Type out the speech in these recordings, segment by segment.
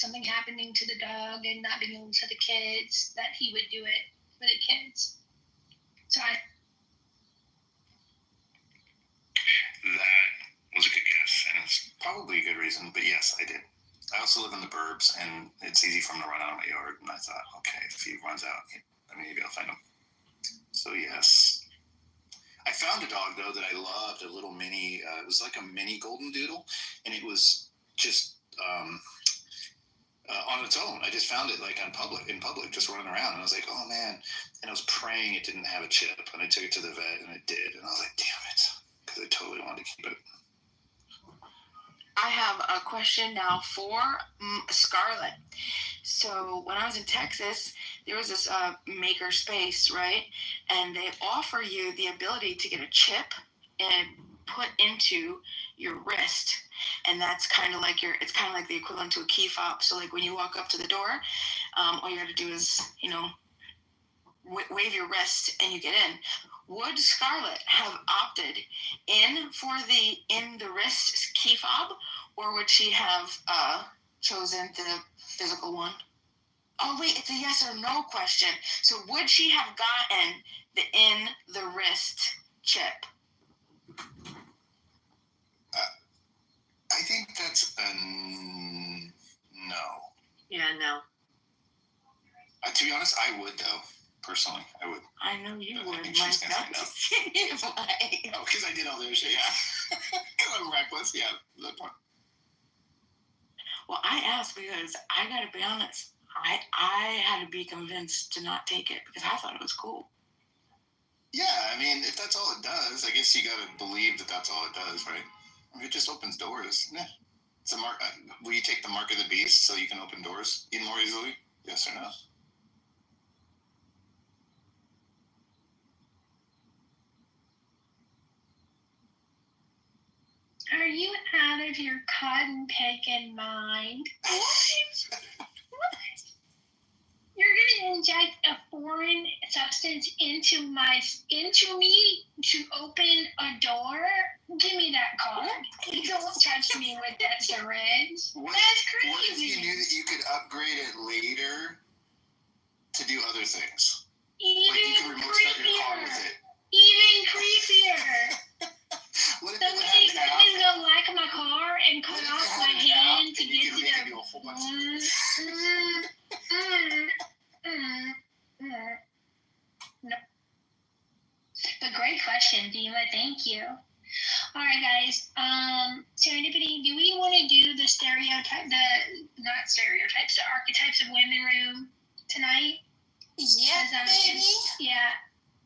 something happening to the dog and not being able to the kids, that he would do it for the kids. So that was a good guess, and it's probably a good reason, but yes, I did. I also live in the burbs, and it's easy for him to run out of my yard, and I thought, okay, if he runs out, maybe I'll find him. So yes. I found a dog, though, that I loved, a little mini, it was like a mini golden doodle, and it was just on its own. I just found it like in public, just running around, and I was like, oh man, and I was praying it didn't have a chip, and I took it to the vet, and it did, and I was like, damn it, because I totally wanted to keep it. I have a question now for Scarlett. So when I was in Texas, there was this maker space, right? And they offer you the ability to get a chip and put into your wrist. And that's kind of like it's kind of like the equivalent to a key fob. So like when you walk up to the door, all you got to do is, wave your wrist and you get in. Would Scarlett have opted in for the wrist key fob, or would she have chosen the physical one? Oh wait, it's a yes or no question. So would she have gotten the in the wrist chip? I think that's a no. Yeah, no. To be honest, I would though. Personally, I would. I know you would. I think she's gonna find out. Oh, because I did all this shit, yeah. Because I'm reckless, yeah. That point. Well, I asked because I gotta be honest. I had to be convinced to not take it because I thought it was cool. Yeah, I mean, if that's all it does, I guess you gotta believe that that's all it does, right? I mean, it just opens doors. Yeah. It's a mark. Will you take the mark of the beast so you can open doors even more easily? Yes or no? are you out of your cotton picking mind? What? You're gonna inject a foreign substance into me to open a door? Give me that card. Don't touch me with that syringe. That's crazy. What if you knew that you could upgrade it later to do other things? Even like you could remote start your car with it. Even creepier. What if somebody can go like my car and cut off my hand to get to the... No. But great question, Diva. Thank you. All right, guys. Serendipity, do we want to do the archetypes of women room tonight? Yeah, baby. Yeah.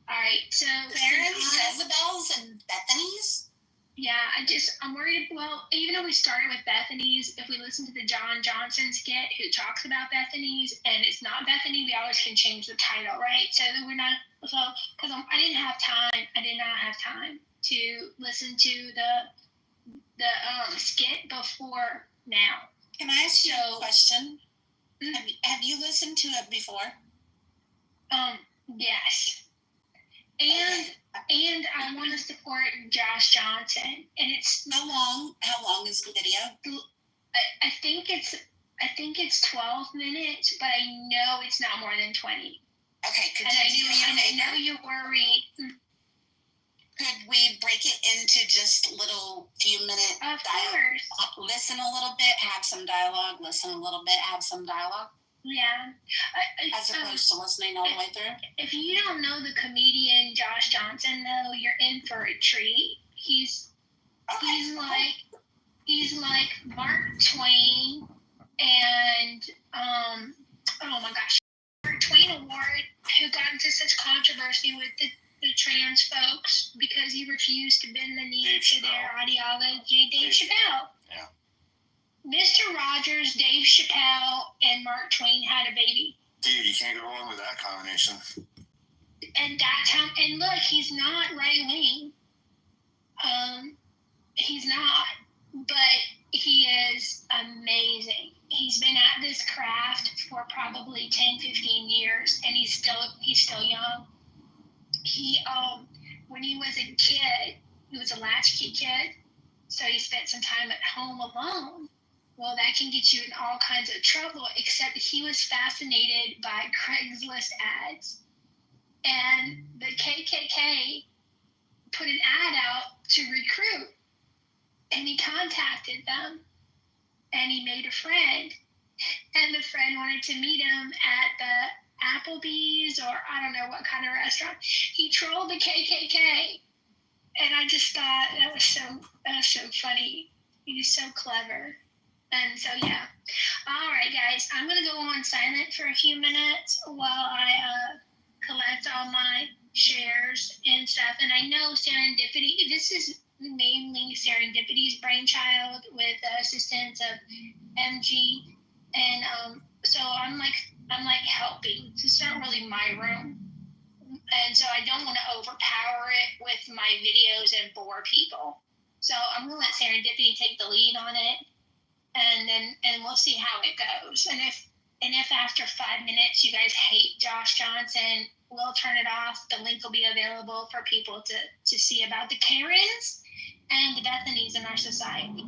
All right. So Jezebels and Bethany's. Yeah, I'm worried. Well, even though we started with Bethany's, if we listen to the John Johnson skit who talks about Bethany's and it's not Bethany, we always can change the title, right? So that we're not, because I did not have time to listen to the skit before now. Can I ask you a question? Mm-hmm. Have you listened to it before? Yes. And I want to support Josh Johnson, and it's how long is the video? I think it's 12 minutes, but I know it's not more than 20. Okay, I know you're worried. Could we break it into just little few minute dialogue? Listen a little bit, have some dialogue. Listen a little bit, have some dialogue. Yeah. As opposed to listening all the way through? If you don't know the comedian Josh Johnson, though, you're in for a treat. He's like Mark Twain and oh my gosh, Mark Twain Award, who got into such controversy with the trans folks because he refused to bend the knee to their ideology. Dave Chappelle. Yeah. Mr. Rogers, Dave Chappelle, and Mark Twain had a baby. Dude, you can't go wrong with that combination. And that's how. And look, he's not right wing. He's not, but he is amazing. He's been at this craft for probably 10, 15 years, and he's still young. He when he was a kid, he was a latchkey kid, so he spent some time at home alone. well, that can get you in all kinds of trouble, except he was fascinated by Craigslist ads. And the KKK put an ad out to recruit. And he contacted them. And he made a friend. And the friend wanted to meet him at the Applebee's or I don't know what kind of restaurant. He trolled the KKK. And I just thought that was so funny. He was so clever. And so, yeah. All right, guys. I'm going to go on silent for a few minutes while I collect all my shares and stuff. And I know Serendipity, this is mainly Serendipity's brainchild with the assistance of MG. And so I'm like helping. It's not really my room. And so I don't want to overpower it with my videos and bore people. So I'm going to let Serendipity take the lead on it. And we'll see how it goes. And if after 5 minutes you guys hate Josh Johnson, we'll turn it off. The link will be available for people to see about the Karens and the Bethanies in our society.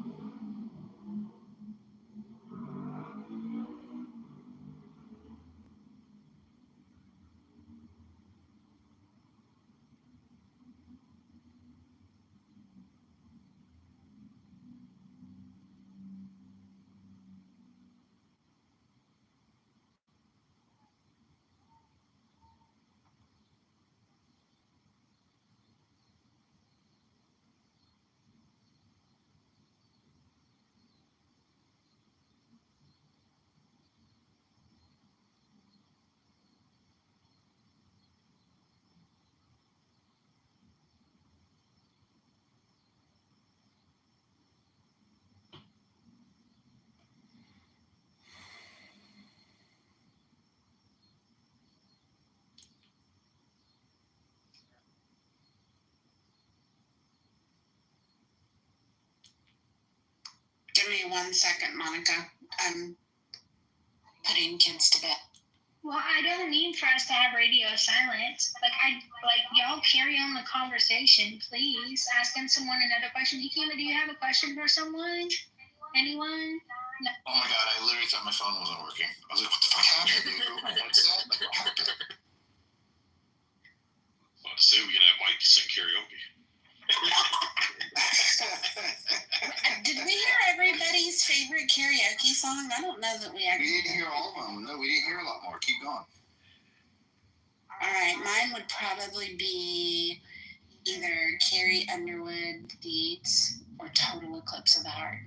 Give me 1 second, Monica. I'm putting kids to bed. Well, I don't need for us to have radio silence. Y'all carry on the conversation, please. Asking someone another question. Nikima, do you have a question for someone? Anyone? No. Oh my God, I literally thought my phone wasn't working. I was like, what the fuck happened? Did I go my headset? Like, what happened? Well, so we can have Mike sing karaoke. Did we hear everybody's favorite karaoke song? I don't know that we We actually didn't hear all of them. No, we didn't hear a lot more. Keep going. All right, mine would probably be either Carrie Underwood, Deeds, or Total Eclipse of the Heart.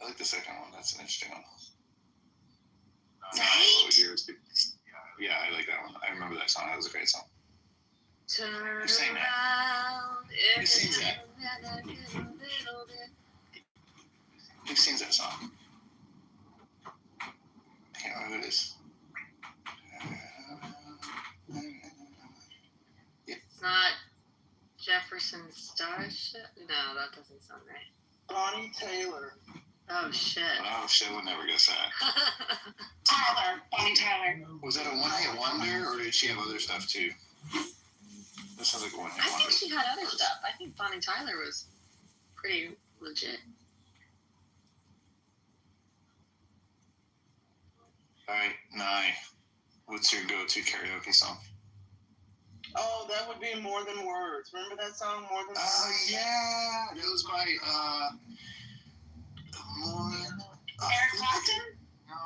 I like the second one. That's an interesting one. Right? Yeah, I like that one. I remember that song. That was a great song. Turn Who sang that? around. Who sings that? Who sings that song? I can't remember who it is. It's not Jefferson Starship? No, that doesn't sound right. Bonnie Taylor. Oh, shit. Oh, shit, I would never guess that. Tyler, Bonnie Tyler. Was that a one-hit wonder, or did she have other stuff too? That sounds like a one-hit I wonder. think she had other stuff. I think Bonnie Tyler was pretty legit. All right, Nye, what's your go-to karaoke song? Oh, that would be More Than Words. Remember that song, More Than Words? Oh, yeah. That was by, Eric Clapton?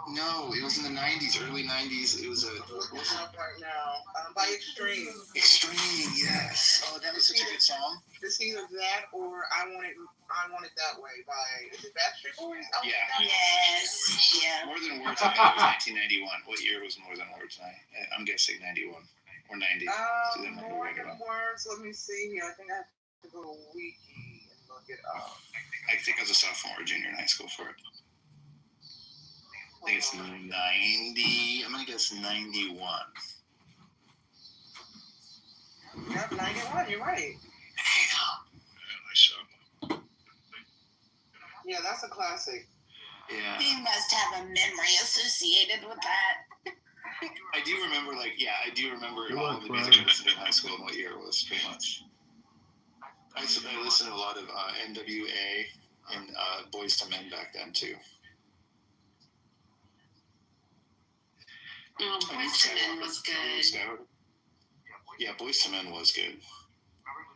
No, it was in the 90s, early 90s. It was Looking it up right now. By Extreme. Extreme, yes. Oh, that was such a good song. It's either that or I Want It That Way by, is it Backstreet Boys? I Want It Yeah. That Way. Yes. Yeah. More Than Words, I think it was 1991. What year was More Than Words? I'm guessing 91 or 90. So that might be More right Than around. Words. Let me see here. I think I have to go to Wiki and look it up. I think I was a sophomore or junior in high school for it. I think it's 90. I'm going to guess 91. Yep, 91. You're right. Nice job. Yeah, that's a classic. Yeah. He must have a memory associated with that. I do remember, all the music I listened to in high school and what year it was, pretty much. I listened to a lot of NWA and Boys to Men back then too. Boyz II Men was good. Yeah, Boys to Men was good.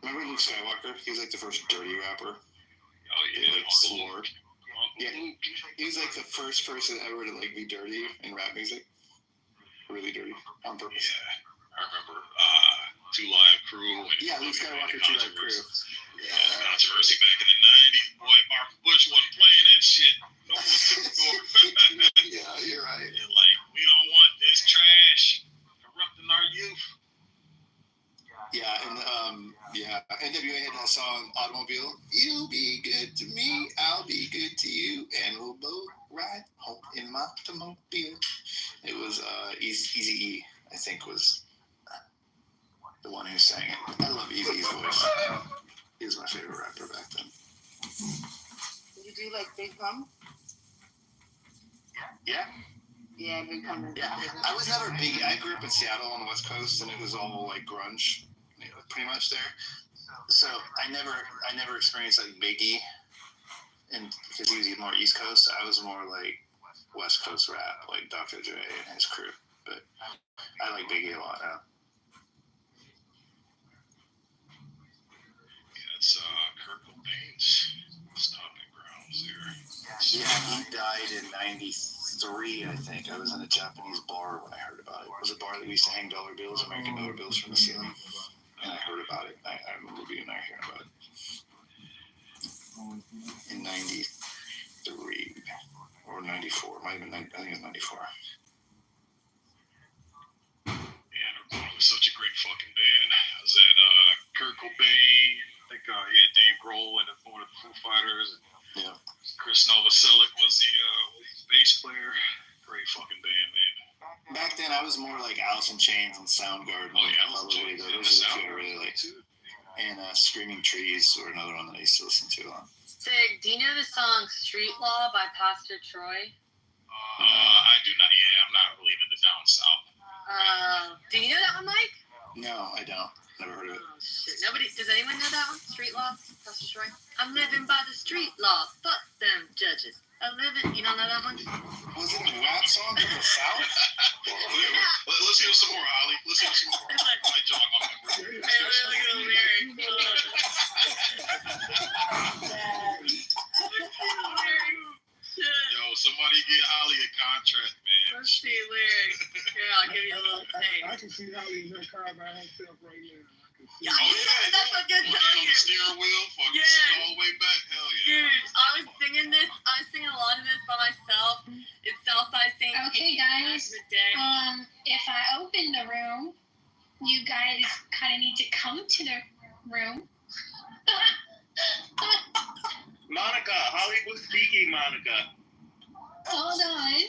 Remember Luke Skywalker? He was like the first dirty rapper. Oh yeah, Like Uncle swore. Luke. Yeah, he was like the first person ever to like be dirty in rap music. Really dirty on purpose. Yeah, I remember Two Live Crew. And Yeah, Luke Skywalker, Two Live Crew. Yeah, controversy back in the '90s. Boy, Mark Bush wasn't playing that shit. No one took it over. Yeah, you're right. They're like, we don't want this trash corrupting our youth. Yeah, and NWA had that song Automobile. You be good to me, I'll be good to you, and we'll both ride home in my automobile. It was Eazy-E, I think, was the one who sang it. I love Eazy-E's voice. He was my favorite rapper back then. Did you do like Big Pun? Yeah. Yeah, Big Pun. Yeah, I was never big. I grew up in Seattle on the West Coast, and it was all like grunge, pretty much there. So I never experienced like Biggie, and because he was more East Coast, I was more like West Coast rap, like Dr. Dre and his crew. But I like Biggie a lot now. Yeah, it's Kurt Cobain's stomping grounds there. Yeah, he died in '93, I think. I was in a Japanese bar when I heard about it. It was a bar that we used to hang dollar bills, American dollar bills from the ceiling. And I heard about it. I remember being there hearing about it. In '93 or '94. Might have been, I think it was '94. Yeah, it was such a great fucking band. I was at Kurt Cobain, I think he had Dave Grohl and one of the Foo Fighters. Yeah. Chris Novoselic was the bass player. Great fucking band, man. Back then, I was more like Alice in Chains and Soundgarden. Oh yeah, probably those are the two I really liked. And Screaming Trees were another one that I used to listen to a lot. Sig, do you know the song Street Law by Pastor Troy? I do not. Yeah, I'm not really into the down south. Do you know that one, Mike? No, I don't. Never heard of it. Oh, shit. Nobody, does anyone know that one? Street Law, Pastor Troy? I'm living by the street law. Fuck them judges. I'm living, you don't know that one? Was it a rap song from the South? Let's hear some more, Holly. Let's hear some more. I jog my memory. Hey, really good lyric. Yo, somebody get Holly a contract, man. Let's see lyrics. Here, I'll give you a little taste. I can see Holly in her car by herself right now. Yeah, that's what I'm On telling the you. steering wheel, fucking Yes. sit all the way back. Hell yeah. Dude, I was singing along to this by myself. It's Southside St. Okay, guys. Back in the day. If I open the room, you guys kind of need to come to the room. Monica, Holly was speaking, Monica. Hold on.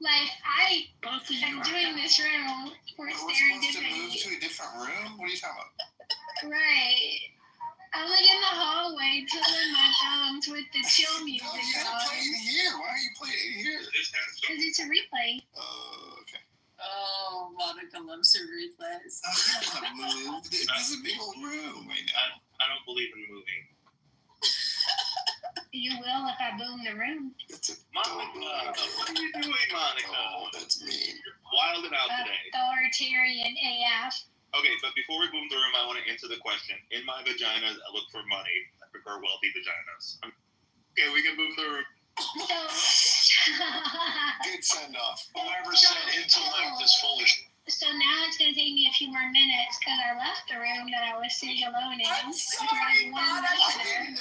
Like, I am doing this room for We're supposed to move serendipity. to a different room? What are you talking about? Right. I'm like in the hallway twiddling my thumbs with the chill music No, you gotta play on. it here. Why are you playing it here? Because it's a replay. Oh, okay. Oh, Monica loves her replays. Oh, you don't want to move. This is a big old room right now. I don't believe in moving. You will if I boom the room. It's a Monica, what are you doing, Monica? Oh, that's mean. Wilding out today. Authoritarian AF. Okay, but before we boom the room, I want to answer the question. In my vaginas, I look for money. I prefer wealthy vaginas. Okay, we can boom the room. So, Good send off. Whoever said intellect is foolish. so now it's going to take me a few more minutes because I left the room that I was sitting alone in. I'm With sorry, like one Bob. listener.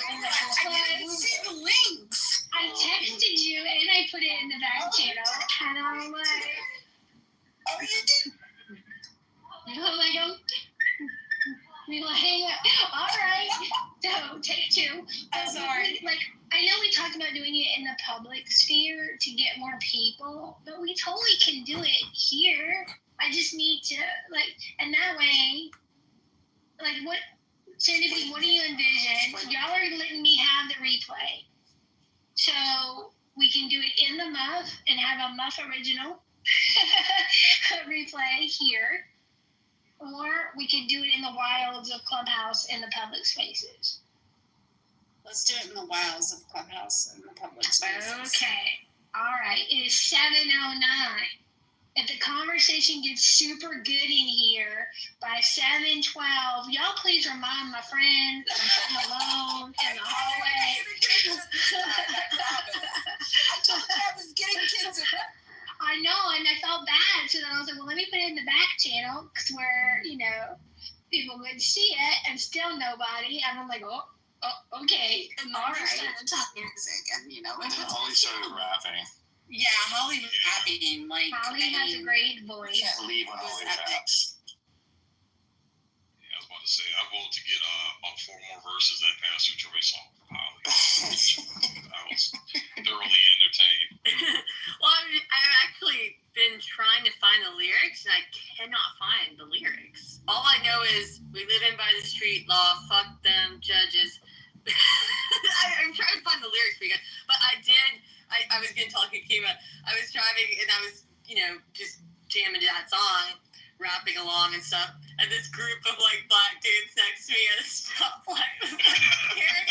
I didn't see the links. I texted you and I put it in the back channel. And I'm like, Oh, you did? you're like, all right. So take two. I'm sorry. Like, I know we talked about doing it in the public sphere to get more people, but we totally can do it here. I just need to, like, and that way, like, what, Sandy, what do you envision? Y'all are letting me have the replay. So we can do it in the muff and have a muff original replay here. or we could do it in the wilds of Clubhouse in the public spaces. Let's do it in the wilds of Clubhouse and the public spaces. Okay. All right. It is 7:09. If the conversation gets super good in here by 7:12, y'all please remind my friends that I'm sitting alone in the hallway. I told you I was getting kids. I know, and I felt bad, so then I was like, well, let me put it in the back channel, because where, people would see it, and still nobody, and I'm like, oh, okay, And all then we right. started talking music, and And then Holly started rapping. yeah, Holly was rapping like. Holly has a great voice. Yeah. Leave when It was Holly epic. raps. Yeah, I was about to say, I voted to get about 4 more verses that Pastor Troy song from Holly. I was thoroughly entertained. Well, I've actually been trying to find the lyrics, and I cannot find the lyrics. All I know is we live in by the street law. Fuck them judges. I'm trying to find the lyrics for you guys, but I was going to talk to Kima. I was driving, and I was, just jamming to that song, rapping along and stuff. And this group of black dudes next to me at a stoplight was hearing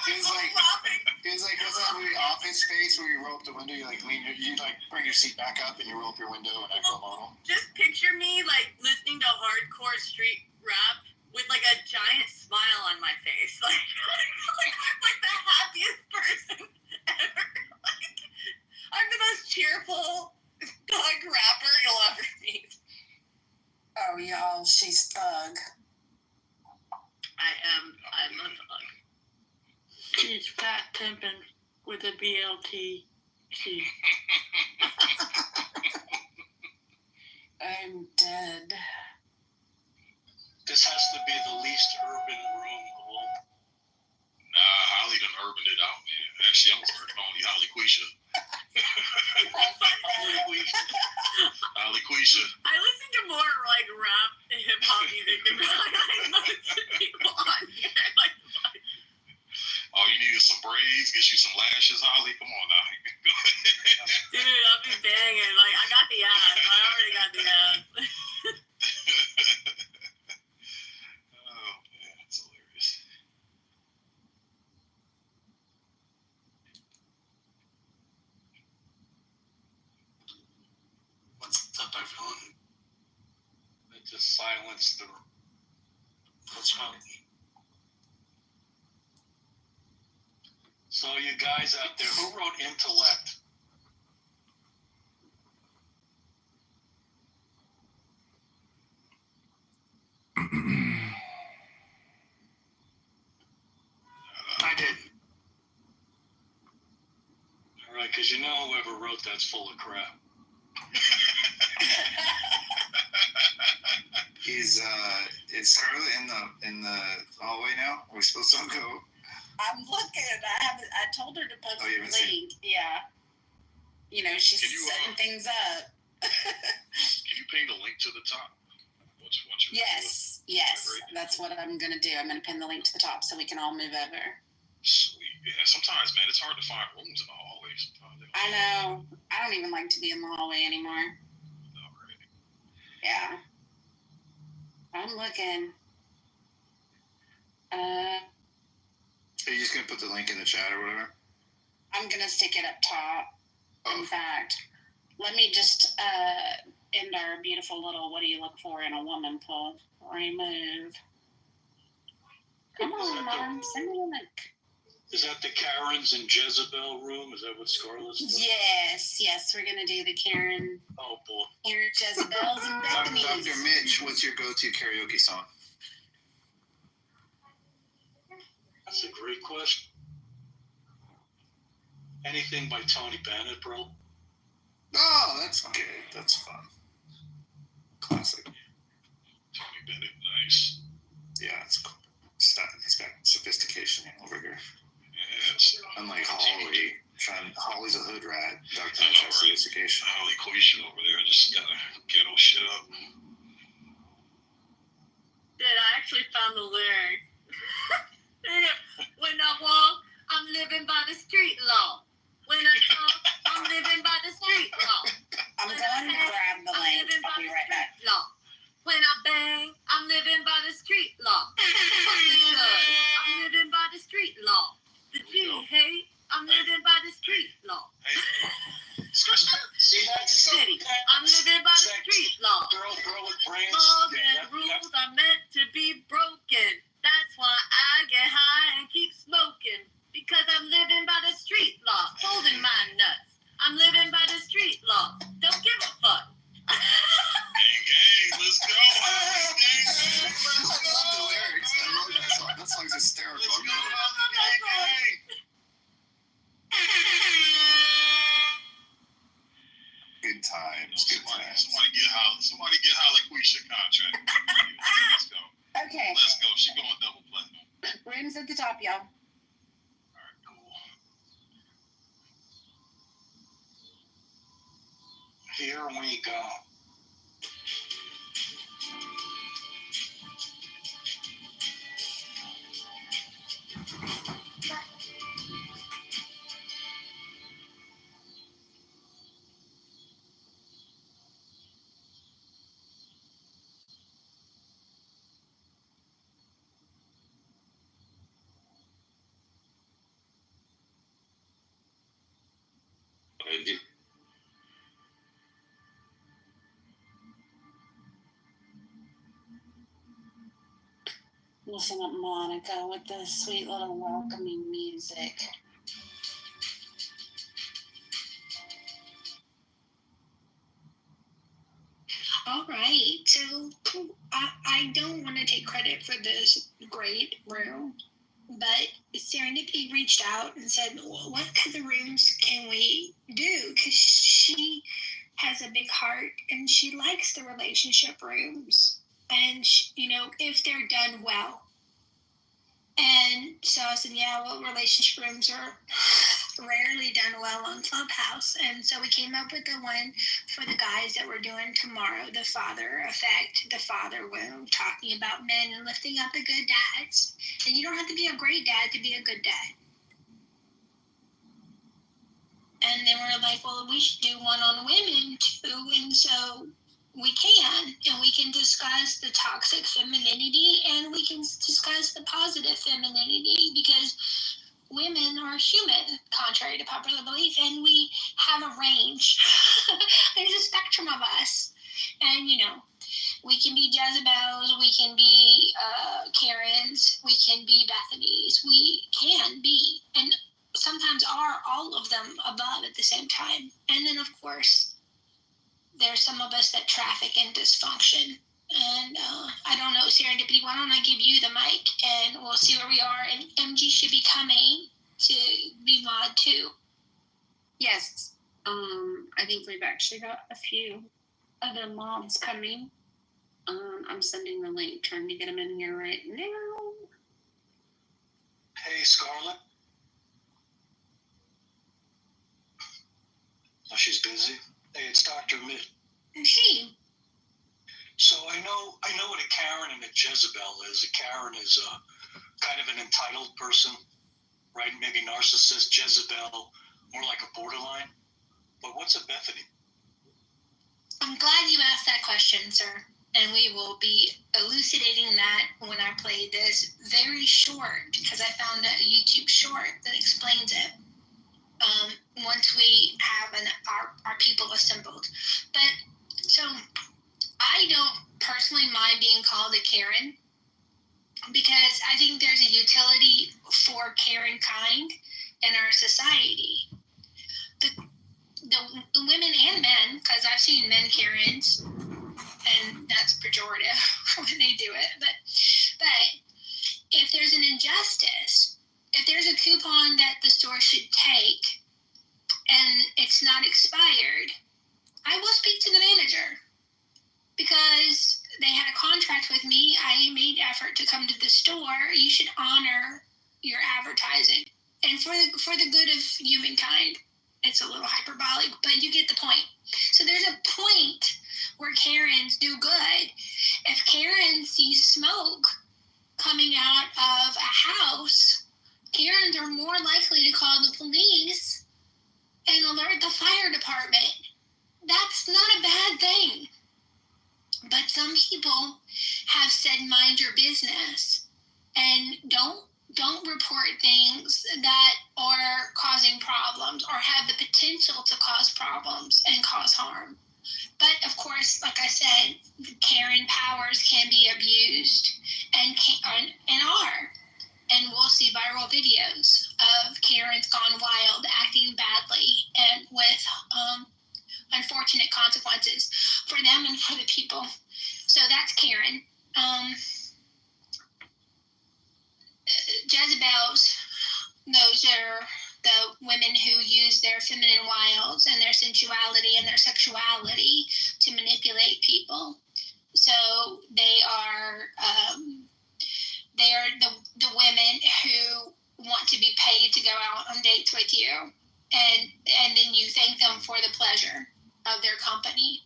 It was like, laughing. what's that movie Office Space where you roll up the window, you bring your seat back up and you roll up your window and echo model? Just picture me listening to hardcore street rap with a giant smile on my face. I'm the happiest person ever. I'm the most cheerful rapper you'll ever meet. Oh, y'all, she's thug. I'm a thug. She's fat pimping with a BLT. I'm dead. This has to be the least urban room of all. Nah, Holly done urbaned it out, man. Actually, I was heard only Holly Quisha. Holly Quisha. I listen to more rap and hip hop music than most people on here. Oh, you need some braids, get you some lashes, Holly. Come on now. Dude, I'll be banging. I got the ass. I already got the ass. Oh man, that's hilarious. What's up, everyone? They just silenced the. What's wrong? So you guys out there, who wrote Intellect? I did. All right, because whoever wrote that's full of crap. Is Scarlett in the hallway now? Are we supposed to go? I'm looking. I told her to post Oh, you the haven't seen link. Yeah. She's Can you, setting things up. Can you ping the link to the top? Once you Yes. That's what I'm going to do. I'm going to pin the link to the top so we can all move over. Sweet. Yeah, sometimes, man, it's hard to find rooms in the hallway. Sometimes I know. I don't even like to be in the hallway anymore. Already. Yeah. I'm looking. Are you just gonna put the link in the chat or whatever? I'm going to stick it up top. Oh. In fact, let me just end our beautiful little what do you look for in a woman poll. Remove. Come on, Mom. Send me the link. Is that the Karens and Jezebel room? Is that what Scarlett's doing? Yes. We're going to do the Karen, Oh, boy. Jezebels, and Bethany's. Dr. Mitch, what's your go-to karaoke song? That's a great question. Anything by Tony Bennett, bro? Oh, that's good. That's fun. Classic. Tony Bennett, nice. Yeah, it's cool. He's got sophistication over here. Yes. Unlike Holly. Holly's a hood rat. Dr. Mitch has sophistication. Holly Quisha over there just got to ghetto shit up. Dude, I actually found the lyric. When I walk, I'm living by the street law. When I talk, I'm living by the street law. I'm going to grab the link. I'll be right back. Law. When I bang, Somebody get Holly Quisha contract. Let's go. Okay, Let's go. She going double platinum. rooms at the top, y'all. All right, cool. Here we go. Listen up, Monica, with the sweet little welcoming music. All right. So I don't want to take credit for this great room, but Serendipity reached out and said, well, what other rooms can we do? Because she has a big heart and she likes the relationship rooms. And, if they're done well. And so I said, yeah, well, relationship rooms are rarely done well on Clubhouse. And so we came up with the one for the guys that we're doing tomorrow, the father effect, the father room, talking about men and lifting up the good dads. And you don't have to be a great dad to be a good dad. And then we're like, well, we should do one on women too. And so we can discuss the toxic femininity and we can discuss the positive femininity because women are human, contrary to popular belief, and we have a range. There's a spectrum of us. And, we can be Jezebels, we can be Karens, we can be Bethanies, we can be, and sometimes are all of them above at the same time. And then, of course, there's some of us that traffic in dysfunction. And I don't know, Serendipity, why don't I give you the mic and we'll see where we are. And MG should be coming to be mod too. Yes. I think we've actually got a few other mods coming. I'm sending the link, trying to get them in here right now. Hey, Scarlett. Oh, she's busy. Hey, it's Dr. Mitt. Hey. So I know what a Karen and a Jezebel is. A Karen is kind of an entitled person, right? Maybe narcissist. Jezebel, more like a borderline. But what's a Bethany? I'm glad you asked that question, sir. And we will be elucidating that when I play this very short, because I found a YouTube short that explains it. Once we have our people assembled. But so I don't personally mind being called a Karen because I think there's a utility for Karen kind in our society. The women and men, because I've seen men Karens, and that's pejorative when they do it. But if there's an injustice, if there's a coupon that the store should take and it's not expired, I will speak to the manager because they had a contract with me. I made effort to come to the store. You should honor your advertising and for the good of humankind. It's a little hyperbolic, but you get the point. So there's a point where Karens do good. If Karen sees smoke coming out of a house, Karens are more likely to call the police and alert the fire department. That's not a bad thing. But some people have said mind your business and don't report things that are causing problems or have the potential to cause problems and cause harm. But of course, like I said, Karen powers can be abused and are. And we'll see viral videos of Karens gone wild, acting badly, and with unfortunate consequences for them and for the people. So that's Karen. Jezebels, those are the women who use their feminine wiles and their sensuality and their sexuality to manipulate people. So they are the women who want to be paid to go out on dates with you, and then you thank them for the pleasure of their company.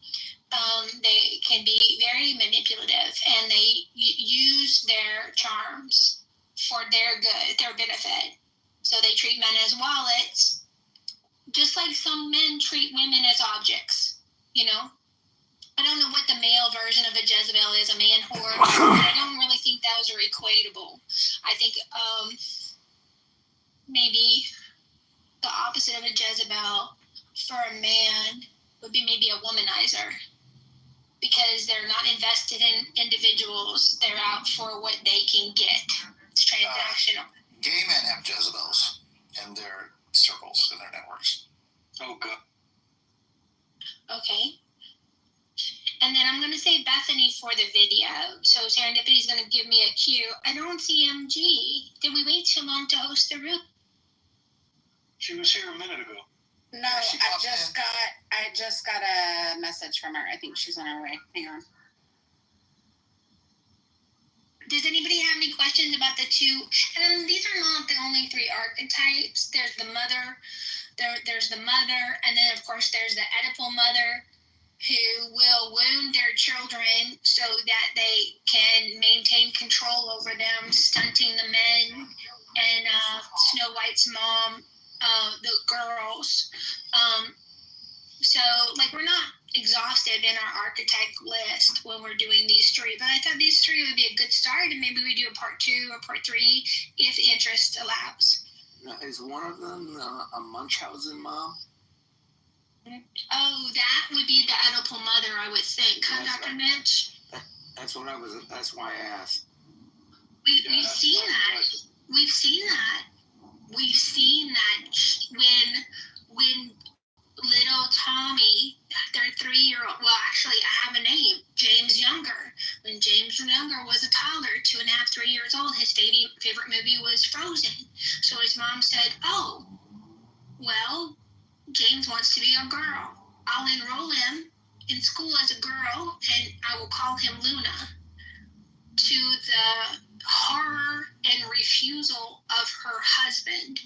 They can be very manipulative, and they use their charms for their good, their benefit. So they treat men as wallets, just like some men treat women as objects, you know? I don't know what the male version of a Jezebel is, a man whore, but I don't really think those are equatable. I think maybe the opposite of a Jezebel for a man would be maybe a womanizer, because they're not invested in individuals. They're out for what they can get. It's transactional. Gay men have Jezebels in their circles, in their networks. Oh, God. Okay. And then I'm going to say Bethany for the video. So Serendipity's going to give me a cue. I don't see MG. Did we wait too long to host the room? She was here a minute ago. No, she I popped just got a message from her. I think she's on her way. Hang on. Does anybody have any questions about the two? And then these are not the only three archetypes. There's the mother, there's the mother, and then of course there's the Oedipal mother, who will wound their children so that they can maintain control over them, stunting the men, and Snow White's mom, the girls. So, like, we're not exhaustive in our archetype list when we're doing these three, but I thought these three would be a good start, and maybe we do a part 2 or part 3 if interest allows. Now, is one of them a Munchausen mom? Oh, that would be the Oedipal mother, I would think, huh, That's Dr. right. Mitch? That's why I asked. We've seen that. We've seen that. We've seen that when little Tommy, their 3-year-old, well, actually, I have a name, James Younger. When James Younger was a toddler, 2.5, 3 years old, his favorite movie was Frozen. So his mom said, oh, well, James wants to be a girl. I'll enroll him in school as a girl, and I will call him Luna. To the horror and refusal of her husband,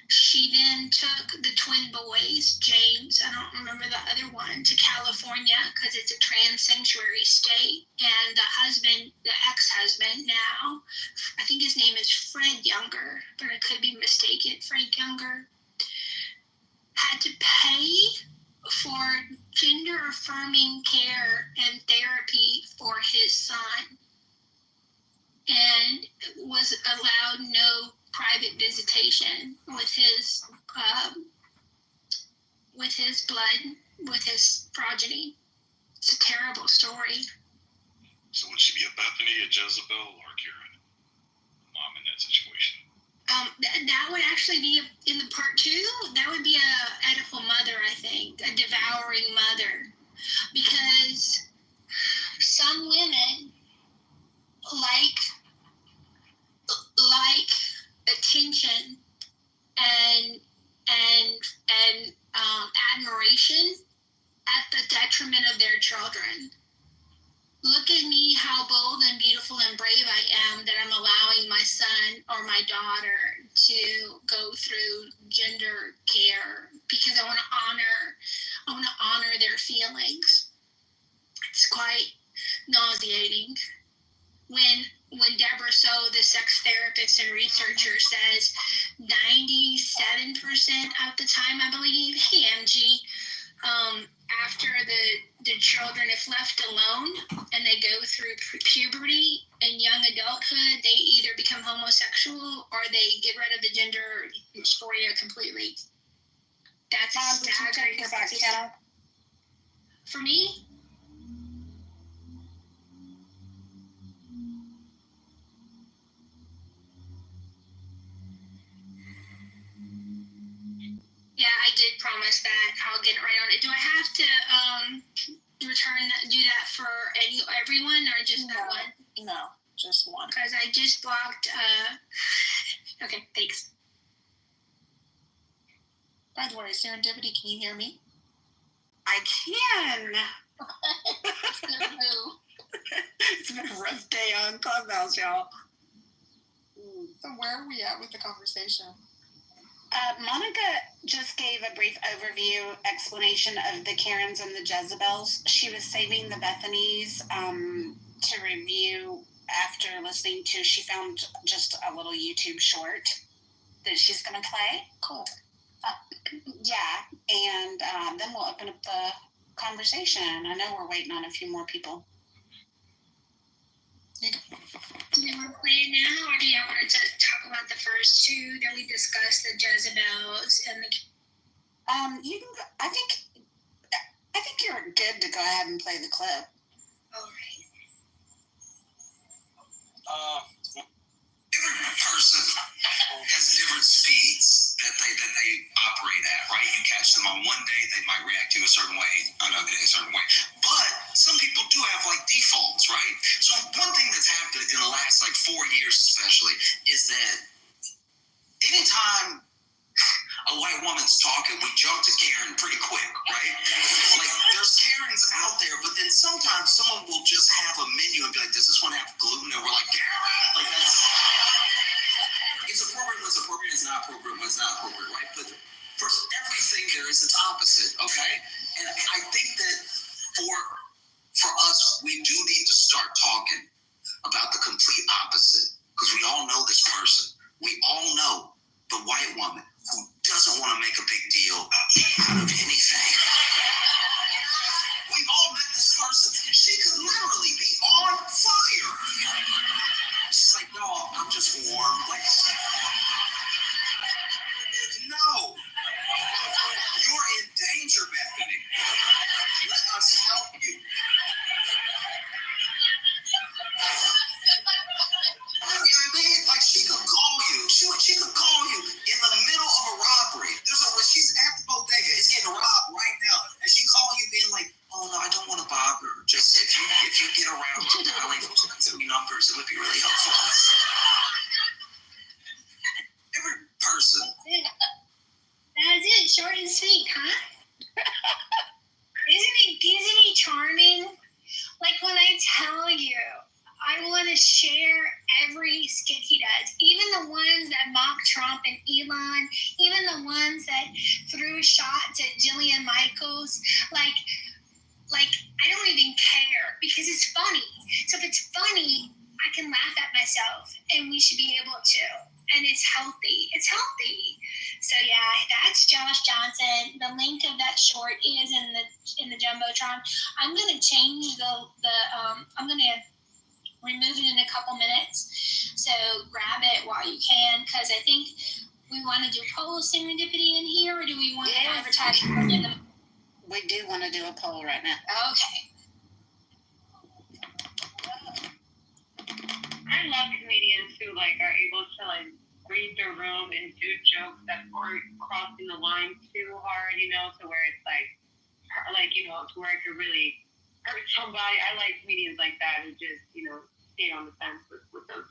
she then took the twin boys, James, I don't remember the other one, to California because it's a trans sanctuary state. And the husband, the ex-husband now, I think his name is Fred Younger, but I could be mistaken, Frank Younger, had to pay for gender-affirming care and therapy for his son, and was allowed no private visitation with his blood, with his progeny. It's a terrible story. So would she be a Bethany, a Jezebel, or a Karen? Mom in that situation. That would actually be in the part 2. That would be a Oedipal mother, I think, a devouring mother, because some women like attention and admiration at the detriment of their children. Look at me, how bold and beautiful and brave I am that I'm allowing my son or my daughter to go through gender care because I want to honor their feelings. It's quite nauseating. When Deborah So, the sex therapist and researcher, says 97% of the time, I believe, hey MG, after the children, if left alone and they go through puberty and young adulthood, they either become homosexual or they get rid of the gender dysphoria completely. That's Mom, did you check your back channel? For me? Yeah, I did promise that. I'll get right on it. Do I have to do that for everyone or just that one? No, just one. Because I just blocked. Okay, thanks. By the way, Serendipity, can you hear me? I can. No. It's been a rough day on Clubhouse, y'all. So where are we at with the conversation? Monica just gave a brief overview explanation of the Karens and the Jezebels. She was saving the Bethanies to review after listening to, she found just a little YouTube short that she's going to play. Cool. Yeah, and then we'll open up the conversation. I know we're waiting on a few more people. Do you want to play it now, or do you want to talk about the first two that we discussed, the Jezebels and the? You can. I think you're good to go ahead and play the clip. All right. Every person has different speeds that they operate at, right? You catch them on one day, they might react to you a certain way, another day a certain way. But some people do have like defaults, right? So one thing that's happened in the last like 4 years especially is that anytime a white woman's talking, we jump to Karen pretty quick, right? Like there's Karens out there, but then sometimes someone will just have a menu and be like, does this one have gluten? And we're like, Karen! Like that's, it's appropriate when it's appropriate, it's not appropriate when it's not appropriate, right? But for everything there is its opposite, okay? And I think that for us, we do need to start talking about the complete opposite, because we all know this person. We all know the white woman who doesn't want to make a big deal out of anything. We've all met this person. She could literally be on fire. She's like, no, I'm just warm. Like, no. You're in danger, Bethany. Let us help you. You know what I mean? Like, she could call you. She could call you in the middle of a robbery. When she's at the bodega, it's getting robbed right now, and she calling you being like, oh, no, I don't want to bother her. Just if you get around to dialing some numbers, it would be really helpful. Every person. That's it. Short and sweet, huh? Isn't he charming? Like when I tell you, I want to share every skit he does, even the ones that mock Trump and Elon, even the ones that threw shots at Jillian Michaels. Like I don't even care because it's funny. So if it's funny, I can laugh at myself, and we should be able to. And it's healthy. It's healthy. So yeah, that's Josh Johnson. The link of that short is in the Jumbotron. I'm gonna change I'm gonna remove it in a couple minutes. So grab it while you can, because I think we want to do poll serendipity in here, or do we want to advertise? We do want to do a poll right now. Okay. I love comedians who are able to read their room and do jokes that aren't crossing the line too hard, to where it's to where it could really hurt somebody. I like comedians like that who just, stay on the fence with them.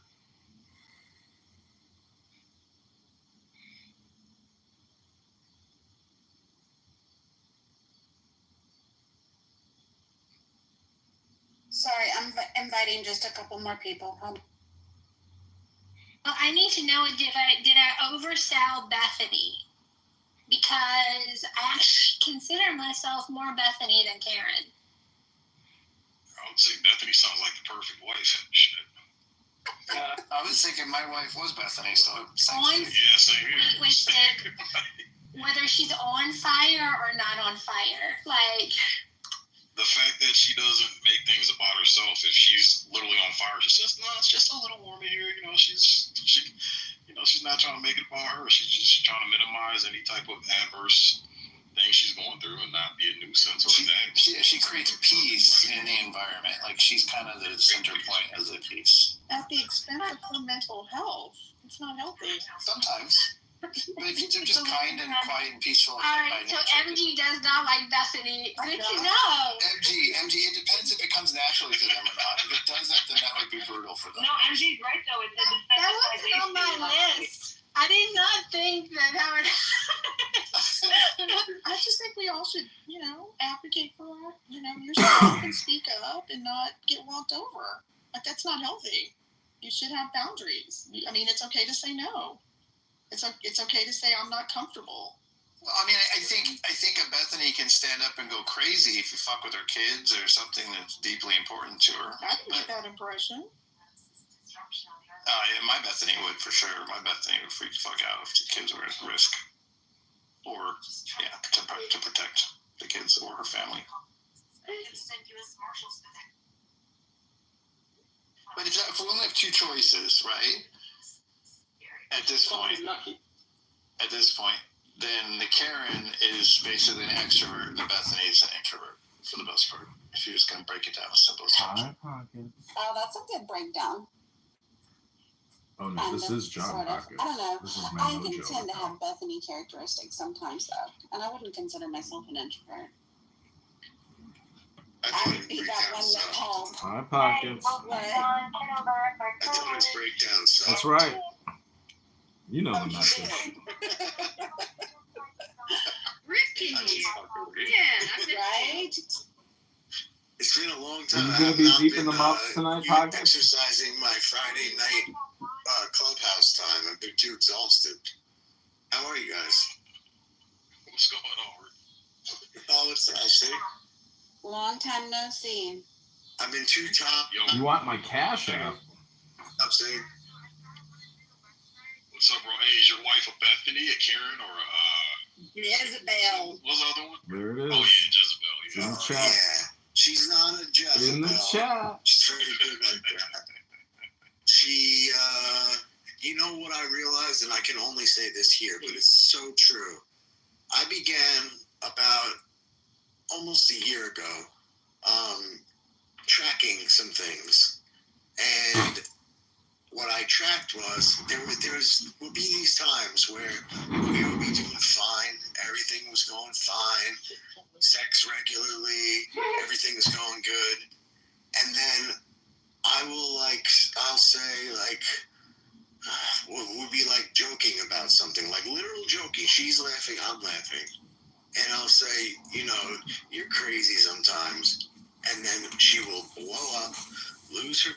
Sorry, I'm inviting just a couple more people. Well, I need to know did I oversell Bethany? Because I actually consider myself more Bethany than Karen. I would say Bethany sounds like the perfect wife. Shit. I was thinking my wife was Bethany, so same here. Wait, Sid, whether she's on fire or not on fire, the fact that she doesn't make things about herself, if she's literally on fire, she says, no, it's just a little warm in here. She's not trying to make it about her. She's just trying to minimize any type of adverse thing she's going through and not be a nuisance or a nag. She creates peace in the environment. Like, she's kind of the center point of the peace. At the expense of her mental health. It's not healthy. Sometimes. But if they're just kind and quiet and peaceful. all right, so MG does not like Bethany. Good to know. MG, it depends if it comes naturally to them or not. If it doesn't, then that would be brutal for them. No, MG's right though. That wasn't on my list. I did not think that would happen. you can speak up and not get walked over. Like, that's not healthy. You should have boundaries. I mean, it's okay to say no. It's okay to say I'm not comfortable. Well, I mean, I think a Bethany can stand up and go crazy if you fuck with her kids or something that's deeply important to her. I didn't get that impression. Yeah, my Bethany would for sure. My Bethany would freak the fuck out if the kids were at risk, or to protect the kids or her family. But if we only have two choices, right? At this point, then the Karen is basically an extrovert, and the Bethany is an introvert for the most part. If you're just gonna break it down as simple as Oh, that's a good breakdown. Oh no, this is John Pockets. I don't know. This is my I mojo can tend to account. have Bethany characteristics sometimes, though, and I wouldn't consider myself an introvert. I would be that one that called. My Pockets. What? I thought his breakdown sucked. That's right. You know the message. Ricky. Yeah. Right? It's been a long Are time. you gonna be deep in the muffs tonight, Pockets? Exercising my Friday night clubhouse time. I've been too exhausted. How are you guys? What's going on? Oh, it's I see. Long time no see. I've been too tired. You want my cash app? I'm saying. What's up, bro? Hey, is your wife a Bethany, a Karen, or a Jezebel. what's the other one? There it is. Oh yeah, Jezebel. It's in the Yeah, chat. she's not a Jezebel. In the chat. She's very good like that. She, you know what I realized, and I can only say this here, but it's so true. I began about almost a year ago tracking some things, and what I tracked was there would be these times where we would be doing fine, everything was going fine, sex regularly, everything is going good, and then I'll say we'll be like joking about something, like literal joking. She's laughing, I'm laughing, and I'll say, you're crazy sometimes, and then she will blow up, lose her.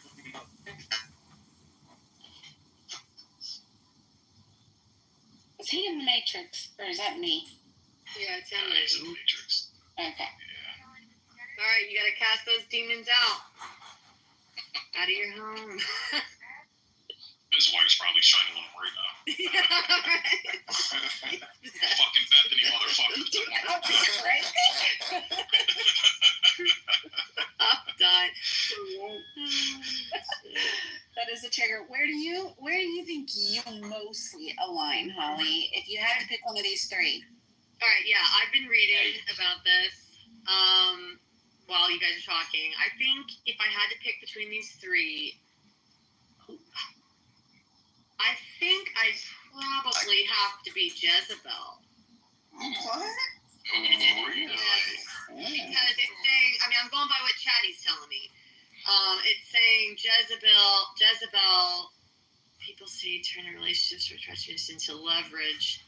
Is he in the Matrix, or is that me? Yeah, it's He's in Emily. the Matrix. Okay. All right, you gotta cast those demons out of your home. His wife's probably shining on him right now. Yeah, right. Fucking Bethany, motherfucker. I'm done. That is a trigger. Where do you think you mostly align, Holly? If you had to pick one of these three. All right, yeah, I've been reading about this while you guys are talking. I think if I had to pick between these three, I think I'd probably have to be Jezebel. What? Because it's saying, I'm going by what Chatty's telling me. It's saying Jezebel, people say turn a relationships or treacherous into leverage.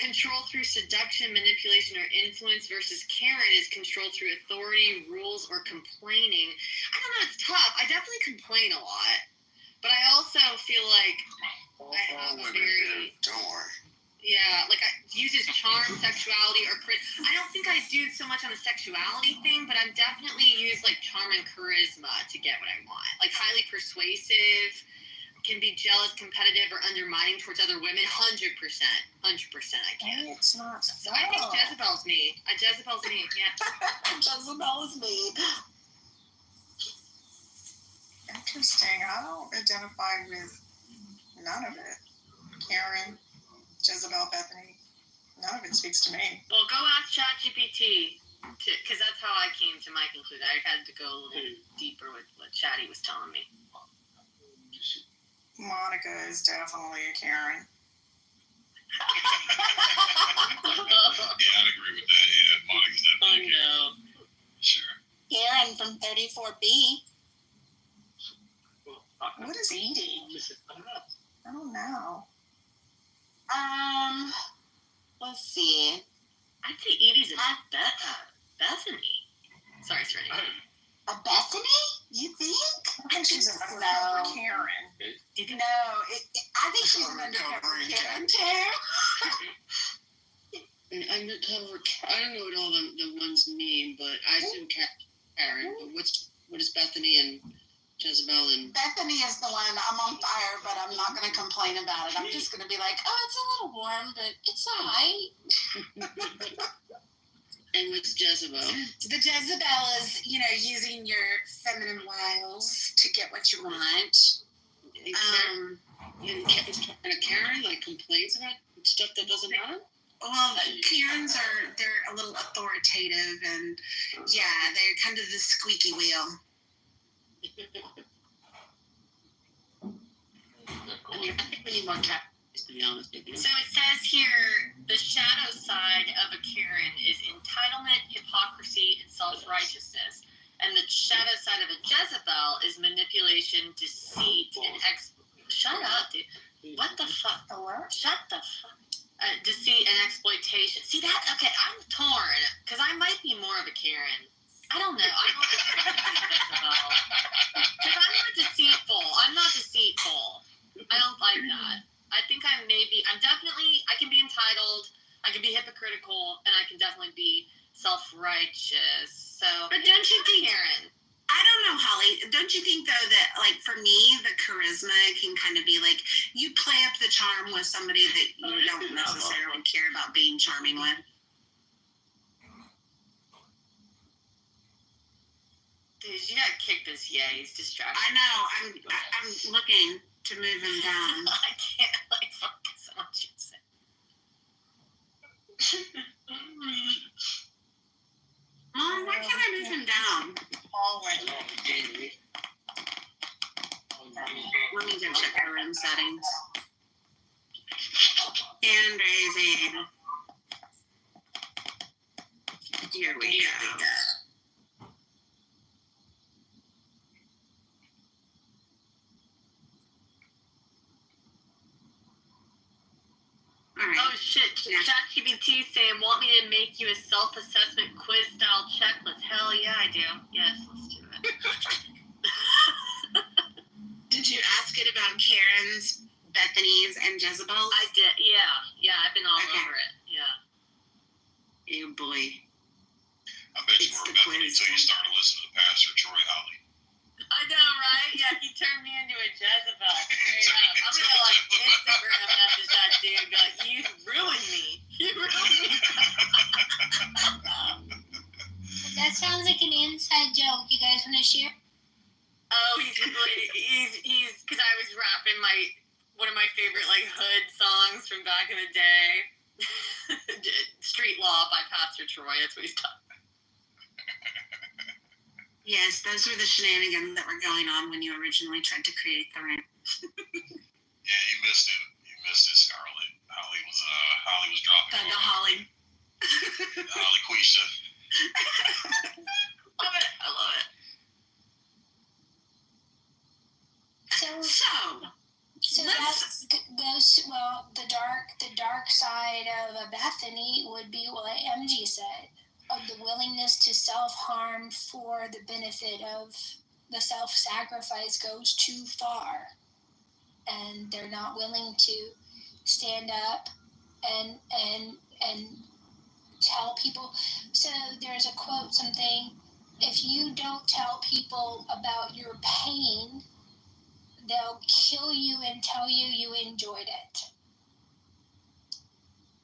Control through seduction, manipulation, or influence versus Karen is control through authority, rules, or complaining. I don't know, it's tough. I definitely complain a lot. But I also feel like I have a very... Don't worry. Yeah, like I uses charm, sexuality, or I don't think I do so much on the sexuality thing, but I'm definitely use like charm and charisma to get what I want. Like highly persuasive, can be jealous, competitive, or undermining towards other women. 100%. 100% I can. Oh, it's not. So I think Jezebel's me. Jezebel's me, yeah. Jezebel is me. Interesting. I don't identify with none of it. Karen, Jezebel, Bethany. None of it speaks to me. Well, go ask ChatGPT, because that's how I came to my conclusion. I had to go a little deeper with what Chatty was telling me. Monica is definitely a Karen. Yeah, I'd agree with that. Yeah, Monica's definitely a Karen. Sure. Karen from 34B. What is eating? I don't know. Let's see. I'd say Edie's a Bethany. Sorry, Serena. A Bethany? You think? I think she's an undercover No. Karen. I think she's an undercover Karen too. An undercover. I don't know what all the ones mean, but I assume Karen. But what is Bethany and Jezebel and? Bethany is the one. I'm on fire, but I'm not going to complain about it. I'm just going to be like, oh, it's a little warm, but it's alright. And what's Jezebel? The Jezebel is, using your feminine wiles to get what you want. And Karen like complains about stuff that doesn't matter. Well, Karens they're a little authoritative, and they're kind of the squeaky wheel. I mean, I think we need more Karens, to be honest with you. So it says here, the shadow side of a Karen is entitlement, hypocrisy, and self-righteousness. And the shadow side of a Jezebel is manipulation, deceit, and Shut up, dude. What the fuck? Shut the fuck. Deceit and exploitation. See that? Okay, I'm torn because I might be more of a Karen. I don't know. I don't know because I'm not deceitful. I don't like that. I think I can be entitled, I can be hypocritical, and I can definitely be self-righteous. So, but don't you think, Karen? I don't know, Holly. Don't you think though that, like, for me, the charisma can kind of be like you play up the charm with somebody that you don't necessarily care about being charming with. Dude, you gotta kick this. Yeah, he's distracted. I know. I'm looking to move him down. I can't focus on what you say. Mom, why can't I move him down? Let me go check our room settings. Hand raising. Here we go. Right. Oh shit, ChatGPT saying, want me to make you a self-assessment quiz style checklist? Hell yeah, I do. Yes, let's do it. Did you ask it about Karen's, Bethany's, and Jezebel's? I did, yeah, I've been all over it, yeah. Oh boy. I bet you were Bethany until you started listening to Pastor Troy Holly. I know, right? Yeah, he turned me into a Jezebel. Straight up. I'm gonna Instagram message that dude and be like, you ruined me. That sounds like an inside joke. You guys want to share? Oh, he's because I was rapping one of my favorite hood songs from back in the day. Street Law by Pastor Troy. That's what he's talking. Yes, those were the shenanigans that were going on when you originally tried to create the rant. Yeah, you missed it. You missed it, Scarlett. Holly was dropping. The Holly. Holly Quisha. Love it. I love it. So that goes the dark side of a Bethany would be what MG said. Of the willingness to self-harm for the benefit of the self-sacrifice goes too far, and they're not willing to stand up and tell people. So there's a quote, something, if you don't tell people about your pain, they'll kill you and tell you you enjoyed it.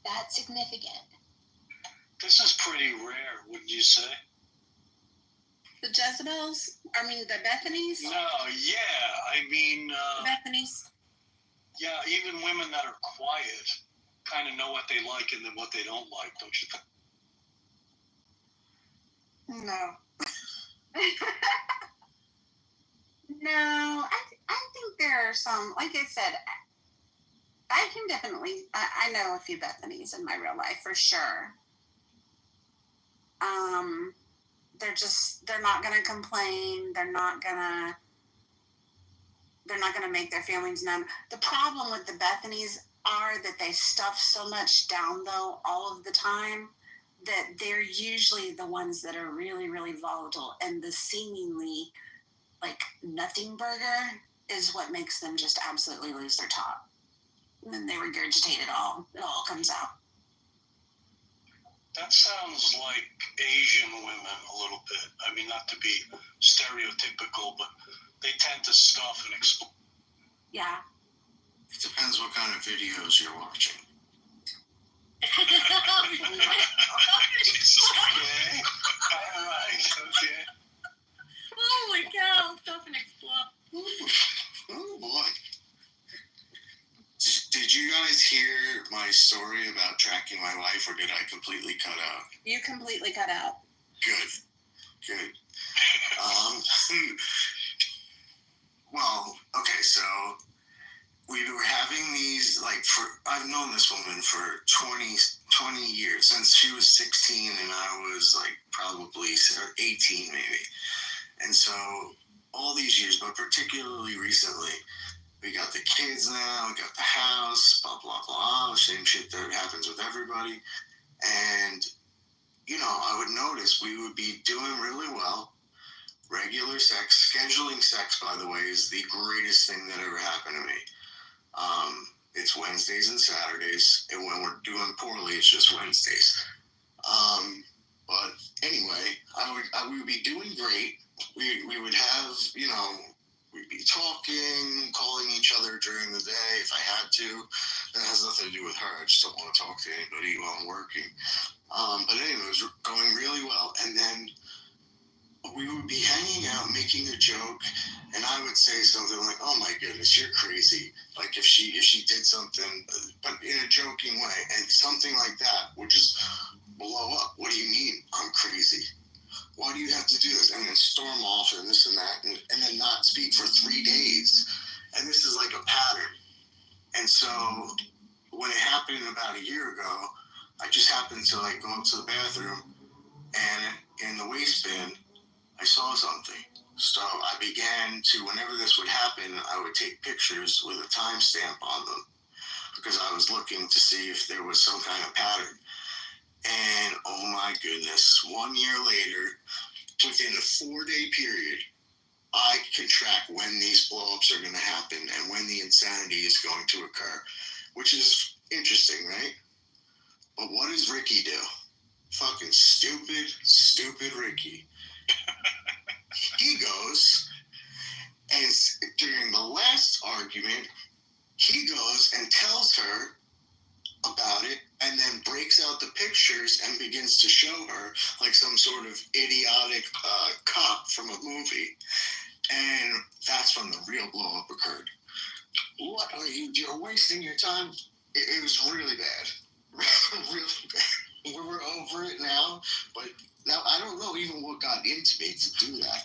That's significant. This is pretty rare, wouldn't you say? The Jezebels? I mean, the Bethany's? No, yeah. I mean... Bethany's? Yeah, even women that are quiet kind of know what they like and then what they don't like, don't you think? No. No, I think there are some, like I said, I can definitely, I know a few Bethany's in my real life for sure. They're not going to complain. They're not going to make their feelings known. The problem with the Bethany's are that they stuff so much down though all of the time that they're usually the ones that are really, really volatile, and the seemingly like nothing burger is what makes them just absolutely lose their top. And then they regurgitate it all. It all comes out. That sounds like Asian women a little bit. I mean, not to be stereotypical, but they tend to stuff and explode. Yeah. It depends what kind of videos you're watching. Okay. All right. Okay. Holy cow! Stuff and explode. Oh boy. Did you guys hear my story about tracking my life, or did I completely cut out? You completely cut out. Good. Well, okay, so we were having these, I've known this woman for 20 years, since she was 16 and I was probably 18 maybe. And so all these years, but particularly recently, we got the kids now, we got the house, blah, blah, blah, the same shit that happens with everybody. And, I would notice we would be doing really well. Regular sex, scheduling sex, by the way, is the greatest thing that ever happened to me. It's Wednesdays and Saturdays, and when we're doing poorly, it's just Wednesdays. But anyway, we would be doing great. We would have, we'd be talking, calling each other during the day if I had to. That has nothing to do with her. I just don't want to talk to anybody while I'm working. But anyway, it was going really well. And then we would be hanging out, making a joke, and I would say something like, "Oh my goodness, you're crazy." Like if she did something, but in a joking way, and something like that would just blow up. What do you mean I'm crazy? Why do you have to do this? And then storm off and this and that, and then not speak for 3 days. And this is like a pattern. And so when it happened about a year ago, I just happened to go up to the bathroom, and in the waste bin, I saw something. So I began to, whenever this would happen, I would take pictures with a timestamp on them because I was looking to see if there was some kind of pattern. And oh my goodness, 1 year later, within a 4-day period, I can track when these blow-ups are going to happen and when the insanity is going to occur, which is interesting, right? But what does Ricky do? Fucking stupid Ricky. He goes, and during the last argument, he goes and tells her about it and then breaks out the pictures and begins to show her like some sort of idiotic cop from a movie. And that's when the real blow up occurred. What are you? You're wasting your time. It was really bad. Really bad. We're over it now, but now I don't know even what got into me to do that.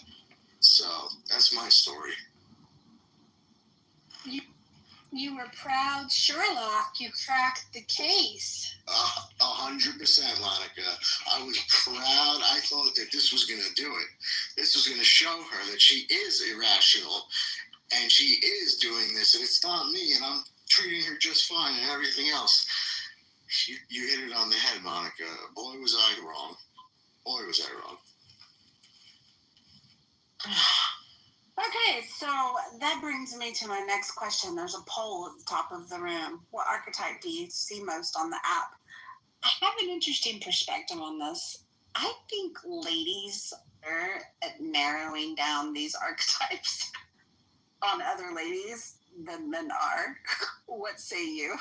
So that's my story. You were proud Sherlock. You cracked the case. 100%, Monica. I was proud. I thought that this was going to do it. This was going to show her that she is irrational and she is doing this and it's not me and I'm treating her just fine and everything else. You hit it on the head, Monica. Boy, was I wrong. Boy, was I wrong. Okay, so that brings me to my next question. There's a poll at the top of the room. What archetype do you see most on the app? I have an interesting perspective on this. I think ladies are at narrowing down these archetypes on other ladies than men are. What say you?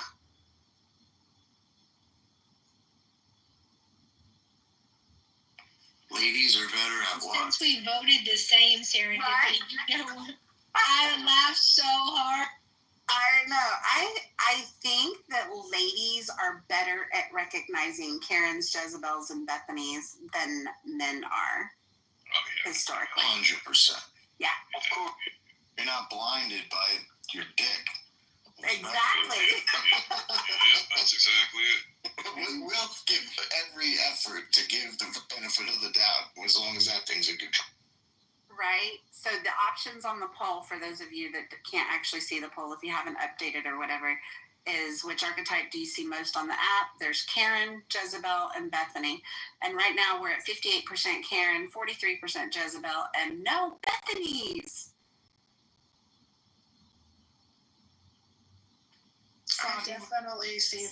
Ladies are better at what? Since we voted the same, Serendipity, Right. I laughed so hard. I don't know. I think that ladies are better at recognizing Karens, Jezebels, and Bethanies than men are. Oh, yeah. Historically. 100%. Yeah. Of course. You're not blinded by your dick. Exactly. Yeah, that's exactly it. We'll give every effort to give the benefit of the doubt as long as that thing's in control. Right. So the options on the poll, for those of you that can't actually see the poll, if you haven't updated or whatever, is which archetype do you see most on the app? There's Karen, Jezebel, and Bethany. And right now we're at 58% Karen, 43% Jezebel, and no Bethany's. I definitely see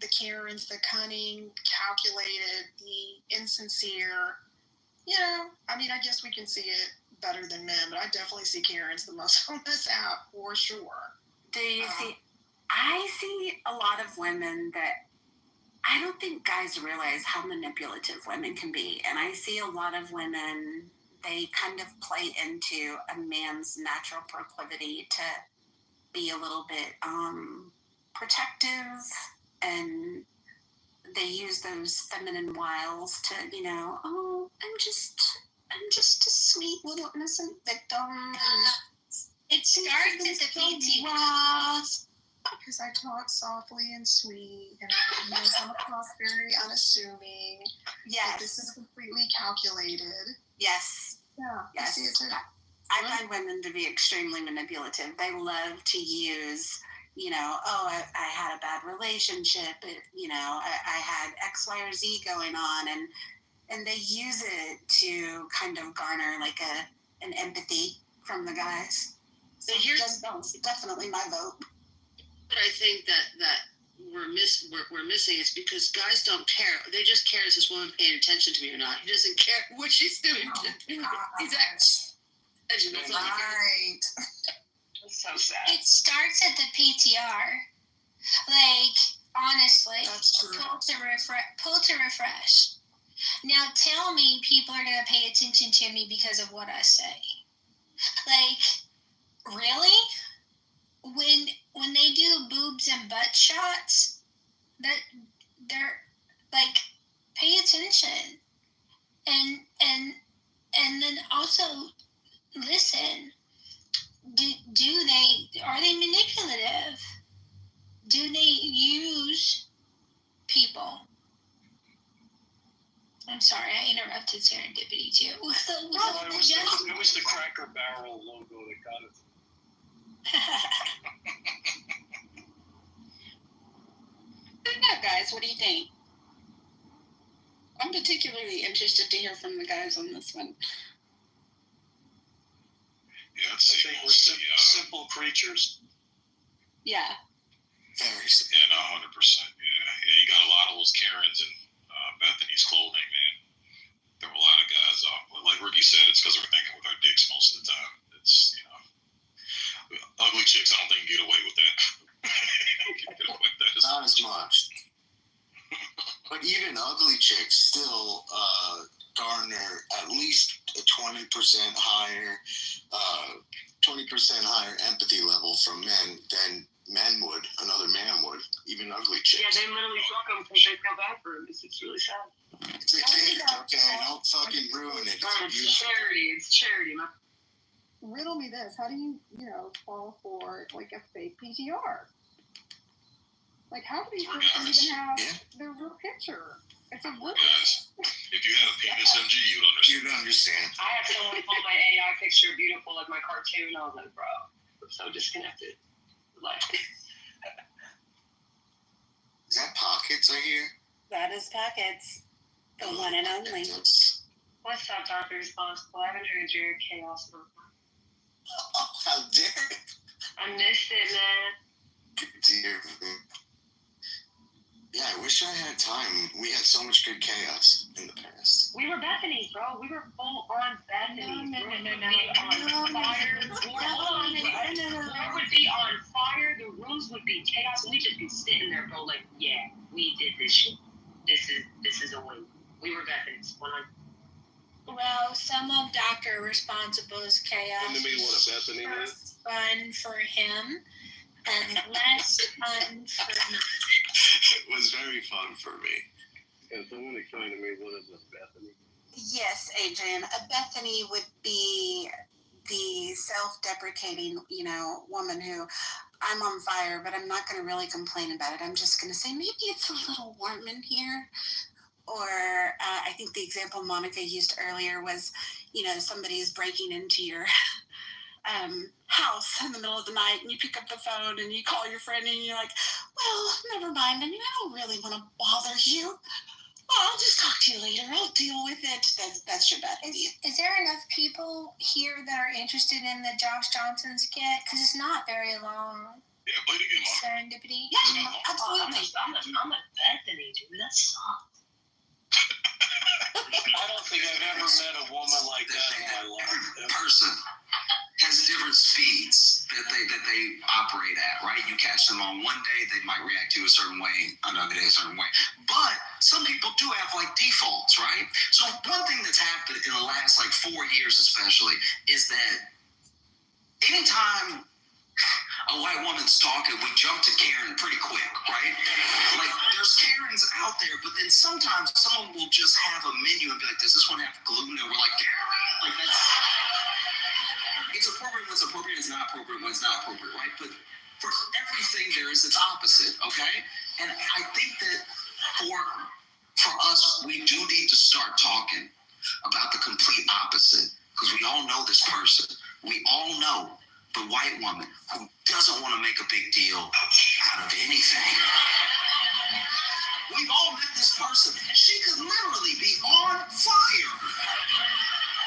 the Karens, the cunning, calculated, the insincere. You know, I mean, I guess we can see it better than men, but I definitely see Karens the most on this app for sure. Do you see? I see a lot of women that I don't think guys realize how manipulative women can be. And I see a lot of women, they kind of play into a man's natural proclivity to be a little bit protective, and they use those feminine wiles to, you know, oh, I'm just a sweet little innocent victim. It starts at the PT. Because I talk softly and sweet, and I come across very unassuming. Yes. But this is completely calculated. Yes. Yeah. Yes. I see it too. I find women to be extremely manipulative. They love to use, you know, oh, I had a bad relationship. You know, I had X, Y, or Z going on, and they use it to kind of garner like an empathy from the guys. So here's definitely my vote. But I think that we're missing is because guys don't care. They just care is this woman paying attention to me or not. He doesn't care what she's doing. He's actually Right. That's so sad. It starts at the PTR. Like, honestly, That's true. pull to refresh. Now tell me people are going to pay attention to me because of what I say. Like, really? When they do boobs and butt shots, that they're like, pay attention, and then also listen. Are they manipulative? Do they use people? I'm sorry, I interrupted serendipity too. It was the Cracker Barrel logo that got it. Guys, what do you think? I'm particularly interested to hear from the guys on this one. Yeah, I think we're simple creatures. Yeah. Very simple. Yeah, no, 100%. Yeah, you got a lot of those Karens in Bethany's clothing, man. There were a lot of guys, like Ricky said, it's because we're thinking with our dicks most of the time. It's, you know, ugly chicks, I don't think can get away with that. Get away with that. Not as much. But even ugly chicks still garner at least a 20% higher, 20% higher empathy level from men than men would, another man would, even ugly chicks. Yeah, they literally fuck them because they feel bad for them. It's really sad. It's a kid, okay? Don't fucking ruin it. It's charity. Riddle me this: how do you fall for like a fake PTR? Like, how do these people even have their real picture? It's a word. Guys, if you had a penis MG, you'd understand. You'd understand. I had someone call my AI picture beautiful like my cartoon. I was like, bro, I'm so disconnected. Like, Is that Pockets I hear? That is Pockets, the one and only. what's up, Dr. Responsible? I haven't heard your chaos before. Oh, how dare you? I missed it, man. Dear me. Yeah, I wish I had time. We had so much good chaos in the past. We were Bethany's, bro. We were full on Bethany's. No. We would be on fire. We would be on fire. The rooms would be chaos. And we'd just be sitting there, bro, like, yeah, we did this shit. This is a win. We were Bethany's. Well, some of Dr. Responsible's chaos was fun for him and less fun for me. It was very fun for me. Can someone explain to me what is a Bethany? Yes, Adrian. A Bethany would be the self-deprecating, woman who, I'm on fire, but I'm not going to really complain about it. I'm just going to say, maybe it's a little warm in here. Or I think the example Monica used earlier was, somebody's breaking into your house in the middle of the night and you pick up the phone and you call your friend and you're like, well, never mind. I mean, I don't really want to bother you. I'll just talk to you later. I'll deal with it. That's your bad idea. Is there enough people here that are interested in the Josh Johnson skit? Because it's not very long. Yeah, play it again, Mark. Serendipity. Yeah, absolutely. I'm a Bethany, dude. That sucks. I don't think I've ever met a woman like that in my life. Every person has different speeds that they operate at, right? You catch them on one day, they might react to you a certain way, another day a certain way. But some people do have like defaults, right? So one thing that's happened in the last like 4 years especially is that anytime a white woman's talking, we jump to Karen pretty quick, right? Like, there's Karens out there, but then sometimes someone will just have a menu and be like, does this one have gluten? And we're like, Karen! Like, that's... It's appropriate when it's appropriate, it's not appropriate when it's not appropriate, right? But for everything, there is its opposite, okay? And I think that for us, we do need to start talking about the complete opposite, because we all know this person. We all know the white woman who doesn't want to make a big deal out of anything. We've all met this person. She could literally be on fire.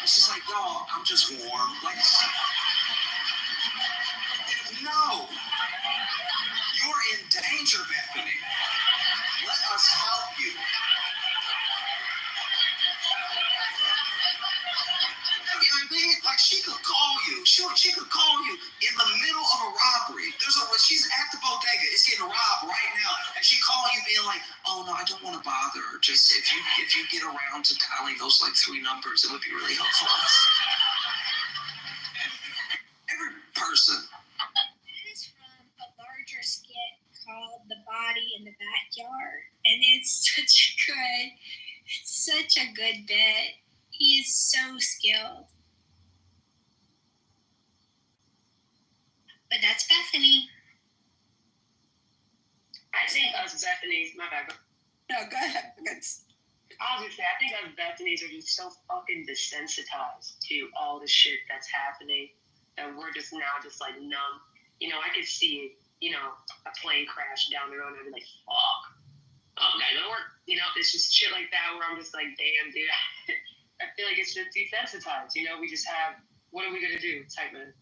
It's just like, dog, I'm just warm. Like, no. You're in danger, Bethany. Let us help you. You know what I mean? Like, she could call you. She could call you in the middle of a robbery. She's at the bodega. It's getting robbed right now. And she calling you being like, oh, no, I don't want to bother her. Just if you get around to dialing those, like, 3 numbers, it would be really helpful. Every person. That is from a larger skit called The Body in the Backyard. And it's such a good bit. He is so skilled. But that's Bethany. I think us Bethany's, my bad. No, go ahead. Obviously, I think us Bethany's are just so fucking desensitized to all the shit that's happening that we're just now just like numb. You know, I could see, you know, a plane crash down the road and I'd be like, fuck. Oh, that didn't work. You know, it's just shit like that where I'm just like, damn, dude. I feel like it's just desensitized. You know, we just have, what are we going to do type of.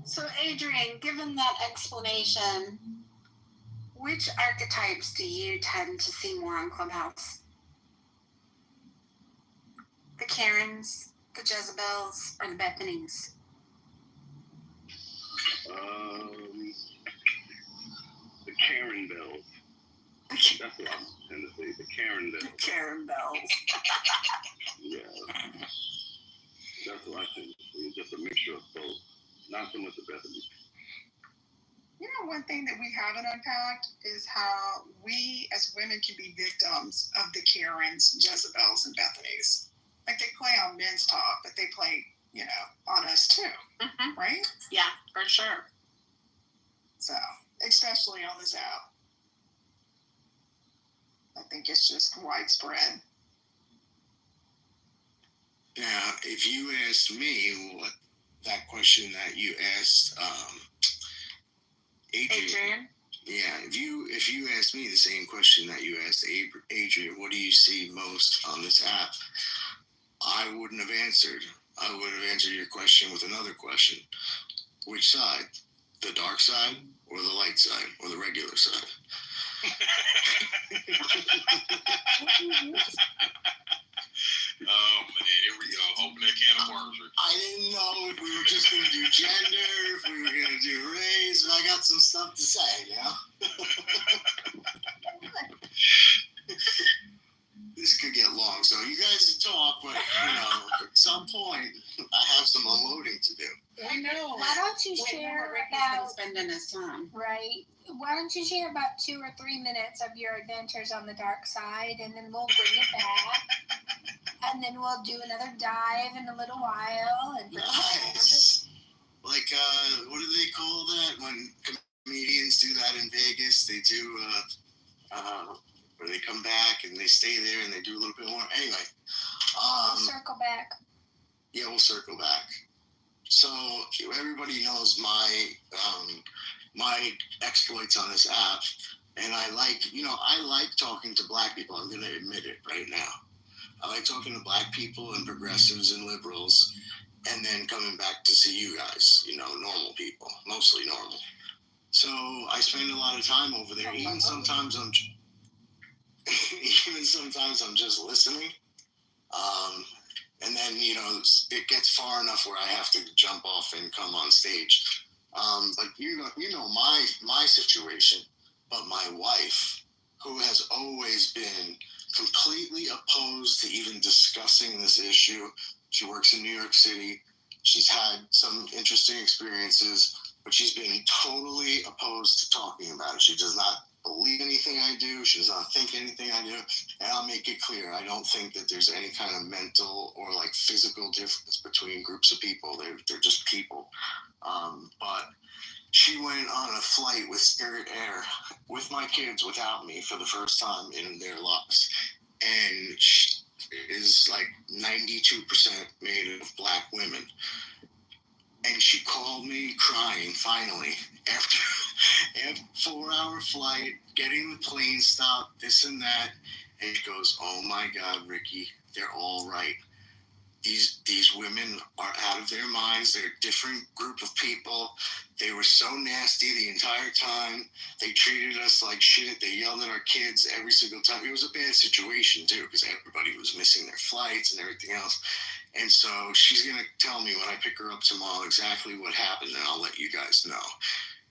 So, Adrian, given that explanation, which archetypes do you tend to see more on Clubhouse? The Karens, the Jezebels, or the Bethanies? The Karen Bells. That's what I tend to say. The Karen Bells. Karen Bells. Yeah. That's what I tend to see. It's just a mixture of both. Not so much the Bethany. You know, one thing that we haven't unpacked is how we as women can be victims of the Karens, Jezebels, and Bethanies. Like, they play on men's talk, but they play, you know, on us too. Mm-hmm. Right? Yeah, for sure. So, especially on this app. I think it's just widespread. Now, if you asked me what that question that you asked Adrian. Yeah, if you asked me the same question that you asked Adrian, what do you see most on this app? I wouldn't have answered. I would have answered your question with another question. Which side? The dark side or the light side or the regular side? Oh man, here we go. Open that can of worms. I didn't know if we were just going to do gender, if we were going to do race, but I got some stuff to say, you know? This could get long, so you guys talk, but, you know, at some point, I have some unloading to do. I know. Why don't you share about spending his time? Right. Why don't you share about 2 or 3 minutes of your adventures on the dark side, and then we'll bring it back, and then we'll do another dive in a little while. And nice. Like, what do they call that when comedians do that in Vegas? They do, where they come back and they stay there and they do a little bit more. Anyway, circle back. Yeah, we'll circle back. So everybody knows my exploits on this app, and I like talking to black people. I'm going to admit it right now. I like talking to black people and progressives and liberals, and then coming back to see you guys, normal people, mostly normal. So I spend a lot of time over there. Even sometimes I'm just listening. And then, it gets far enough where I have to jump off and come on stage. But my situation, but my wife, who has always been completely opposed to even discussing this issue. She works in New York City. She's had some interesting experiences, but she's been totally opposed to talking about it. She does not believe anything I do. She does not think anything I do. And I'll make it clear, I don't think that there's any kind of mental or like physical difference between groups of people. They're just people. But she went on a flight with Spirit Air with my kids without me for the first time in their lives. And she is like 92% made of black women. And she called me crying finally after a 4-hour flight, getting the plane stopped, this and that. And she goes, "Oh my God, Ricky, they're all right. These women are out of their minds. They're a different group of people. They were so nasty the entire time. They treated us like shit. They yelled at our kids every single time." It was a bad situation too, because everybody was missing their flights and everything else. And so she's going to tell me when I pick her up tomorrow exactly what happened, and I'll let you guys know.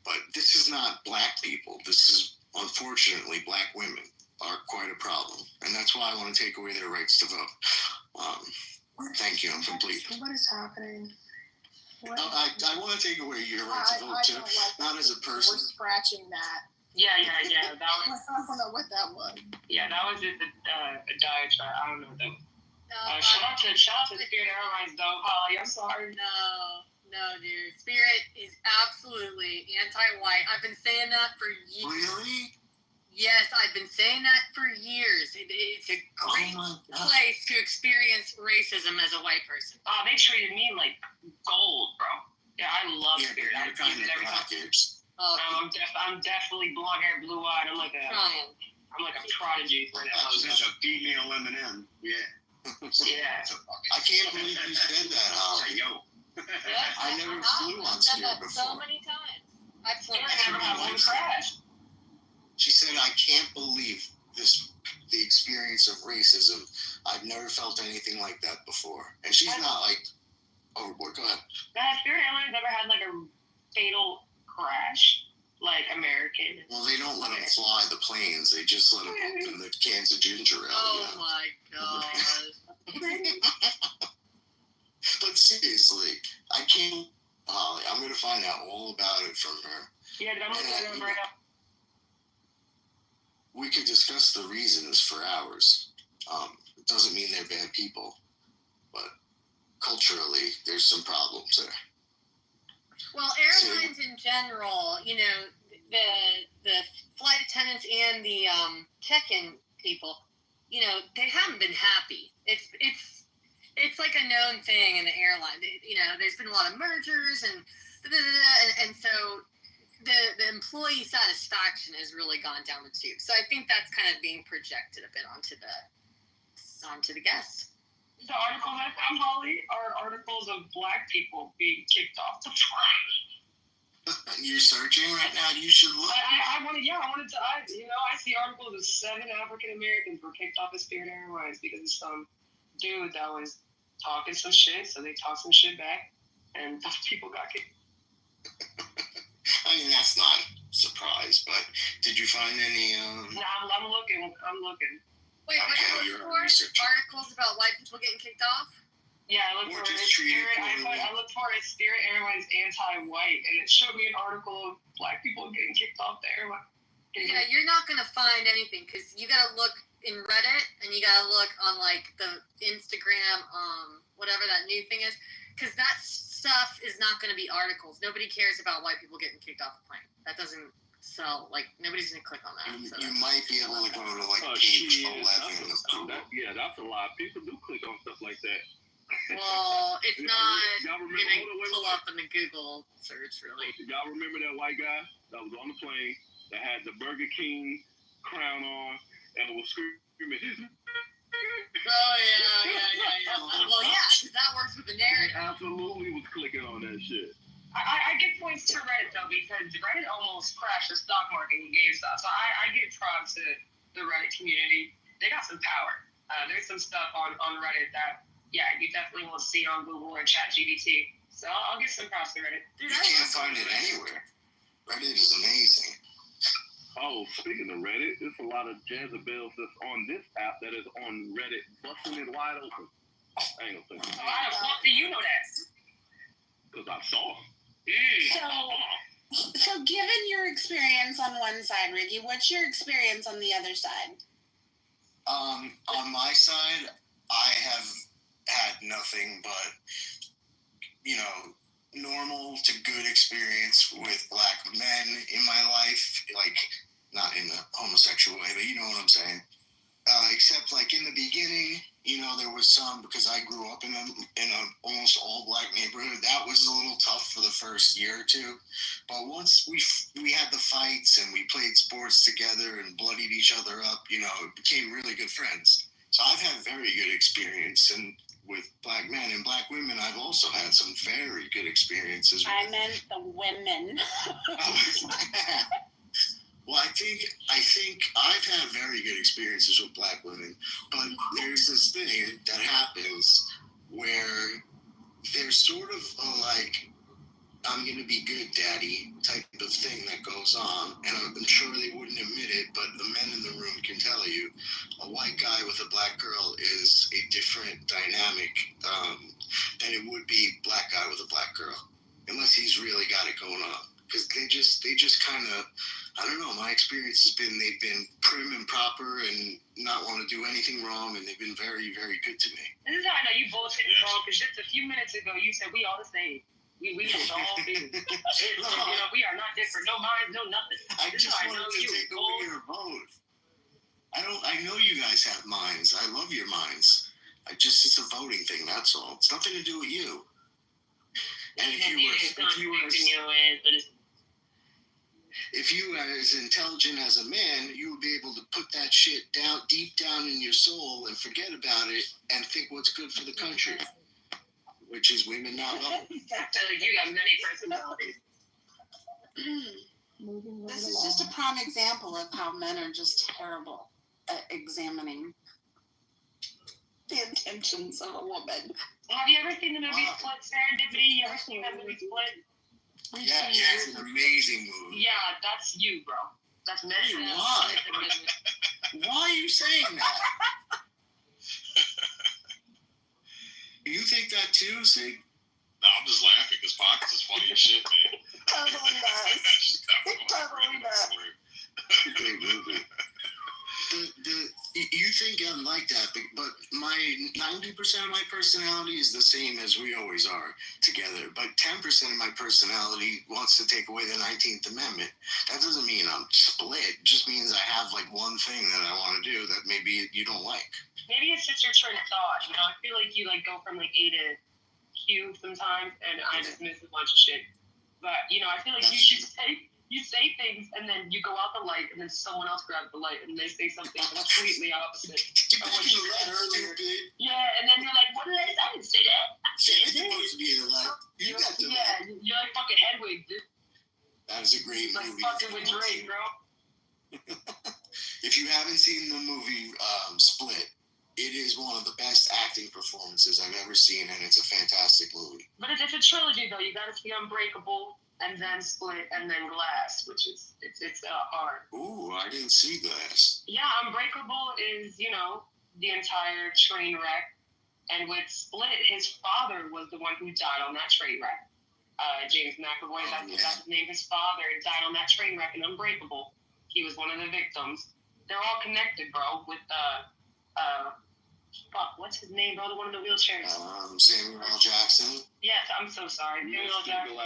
But this is not black people. This is, unfortunately, black women are quite a problem. And that's why I want to take away their rights to vote. Thank you. I'm complete. What is happening? I want to take away your right to vote too, not as a person. We're scratching that. Yeah. That was. I don't know what that was. Yeah, that was just a diatribe. I don't know what that was. No, Shout out to Spirit Airlines though, Holly. I'm sorry. No, dude. Spirit is absolutely anti-white. I've been saying that for years. Really? Yes, I've been saying that for years. It's a great place to experience racism as a white person. Oh, they treated me like gold, bro. Yeah, I love Spirit. I use it every time. I'm definitely blonde hair, blue eyed. I'm like a prodigy for that. Oh, such a female M&M. Yeah. Yeah. I can't believe you said that, Holly. Yo. I never flew on Spirit before. So many times. I've flown. I never had one crash. She said, "I can't believe the experience of racism. I've never felt anything like that before." And she's not like overboard. Go ahead. Spirit Airlines never had like a fatal crash like American. Well, they don't let them fly the planes. They just let them open the cans of ginger ale. Oh my God. But seriously, I can't. Holly, I'm going to find out all about it from her. Yeah, I'm looking at it right now. We could discuss the reasons for hours. It doesn't mean they're bad people, but culturally, there's some problems there. Well, airlines in general, the flight attendants and the check-in people, they haven't been happy. It's like a known thing in the airline. There's been a lot of mergers and so the employee satisfaction has really gone down the tube. So I think that's kind of being projected a bit onto the guests. The articles I found, Holly, are articles of black people being kicked off the flight. You're searching right now. You should look. I see articles of 7 African Americans were kicked off of Spirit Airlines because of some dude that was talking some shit. So they talked some shit back, and those people got kicked. I mean, that's not a surprise, but did you find any? No, I'm looking. Wait, what you look for? Articles about white people getting kicked off? Yeah, I looked for a Spirit Airlines anti-white, and it showed me an article of black people getting kicked off the airline. Yeah, you're not gonna find anything because you gotta look in Reddit and you gotta look on like the Instagram, whatever that new thing is, because that stuff is not gonna be articles. Nobody cares about white people getting kicked off the plane. That doesn't sell. Like nobody's gonna click on that. So you might be able to go to like page 11. That's a lot. People do click on stuff like that. Well, it's not Y'all remember, gonna pull up in the Google search, really. Y'all remember that white guy that was on the plane that had the Burger King crown on and was screaming? Oh, yeah. Well, yeah, because that works with the narrative. Absolutely was clicking on that shit. I give points to Reddit though because Reddit almost crashed the stock market in GameStop. So I give props to the Reddit community. They got some power. There's some stuff on Reddit that you definitely won't see on Google or ChatGPT. So I'll give some props to Reddit. You can't find it anywhere. Reddit is amazing. Oh, speaking of Reddit, there's a lot of Jezebels that's on this app that is on Reddit, busting it wide open. I ain't gonna say it. How the fuck do you know that? Because I saw them. So given your experience on one side, Ricky, what's your experience on the other side? On my side, I have had nothing but, normal to good experience with black men in my life, like, not in a homosexual way, but you know what I'm saying. Except, like, in the beginning, there was some, because I grew up in a almost all black neighborhood. That was a little tough for the first year or two. But once we had the fights and we played sports together and bloodied each other up, it became really good friends. So I've had very good experience with black men and black women. I've also had some very good experiences. I meant the women. Well, I think I've had very good experiences with black women, but there's this thing that happens where there's sort of a, like, I'm going to be good, daddy type of thing that goes on, and I'm sure they wouldn't admit it, but the men in the room can tell you, a white guy with a black girl is a different dynamic than it would be black guy with a black girl, unless he's really got it going on. Because they just kind of, I don't know, my experience has been they've been prim and proper and not want to do anything wrong, and they've been very, very good to me. This is how I know you bullshitting, bro, because just a few minutes ago you said we all the same. We just all do. We are not different. No minds, no nothing. I just wanted to take away your vote. I know you guys have minds. I love your minds. It's a voting thing, that's all. It's nothing to do with you. And if you were as intelligent as a man, you would be able to put that shit deep down in your soul and forget about it and think what's good for the country, which is women not love. You got many personalities. This is just a prime example of how men are just terrible at examining the intentions of a woman. Have you ever seen the movie Split, Serendipity? You ever seen that movie Split? Yeah, it's an amazing movie. Yeah, that's you, bro. That's men. Why? Why are you saying that? You think that too, Sig? No, I'm just laughing because Pockets is funny as shit, man. Totally does. It totally does. Great movie. You think I'm like that, but my 90% of my personality is the same as we always are together. But 10% of my personality wants to take away the 19th Amendment. That doesn't mean I'm split. It just means I have like one thing that I want to do that maybe you don't like. Maybe it's just your train of thought. I feel like you go from like A to Q sometimes, and I just miss a bunch of shit. But I feel like you say things, and then you go out the light, and then someone else grabs the light, and they say something completely opposite of what you said earlier. Yeah, and then you're like, what did I say? I didn't say that. I said You're supposed to be in the light. You got the light. You're like fucking Hedwig, dude. That is a great movie. Like fucking with Drake, bro. If you haven't seen the movie Split, it is one of the best acting performances I've ever seen, and it's a fantastic movie. But it's a trilogy, though. You got to see Unbreakable, and then Split, and then Glass, which is it's hard. Ooh, I didn't see Glass. Yeah, Unbreakable is the entire train wreck, and with Split, his father was the one who died on that train wreck. James McAvoy, that's his name. His father died on that train wreck in Unbreakable. He was one of the victims. They're all connected, bro. With what's his name, bro? The one in the wheelchairs. Samuel L. Jackson. Yes, I'm so sorry, Samuel L. Jackson.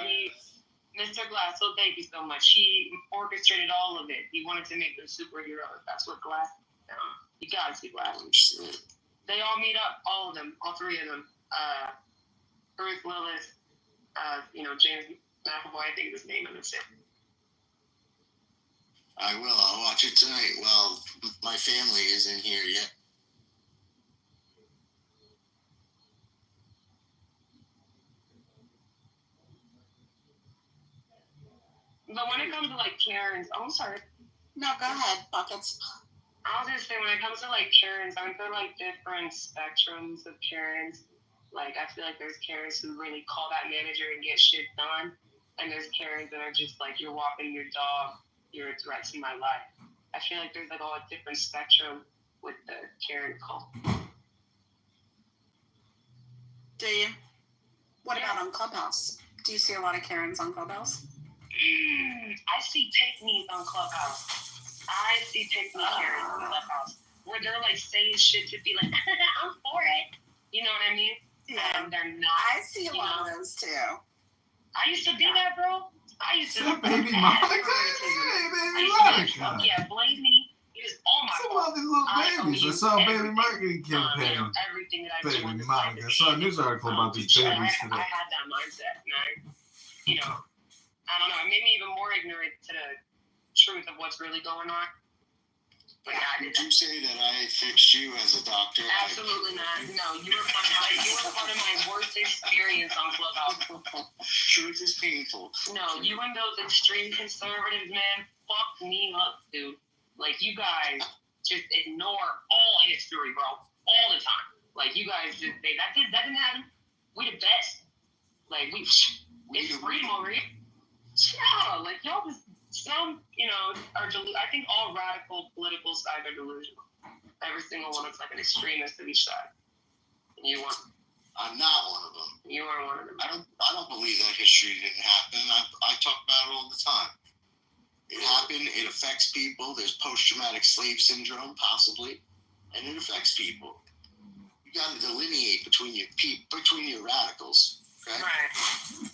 Mr. Glass, so thank you so much. He orchestrated all of it. He wanted to make them superheroes. That's what Glass is. You gotta see Glass. They all meet up, all of them, all three of them. Bruce Willis, James McAvoy, I think his name in this. I will. I'll watch it tonight. Well, my family isn't here yet. But when it comes to like Karens, I'm sorry. No, go ahead, Buckets. I was just saying, when it comes to like Karens, aren't there like different spectrums of Karens? Like, I feel like there's Karens who really call that manager and get shit done, and there's Karens that are just like, you're walking your dog, you're a threat to my life. I feel like there's like all a different spectrum with the Karen call. Do you? What about on Clubhouse? Do you see a lot of Karens on Clubhouse? I see pick-me's on Clubhouse. I see pick-me Karens on Clubhouse, where they're like saying shit to be like, I'm for it. You know what I mean? Yeah. And they're not. I see a lot of those too. I used to be that, bro. I used to. Baby Monica? Hey, baby Monica. Yeah, blame me. It is all my Some fault. of these little babies. I saw a baby marketing campaign. Everything that I do. Baby Monica. I saw a news article about these babies today. I had that mindset, and I don't know, it made me even more ignorant to the truth of what's really going on. But yeah, Did you say that I fixed you as a doctor? Absolutely not. No, you were part of my worst experience on Clubhouse. Truth is painful. No, you and those extreme conservatives, man, fucked me up, dude. Like, you guys just ignore all history, bro, all the time. Like, you guys just say that didn't happen. We the best. Like, it's freedom over here. Yeah, like y'all just some, are I think all radical political sides are delusional. Every single one is like an extremist of each side. And you weren't. I'm not one of them. You are one of them. I don't believe that history didn't happen. I talk about it all the time. It happened. It affects people. There's post-traumatic slave syndrome, possibly, and it affects people. You got to delineate between your radicals. Okay. Right.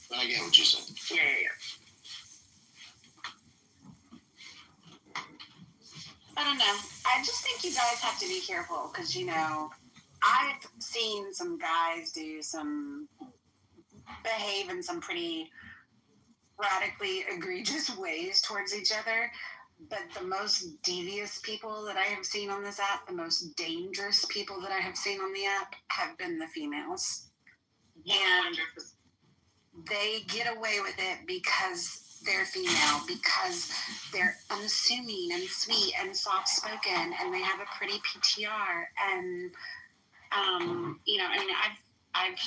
But I get what you're saying. Yeah. I don't know. I just think you guys have to be careful because, I've seen some guys behave in some pretty radically egregious ways towards each other. But the most devious people that I have seen on this app, the most dangerous people that I have seen on the app have been the females. And they get away with it because they're female, because they're unassuming and sweet and soft-spoken, and they have a pretty PTR. And, I've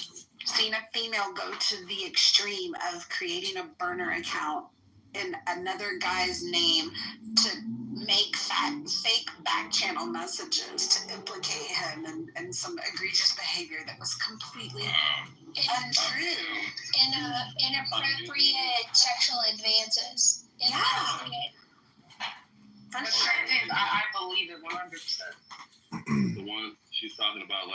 seen a female go to the extreme of creating a burner account in another guy's name to make fake back channel messages to implicate him and some egregious behavior that was completely untrue. Inappropriate sexual advances. Inappropriate. For sure. I believe it 100%. The one she's talking about,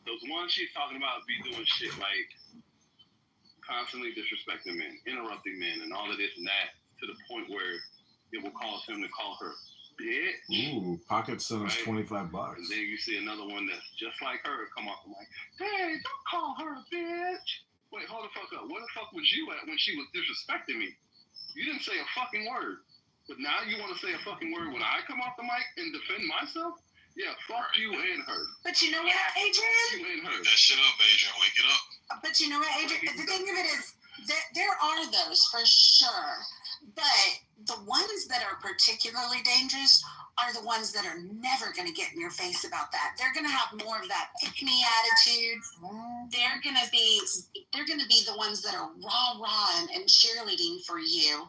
those ones she's talking about be doing shit like constantly disrespecting men, interrupting men, and all of this and that, to the point where it will cause him to call her bitch. Ooh, Pocket sends right? $25. And then you see another one that's just like her come off the mic. Hey, don't call her a bitch. Wait, hold the fuck up. Where the fuck was you at when she was disrespecting me? You didn't say a fucking word. But now you want to say a fucking word when I come off the mic and defend myself? Yeah, fuck you and her. But you know what, Adrian? You and her. That shit up, Adrian. Wake it up. But you know what, Adrian? The thing of it is, there are those for sure. But the ones that are particularly dangerous are the ones that are never going to get in your face about that. They're going to have more of that pick-me attitude. They're going to be the ones that are rah-rah and cheerleading for you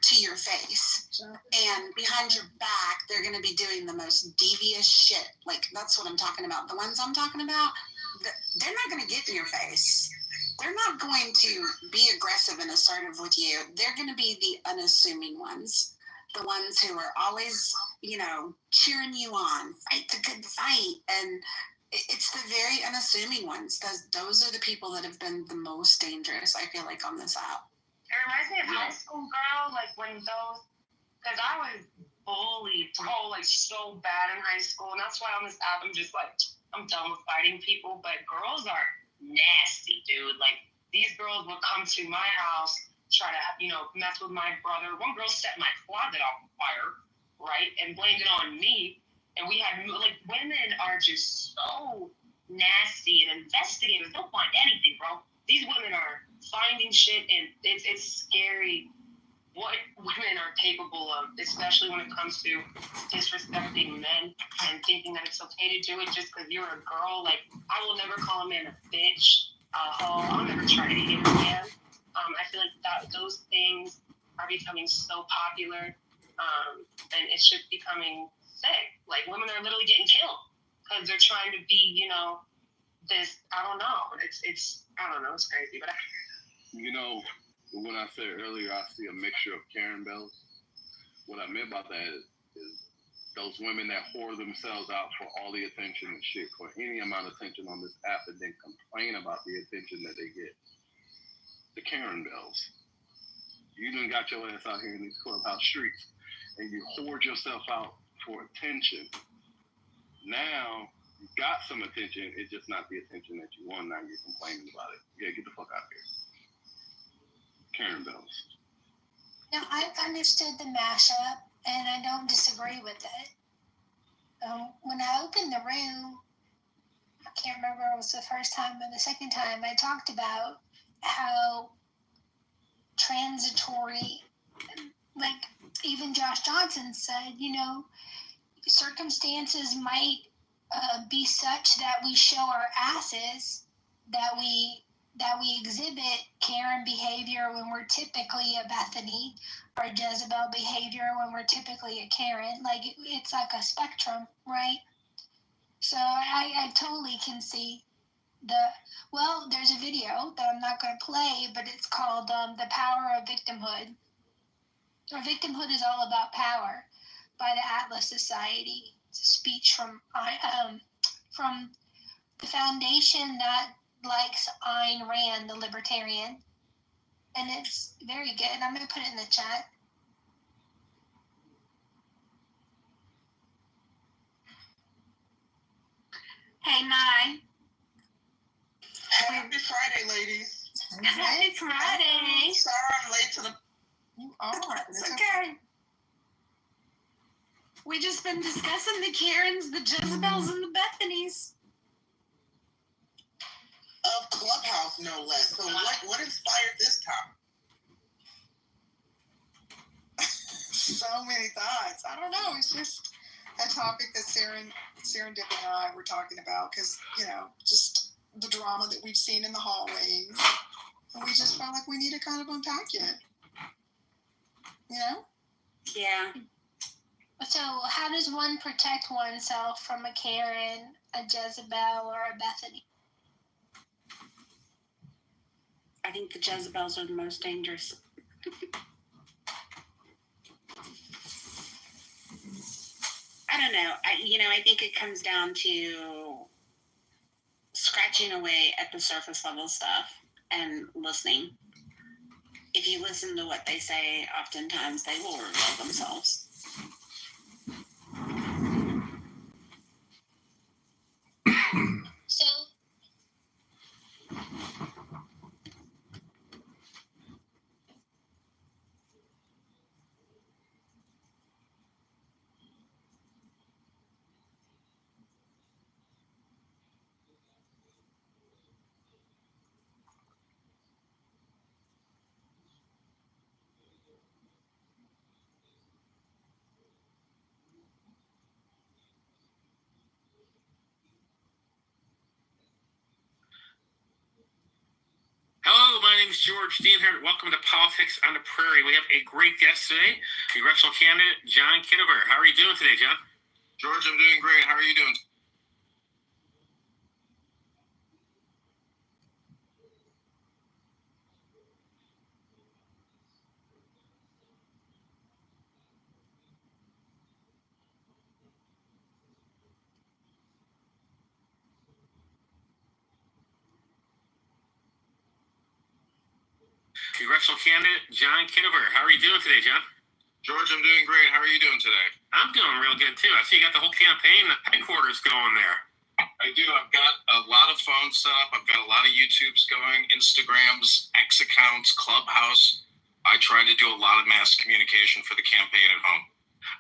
to your face. And behind your back, they're going to be doing the most devious shit. Like, that's what I'm talking about. The ones I'm talking about, they're not going to get in your face. They're not going to be aggressive and assertive with you. They're going to be the unassuming ones. The ones who are always, cheering you on, fight the good fight. And it's the very unassuming ones. Those are the people that have been the most dangerous, I feel like, on this app. It reminds me of high school girl, like when those, because I was bullied, bro, like so bad in high school. And that's why on this app, I'm just like, I'm done with fighting people. But girls are nasty, dude. Like, these girls would come to my house, try to, mess with my brother. One girl set my closet on fire, right? And blamed it on me. And we had, like, women are just so nasty, and investigators don't find anything, bro. These women are finding shit, and it's scary what women are capable of, especially when it comes to disrespecting men and thinking that it's okay to do it just because you're a girl. Like, I will never call a man a bitch, a hoe. I'll never try to hit a man. I feel like those things are becoming so popular, and it's just becoming sick. Like, women are literally getting killed because they're trying to be, this. I don't know. It's I don't know. It's crazy, but. When I said earlier, I see a mixture of Karen bells. What I meant by that is those women that whore themselves out for all the attention and shit, for any amount of attention on this app, and then complain about the attention that they get. The Karen bells. You done got your ass out here in these clubhouse streets, and you hoard yourself out for attention. Now, you got some attention, it's just not the attention that you want. Now you're complaining about it. Yeah, get the fuck out of here. Karen bells. Now, I've understood the mashup, and I don't disagree with it. When I opened the room, I can't remember if it was the first time or the second time, I talked about how transitory, like even Josh Johnson said, circumstances might be such that we show our asses, that we exhibit Karen behavior when we're typically a Bethany, or Jezebel behavior when we're typically a Karen. Like, it's like a spectrum, right? So I totally can see there's a video that I'm not going to play, but it's called The Power of Victimhood. Or Victimhood is All About Power, by the Atlas Society. It's a speech from the foundation that likes Ayn Rand, the libertarian. And it's very good. I'm going to put it in the chat. Hey, Nye. Happy Friday, ladies. Happy Friday. Sorry I'm late to the... You are. It's okay. We just been discussing the Karens, the Jezebels, and the Bethanies. Of Clubhouse, no less. So what inspired this topic? So many thoughts. I don't know. It's just a topic that Serendip and I were talking about because, just the drama that we've seen in the hallways. And we just felt like we need to kind of unpack it. Yeah. So how does one protect oneself from a Karen, a Jezebel, or a Bethany? I think the Jezebels are the most dangerous. I don't know. I think it comes down to scratching away at the surface level stuff and listening. If you listen to what they say, oftentimes they will reveal themselves. So Hello, my name is George Steenhardt. Welcome to Politics on the Prairie. We have a great guest today, congressional candidate John Kitover. How are you doing today, John? George, I'm doing great. How are you doing? Congressional candidate John Kitover. How are you doing today, John? George, I'm doing great. How are you doing today? I'm doing real good too. I see you got the whole campaign headquarters going there. I do. I've got a lot of phones set up. I've got a lot of YouTubes going, Instagrams, X accounts, Clubhouse. I try to do a lot of mass communication for the campaign at home.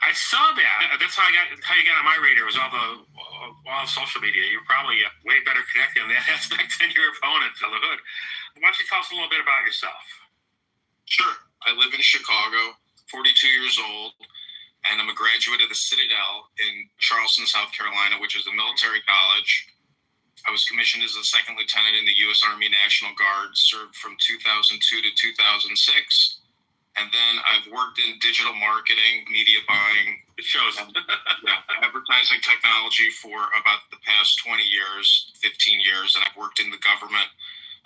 I saw that. That's how you got on my radar. Was all social media. You're probably way better connected on that aspect than your opponent, the Hood. Why don't you tell us a little bit about yourself? Sure. I live in Chicago, 42 years old, and I'm a graduate of the Citadel in Charleston, South Carolina, which is a military college. I was commissioned as a second lieutenant in the U.S. Army National Guard, served from 2002 to 2006. And then I've worked in digital marketing, media buying. It shows. Advertising technology for about the past 20 years, 15 years. And I've worked in the government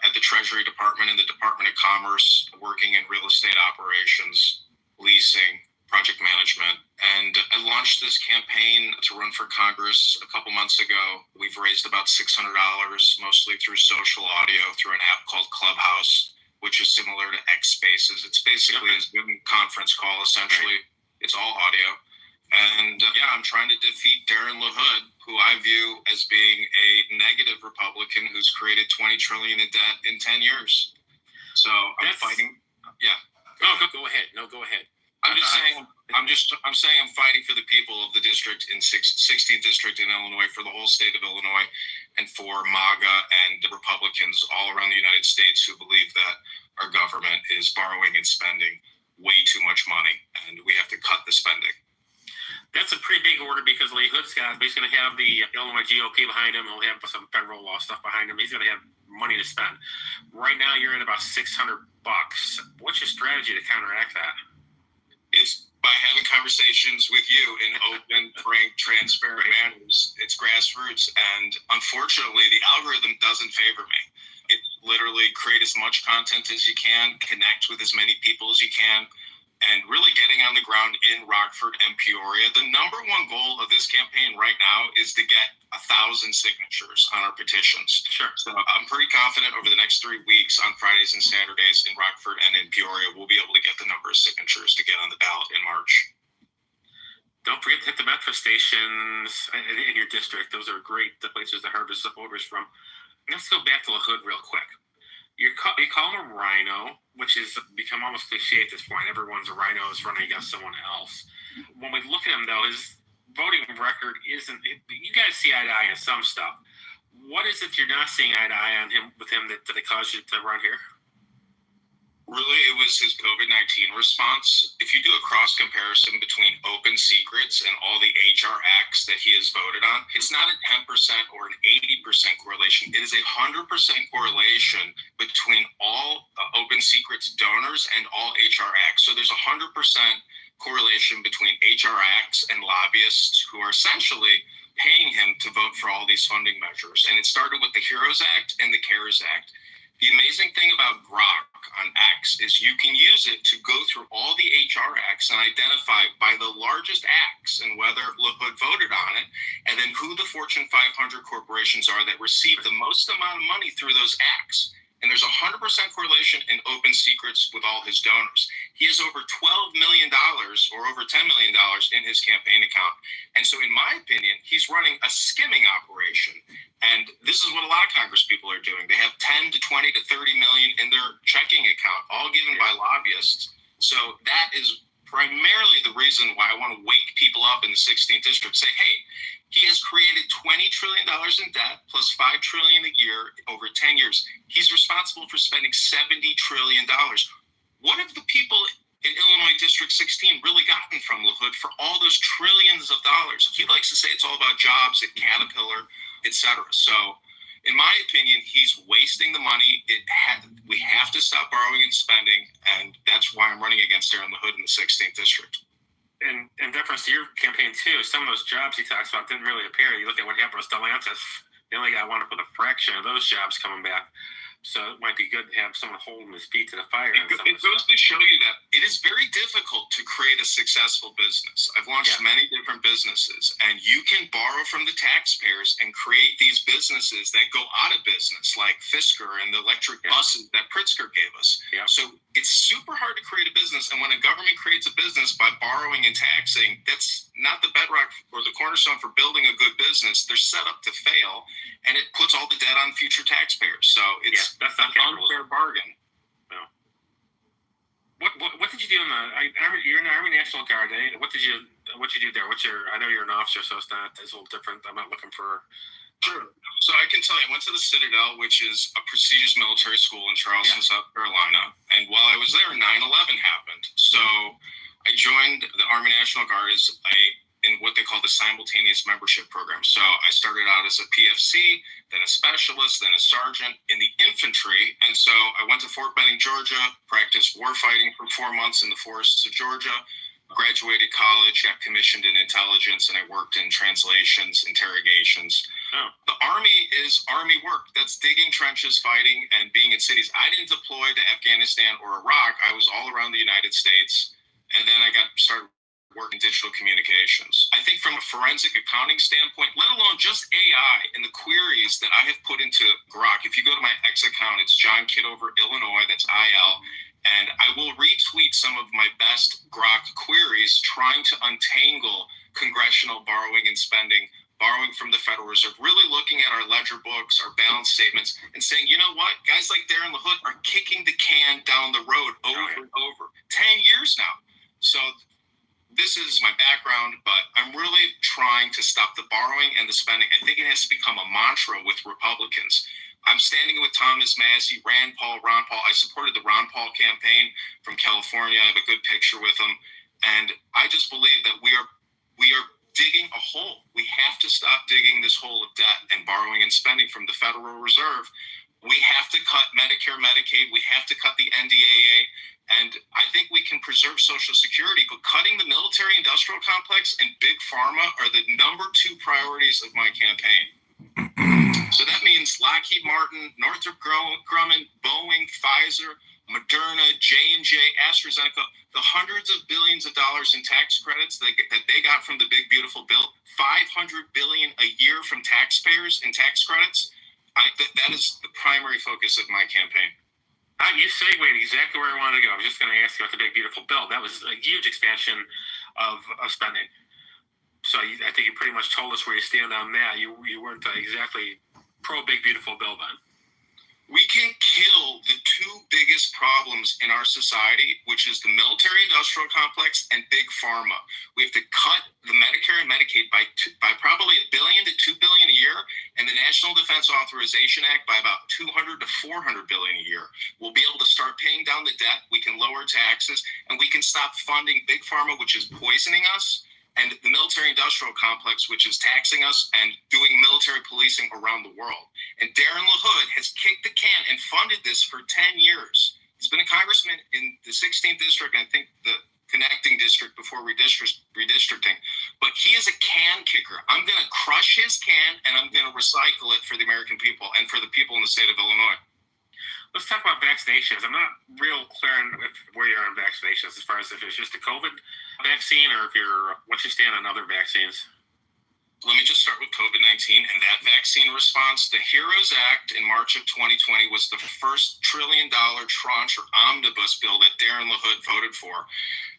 at the Treasury Department and the Department of Commerce, working in real estate operations, leasing, project management. And I launched this campaign to run for Congress a couple months ago. We've raised about $600, mostly through social audio, through an app called Clubhouse, which is similar to X Spaces. It's basically a Zoom conference call, essentially. It's all audio. And I'm trying to defeat Darren LaHood, who I view as being a negative Republican who's created $20 trillion in debt in 10 years. So I'm fighting. Yeah. Go ahead. No, go ahead. I'm saying I'm fighting for the people of the district in 16th district in Illinois, for the whole state of Illinois, and for MAGA and the Republicans all around the United States who believe that our government is borrowing and spending way too much money, and we have to cut the spending. That's a pretty big order because LaHood's he's going to have the Illinois GOP behind him. He'll have some federal law stuff behind him. He's going to have money to spend. Right now, you're at about $600. What's your strategy to counteract that? It's by having conversations with you in open, frank, transparent manners. It's grassroots, and unfortunately, the algorithm doesn't favor me. It literally create as much content as you can, connect with as many people as you can, and really getting on the ground in Rockford and Peoria. The number one goal of this campaign right now is to get 1,000 signatures on our petitions. Sure. So I'm pretty confident over the next 3 weeks on Fridays and Saturdays in Rockford and in Peoria, we'll be able to get the number of signatures to get on the ballot in March. Don't forget to hit the metro stations in your district. Those are great places to harvest the voters from. Let's go back to LaHood real quick. You call him a rhino, which has become almost cliche at this point. Everyone's a rhino is running against someone else. When we look at him, though, his voting record isn't. You guys see eye to eye on some stuff. What is it you're not seeing eye to eye on with him that caused you to run here? Really, it was his COVID-19 response. If you do a cross comparison between open secrets and all the HR acts that he has voted on, it's not a 10% or an 80% correlation. It is 100% correlation between all open secrets donors and all HR acts. So there's 100% correlation between HR acts and lobbyists who are essentially paying him to vote for all these funding measures. And it started with the HEROES Act and the CARES Act. The amazing thing about Grok on X is you can use it to go through all the HR acts and identify by the largest acts and whether LaHood voted on it, and then who the Fortune 500 corporations are that receive the most amount of money through those acts. And there's 100% correlation in open secrets with all his donors. He has over $12 million or over $10 million in his campaign account. And so in my opinion, he's running a skimming operation. And this is what a lot of Congress people are doing. They have 10 to 20 to 30 million in their checking account, all given by lobbyists. So that is primarily the reason why I want to wake people up in the 16th district. Say, hey, he has created $20 trillion in debt plus $5 trillion a year over 10 years. He's responsible for spending $70 trillion. What have the people in Illinois District 16 really gotten from LaHood for all those trillions of dollars? He likes to say it's all about jobs at Caterpillar, etc. So, in my opinion, he's wasting the money. We have to stop borrowing and spending, and that's why I'm running against Darren LaHood in the 16th district. And in deference to your campaign, too, some of those jobs he talks about didn't really appear. You look at what happened with Stellantis, the only guy wound up with a fraction of those jobs coming back. So it might be good to have someone holding his feet to the fire. It goes to show you that it is very difficult to create a successful business. I've launched many different businesses, and you can borrow from the taxpayers and create these businesses that go out of business, like Fisker and the electric buses that Pritzker gave us. So it's super hard to create a business, and when a government creates a business by borrowing and taxing, that's not the bedrock or the cornerstone for building a good business. They're set up to fail, and it puts all the debt on future taxpayers. So it's that's not an unfair bargain. What did you do in the Army? You're in the Army National Guard. What did you do there? I know you're an officer, so it's a little different. I'm not looking for. Sure. So I can tell you, I went to the Citadel, which is a prestigious military school in Charleston, South Carolina. And while I was there, 9/11 happened. So I joined the Army National Guard as in what they call the simultaneous membership program. So I started out as a PFC, then a specialist, then a sergeant in the infantry. And so I went to Fort Benning, Georgia, practiced war fighting for 4 months in the forests of Georgia, graduated college, got commissioned in intelligence, and I worked in translations, interrogations. The Army is Army work. That's digging trenches, fighting, and being in cities. I didn't deploy to Afghanistan or Iraq. I was all around the United States. And then I started working digital communications. I think from a forensic accounting standpoint, let alone just AI and the queries that I have put into Grok. If you go to my X account, it's John Kitover, Illinois, that's IL. And I will retweet some of my best Grok queries trying to untangle congressional borrowing and spending, borrowing from the Federal Reserve, really looking at our ledger books, our balance statements, and saying, you know what, guys like Darren LaHood are kicking the can down the road over and over. 10 years now. So this is my background, but I'm really trying to stop the borrowing and the spending. I think it has to become a mantra with Republicans. I'm standing with Thomas Massie, Rand Paul, Ron Paul. I supported the Ron Paul campaign from California. I have a good picture with him. And I just believe that we are digging a hole. We have to stop digging this hole of debt and borrowing and spending from the Federal Reserve. We have to cut Medicare, Medicaid. We have to cut the NDAA. And I think we can preserve Social Security, but cutting the military-industrial complex and big pharma are the number 2 priorities of my campaign. So that means Lockheed Martin, Northrop Grumman, Boeing, Pfizer, Moderna, J&J, AstraZeneca, the hundreds of billions of dollars in tax credits that they got from the big, beautiful bill, $500 billion a year from taxpayers in tax credits. That is the primary focus of my campaign. You segued exactly where I wanted to go. I was just going to ask you about the big, beautiful bill. That was a huge expansion of spending. So I think you pretty much told us where you stand on that. You weren't exactly pro big, beautiful bill then. We can kill the 2 biggest problems in our society, which is the military-industrial complex and big pharma. We have to cut the Medicare and Medicaid by probably $1 billion to $2 billion a year, and the National Defense Authorization Act by about $200 to $400 billion a year. We'll be able to start paying down the debt. We can lower taxes, and we can stop funding big pharma, which is poisoning us, and the military-industrial complex, which is taxing us and doing military policing around the world. And Darren LaHood has kicked the can and funded this for 10 years. He's been a congressman in the 16th district, and I think the connecting district before redistricting. But he is a can kicker. I'm going to crush his can, and I'm going to recycle it for the American people and for the people in the state of Illinois. Let's talk about vaccinations. I'm not real clear on where you're on vaccinations as far as if it's just a COVID vaccine or what's your stand on other vaccines? Let me just start with COVID-19 and that vaccine response. The HEROES Act in March of 2020 was the first $1 trillion tranche or omnibus bill that Darren LaHood voted for.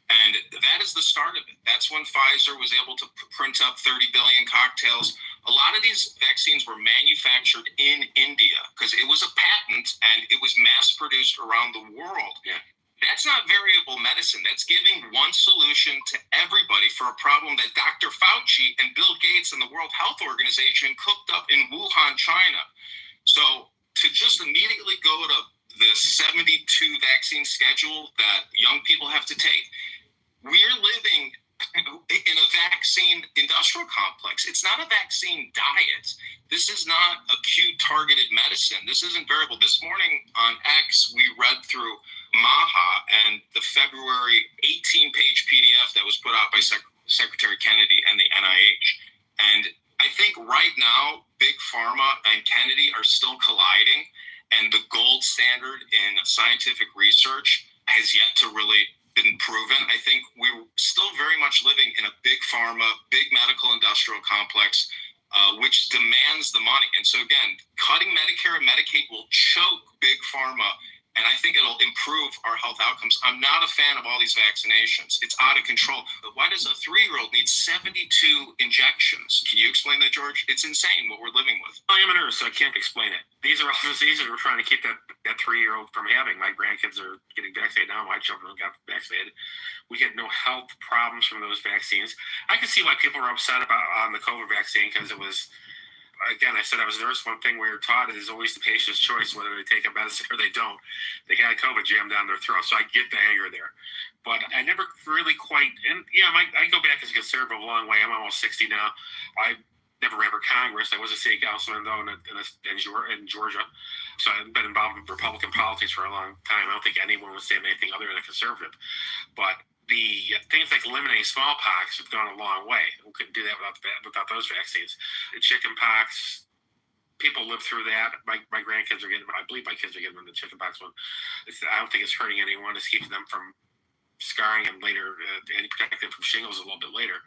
And that is the start of it. That's when Pfizer was able to print up 30 billion cocktails. A lot of these vaccines were manufactured in India because it was a patent and it was mass produced around the world. Yeah. That's not variable medicine. That's giving one solution to everybody for a problem that Dr. Fauci and Bill Gates and the World Health Organization cooked up in Wuhan, China. So to just immediately go to the 72 vaccine schedule that young people have to take, we're living in a vaccine industrial complex. It's not a vaccine diet. This is not acute targeted medicine. This isn't variable. This morning on X, we read through MAHA and the February 18-page PDF that was put out by Secretary Kennedy and the NIH. And I think right now, Big Pharma and Kennedy are still colliding, and the gold standard in scientific research has yet to really been proven. I think we're still very much living in a big pharma, big medical industrial complex, which demands the money. And so again, cutting Medicare and Medicaid will choke big pharma, and I think it'll improve our health outcomes. I'm not a fan of all these vaccinations. It's out of control. But why does a 3-year-old need 72 injections? Can you explain that, George? It's insane what we're living with. I am a nurse, so I can't explain it. These are all diseases we're trying to keep that 3-year-old from having. My grandkids are getting vaccinated now. My children got vaccinated. We get no health problems from those vaccines. I can see why people are upset on the COVID vaccine, because it was, again, I said I was a nurse. One thing we were taught is always the patient's choice whether they take a medicine or they don't. They had COVID jammed down their throat, so I get the anger there. But I never really quite, and yeah, I go back as a conservative a long way. I'm almost 60 now. I never ran for Congress. I was a city councilman, though, in Georgia. So I've been involved in Republican politics for a long time. I don't think anyone would say anything other than a conservative. But the things like eliminating smallpox have gone a long way. We couldn't do that without those vaccines. The chicken pox, people live through that. My grandkids are getting, I believe my kids are getting the chicken pox one. I don't think it's hurting anyone. It's keeping them from scarring and later, and protecting them from shingles a little bit later.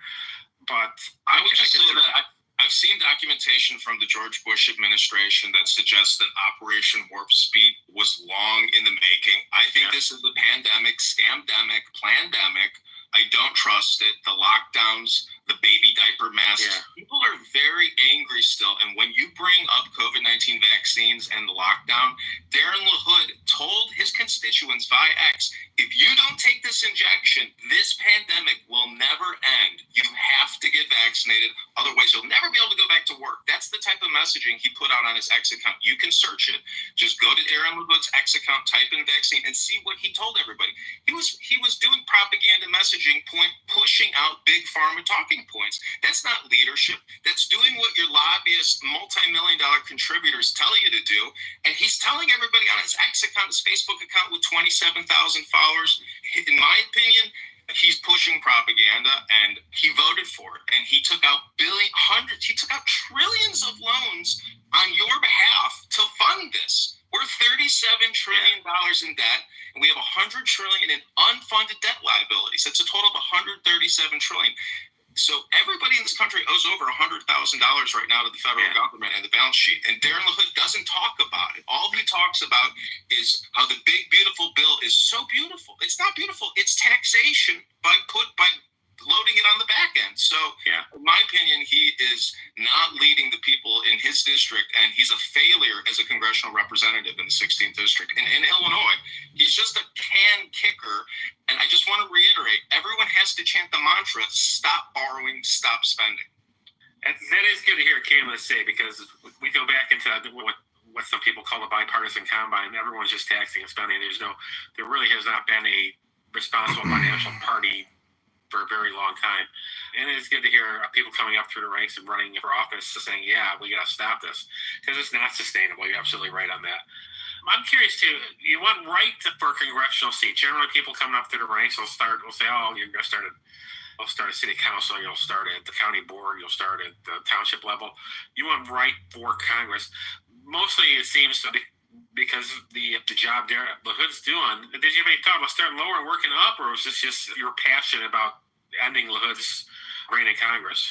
But I would just say that I've seen documentation from the George Bush administration that suggests that Operation Warp Speed was long in the making. I think this is a pandemic, scamdemic, plandemic. I don't trust it. The lockdowns, the baby diaper masks. People are very angry still. And when you bring up COVID-19 vaccines and the lockdown, Darren LaHood told his constituents via X, if you don't take this injection, this pandemic will never end. You have to get vaccinated. Otherwise, you'll never be able to go back to work. That's the type of messaging he put out on his X account. You can search it. Just go to Darren LaHood's X account, type in vaccine, and see what he told everybody. He was doing propaganda messaging, pushing out big pharma talking points. That's not leadership. That's doing what your lobbyist, multi-million-dollar contributors tell you to do. And he's telling everybody on his X account, his Facebook account with 27,000 followers. In my opinion, he's pushing propaganda, and he voted for it. And he took out he took out trillions of loans on your behalf to fund this. We're $37 trillion in debt, and we have $100 trillion in unfunded debt liabilities. That's a total of $137 trillion. So everybody in this country owes over $100,000 right now to the federal government and the balance sheet. And Darren LaHood doesn't talk about it. All he talks about is how the big, beautiful bill is so beautiful. It's not beautiful. It's taxation by loading it on the back end. So in my opinion, he is not leading the people in his district, and he's a failure as a congressional representative in the 16th district. And in Illinois, he's just a can kicker. And I just want to reiterate, everyone has to chant the mantra, stop borrowing, stop spending. And that is good to hear Kayla say, because we go back into what some people call the bipartisan combine. Everyone's just taxing and spending. There really has not been a responsible financial party for a very long time. And it's good to hear people coming up through the ranks and running for office saying, yeah, we got to stop this, because it's not sustainable. You're absolutely right on that. I'm curious too, you went right for a congressional seat. Generally, people coming up through the ranks will say, oh, you're going to start a city council, you'll start at the county board, you'll start at the township level. You went right for Congress. Mostly it seems to be because the job LaHood's doing. Did you have any thought about starting lower and working up, or was this just you're passionate about ending LaHood's reign in Congress?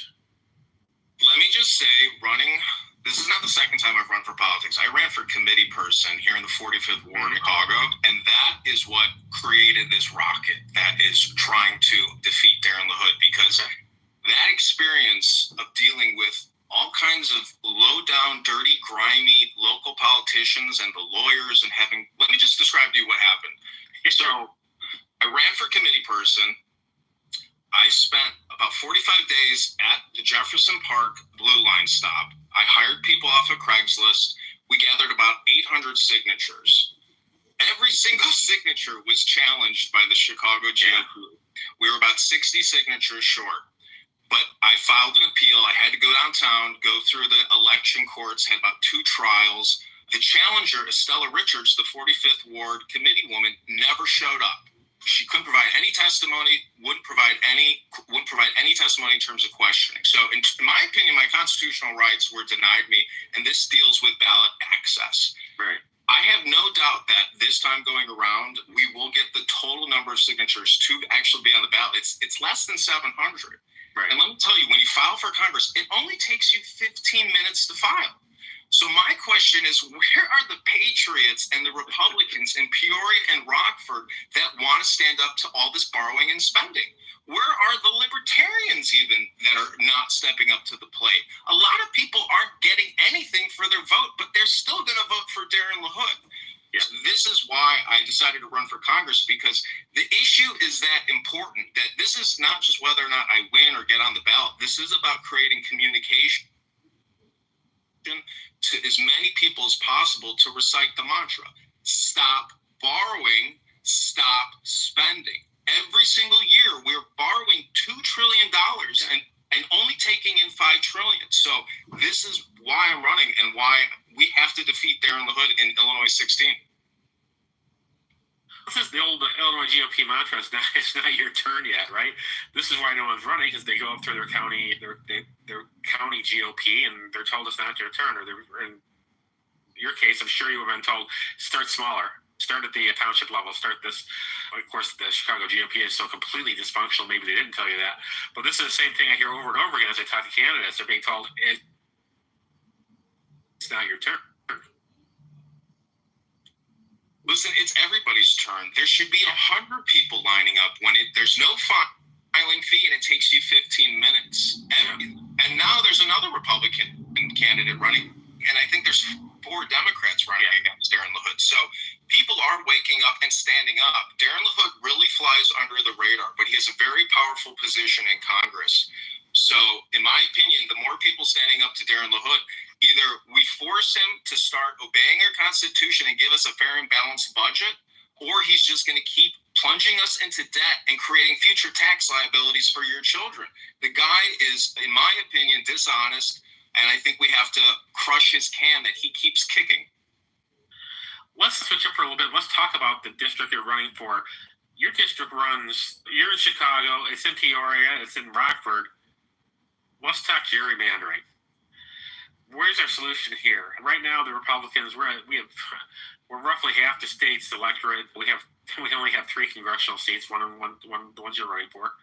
Let me just say, this is not the second time I've run for politics. I ran for committee person here in the 45th Ward, Chicago, and that is what created this rocket that is trying to defeat Darren LaHood, because that experience of dealing with all kinds of low-down, dirty, grimy local politicians and the lawyers and let me just describe to you what happened. So I ran for committee person. I spent about 45 days at the Jefferson Park Blue Line stop. I hired people off of Craigslist. We gathered about 800 signatures. Every single signature was challenged by the Chicago GOP. We were about 60 signatures short. But I filed an appeal. I had to go downtown, go through the election courts, had about 2 trials. The challenger, Estella Richards, the 45th Ward committee woman, never showed up. She couldn't provide any testimony, wouldn't provide any testimony in terms of questioning. So in my opinion, my constitutional rights were denied me, and this deals with ballot access. Right. I have no doubt that this time going around, we will get the total number of signatures to actually be on the ballot. It's less than 700. Right. And let me tell you, when you file for Congress, it only takes you 15 minutes to file. So my question is, where are the patriots and the Republicans in Peoria and Rockford that want to stand up to all this borrowing and spending? Where are the libertarians even that are not stepping up to the plate? A lot of people aren't getting anything for their vote, but they're still going to vote for Darren LaHood. Yeah. So this is why I decided to run for Congress, because the issue is that important, that this is not just whether or not I win or get on the ballot. This is about creating communication to as many people as possible to recite the mantra: stop borrowing, stop spending. Every single year, we're borrowing $2 trillion and only taking in $5 trillion. So this is why I'm running and why we have to defeat Darren LaHood in Illinois 16. This is the old Illinois GOP mantra. It's not your turn yet, right? This is why no one's running, because they go up through their county GOP and they're told it's not your turn. Or in your case, I'm sure you have been told, start smaller. Start at the township level. Start this. Of course, the Chicago GOP is so completely dysfunctional. Maybe they didn't tell you that, but this is the same thing I hear over and over again as I talk to candidates. They're being told it's not your turn. Listen, it's everybody's turn. There should be 100 people lining up when there's no filing fee and it takes you 15 minutes. And now there's another Republican candidate running, and I think there's 4 Democrats running against Darren LaHood. So people are waking up and standing up. Darren LaHood really flies under the radar, but he has a very powerful position in Congress. So in my opinion, the more people standing up to Darren LaHood, either we force him to start obeying our Constitution and give us a fair and balanced budget, or he's just going to keep plunging us into debt and creating future tax liabilities for your children. The guy is, in my opinion, dishonest. And I think we have to crush his can that he keeps kicking. Let's switch up for a little bit. Let's talk about the district you're running for. Your district you're in Chicago, it's in Peoria, it's in Rockford. Let's talk gerrymandering. Where's our solution here? Right now, the Republicans, we're roughly half the state's electorate. We only have 3 congressional seats, one the ones you're running for.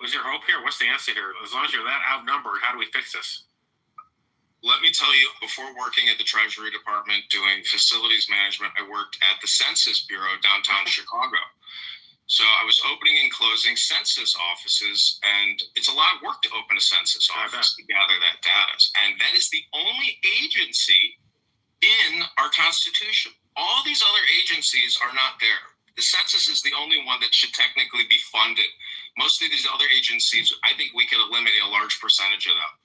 Was there hope here? What's the answer here? As long as you're that outnumbered, how do we fix this? Let me tell you, before working at the Treasury Department doing facilities management, I worked at the Census Bureau downtown Chicago. So I was opening and closing census offices, and it's a lot of work to open a census office to gather that data. And that is the only agency in our Constitution. All these other agencies are not there. The census is the only one that should technically be funded. Most of these other agencies, I think we could eliminate a large percentage of them.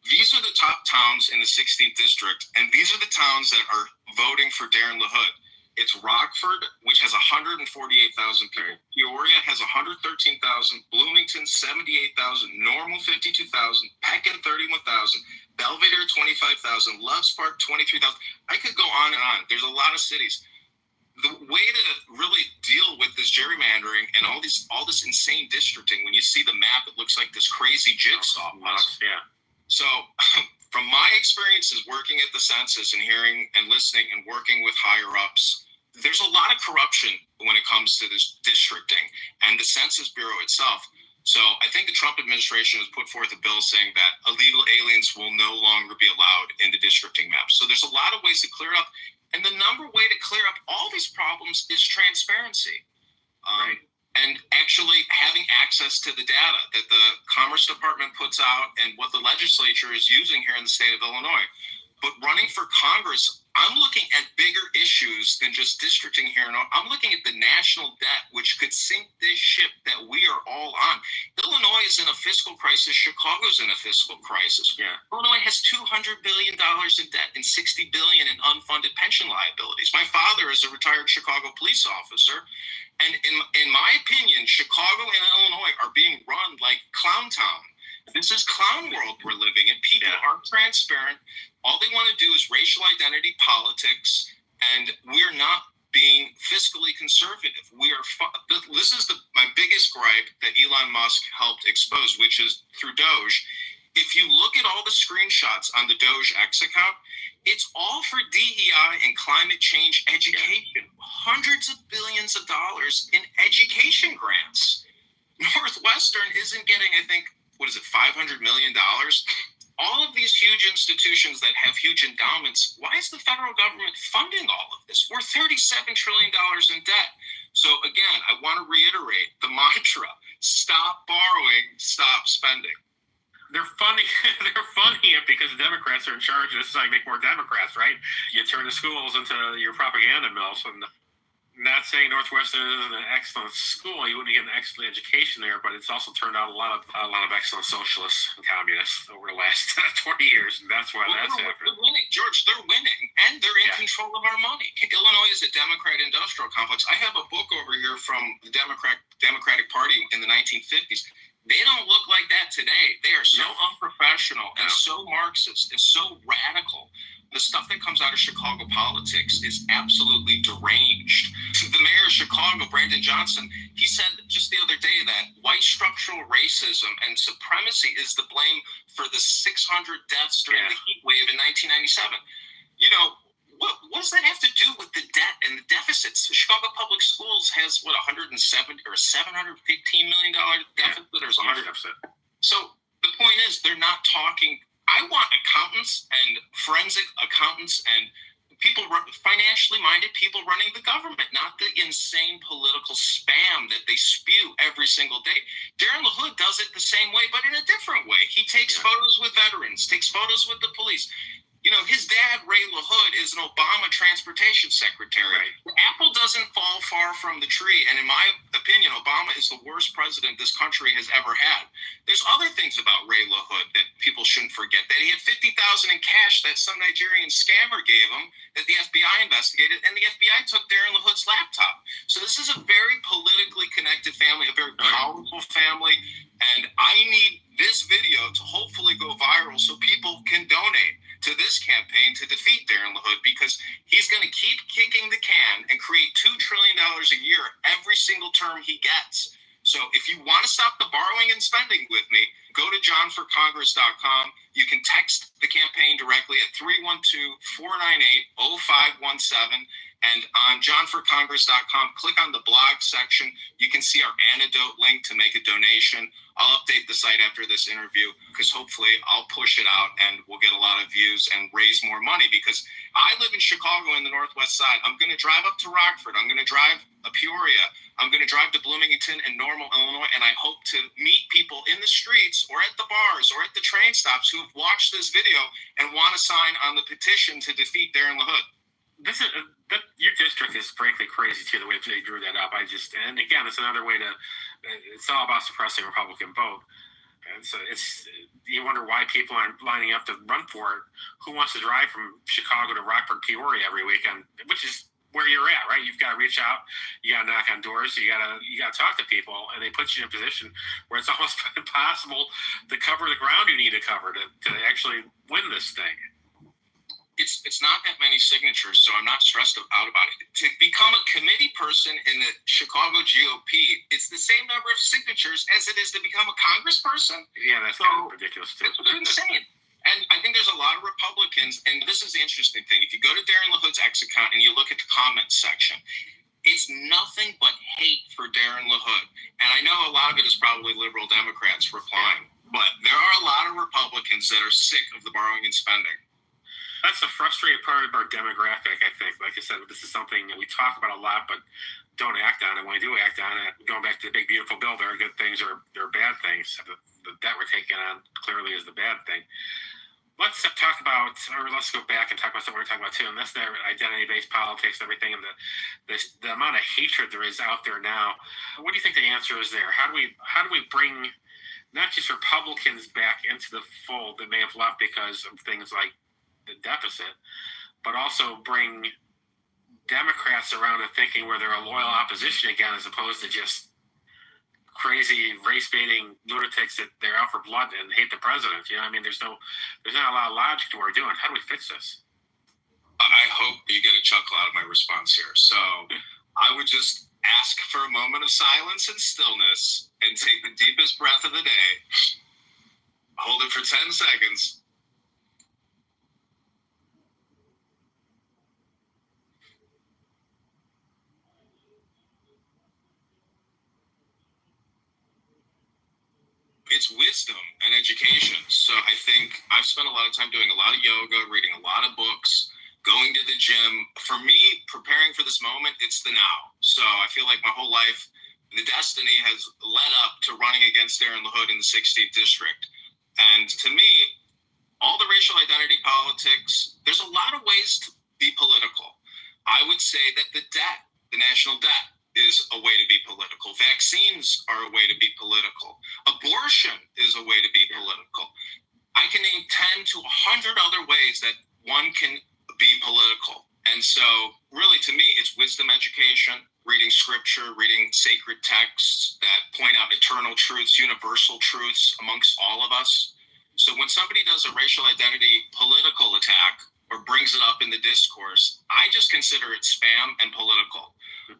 These are the top towns in the 16th district, and these are the towns that are voting for Darren LaHood. It's Rockford, which has 148,000 people. Peoria has 113,000. Bloomington, 78,000. Normal, 52,000. Pekin, 31,000. Belvedere, 25,000. Loves Park, 23,000. I could go on and on. There's a lot of cities. The way to really deal with this gerrymandering and all this insane districting, when you see the map, it looks like this crazy jigsaw puzzle. Yeah. So from my experiences working at the census and hearing and listening and working with higher ups, there's a lot of corruption when it comes to this districting and the Census Bureau itself. So I think the Trump administration has put forth a bill saying that illegal aliens will no longer be allowed in the districting map. So there's a lot of ways to clear it up. And the number way to clear up all these problems is transparency. And actually having access to the data that the Commerce Department puts out and what the legislature is using here in the state of Illinois. But running for Congress, I'm looking at bigger issues than just districting here. I'm looking at the national debt, which could sink this ship that we are all on. Illinois is in a fiscal crisis. Chicago's in a fiscal crisis. Yeah. Illinois has $200 billion in debt and $60 billion in unfunded pension liabilities. My father is a retired Chicago police officer. And in my opinion, Chicago and Illinois are being run like Clown Town. This is clown world we're living in. People aren't transparent. All they want to do is racial identity politics, and we're not being fiscally conservative. This is my biggest gripe that Elon Musk helped expose, which is through Doge. If you look at all the screenshots on the Doge X account, It's all for DEI and climate change education. Hundreds of billions of dollars in education grants. Northwestern isn't getting, I think, $500 million? All of these huge institutions that have huge endowments, why is the federal government funding all of this? We're $37 trillion in debt. So again, I want to reiterate the mantra: stop borrowing, stop spending. They're funding it because the Democrats are in charge. This is how you make more Democrats, right? You turn the schools into your propaganda mills. And not saying Northwestern isn't an excellent school, you wouldn't get an excellent education there, but it's also turned out a lot of excellent socialists and communists over the last 20 years, and that's why that's happening. They're winning, George. They're winning, and they're in control of our money. Illinois is a Democrat industrial complex. I have a book over here from the Democratic Party in the 1950s. They don't look like that today. They are so unprofessional and so Marxist and so radical. The stuff that comes out of Chicago politics is absolutely deranged. The mayor of Chicago, Brandon Johnson, he said just the other day that white structural racism and supremacy is the blame for the 600 deaths during the heat wave in 1997. You know, what does that have to do with the debt and the deficits? The Chicago Public Schools has, $170 or $715 million deficit? There's 100 deficit. So the point is, they're not talking. I want accountants and forensic accountants and people, financially minded people running the government, not the insane political spam that they spew every single day. Darren LaHood does it the same way, but in a different way. He takes photos with veterans, takes photos with the police. You know, his dad, Ray LaHood, is an Obama transportation secretary. Right. The apple doesn't fall far from the tree. And in my opinion, Obama is the worst president this country has ever had. There's other things about Ray LaHood that people shouldn't forget. That he had $50,000 in cash that some Nigerian scammer gave him that the FBI investigated, and the FBI took Darren LaHood's laptop. So this is a very politically connected family, a very powerful family. And I need this video to hopefully go viral so people can donate to this campaign to defeat Darren LaHood, because he's going to keep kicking the can and create $2 trillion a year every single term he gets. So if you want to stop the borrowing and spending with me, go to johnforcongress.com. You can text the campaign directly at 312-498-0517. And on johnforcongress.com, click on the blog section. You can see our antidote link to make a donation. I'll update the site after this interview, because hopefully I'll push it out and we'll get a lot of views and raise more money, because I live in Chicago in the Northwest side. I'm going to drive up to Rockford. I'm going to drive to Peoria. I'm going to drive to Bloomington and Normal, Illinois, and I hope to meet people in the streets or at the bars or at the train stops who have watched this video and want to sign on the petition to defeat Darren LaHood. Your district is frankly crazy too, the way they drew that up. And again, it's another way it's all about suppressing Republican vote. And so you wonder why people aren't lining up to run for it. Who wants to drive from Chicago to Rockford, Peoria every weekend, which is where you're at, right? You've got to reach out, you got to knock on doors, you got to talk to people, and they put you in a position where it's almost impossible to cover the ground you need to cover to actually win this thing. It's not that many signatures, so I'm not stressed out about it. To become a committee person in the Chicago GOP, it's the same number of signatures as it is to become a congressperson. Yeah, that's kind of ridiculous too. It's insane. And I think there's a lot of Republicans, and this is the interesting thing. If you go to Darren LaHood's X account and you look at the comments section, it's nothing but hate for Darren LaHood. And I know a lot of it is probably liberal Democrats replying, but there are a lot of Republicans that are sick of the borrowing and spending. That's the frustrating part of our demographic, I think. Like I said, this is something that we talk about a lot, but don't act on it. When we do act on it, going back to the big, beautiful bill, there are good things or there are bad things. The debt we're taking on clearly is the bad thing. Let's talk about, or let's go back and talk about something we're talking about too, and that's their identity-based politics and everything, and the amount of hatred there is out there now. What do you think the answer is there? How do we bring not just Republicans back into the fold that may have left because of things like the deficit, but also bring Democrats around to thinking where they're a loyal opposition again, as opposed to just crazy race-baiting lunatics that they're out for blood and hate the president. You know, I mean, there's not a lot of logic to what we're doing. How do we fix this? I hope you get a chuckle out of my response here. So I would just ask for a moment of silence and stillness and take the deepest breath of the day. Hold it for 10 seconds. it's wisdom and education. So I think I've spent a lot of time doing a lot of yoga, reading a lot of books, going to the gym. For me, preparing for this moment, it's the now. So I feel like my whole life, the destiny has led up to running against Darren LaHood in the 16th district. And to me, all the racial identity politics, there's a lot of ways to be political. I would say that the debt, the national debt, is a way to be political. Vaccines are a way to be political. Abortion is a way to be political. I can name 10 to 100 other ways that one can be political. And so really to me, it's wisdom education, reading scripture, reading sacred texts that point out eternal truths, universal truths amongst all of us. So when somebody does a racial identity political attack or brings it up in the discourse, I just consider it spam and political.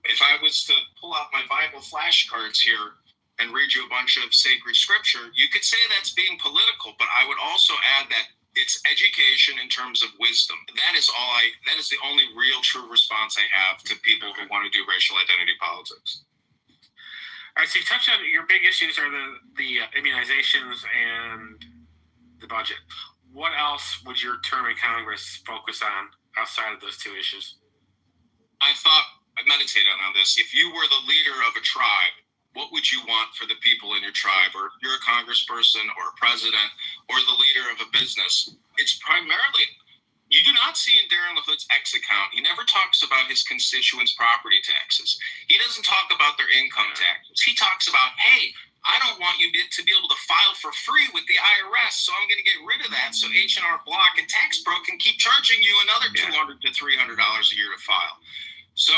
If I was to pull out my Bible flashcards here and read you a bunch of sacred scripture, you could say that's being political, but I would also add that it's education in terms of wisdom. That is the only real true response I have to people who want to do racial identity politics. All right, so you touched on your big issues are the immunizations and the budget. What else would your term in Congress focus on outside of those two issues? I meditated on this. If you were the leader of a tribe, what would you want for the people in your tribe? Or if you're a congressperson or a president or the leader of a business, it's primarily, you do not see in Darren LaHood's X account, he never talks about his constituents' property taxes. He doesn't talk about their income taxes. He talks about, hey, I don't want you to be able to file for free with the IRS, so I'm going to get rid of that so H&R Block and Tax Pro can keep charging you another $200 to $300 a year to file. So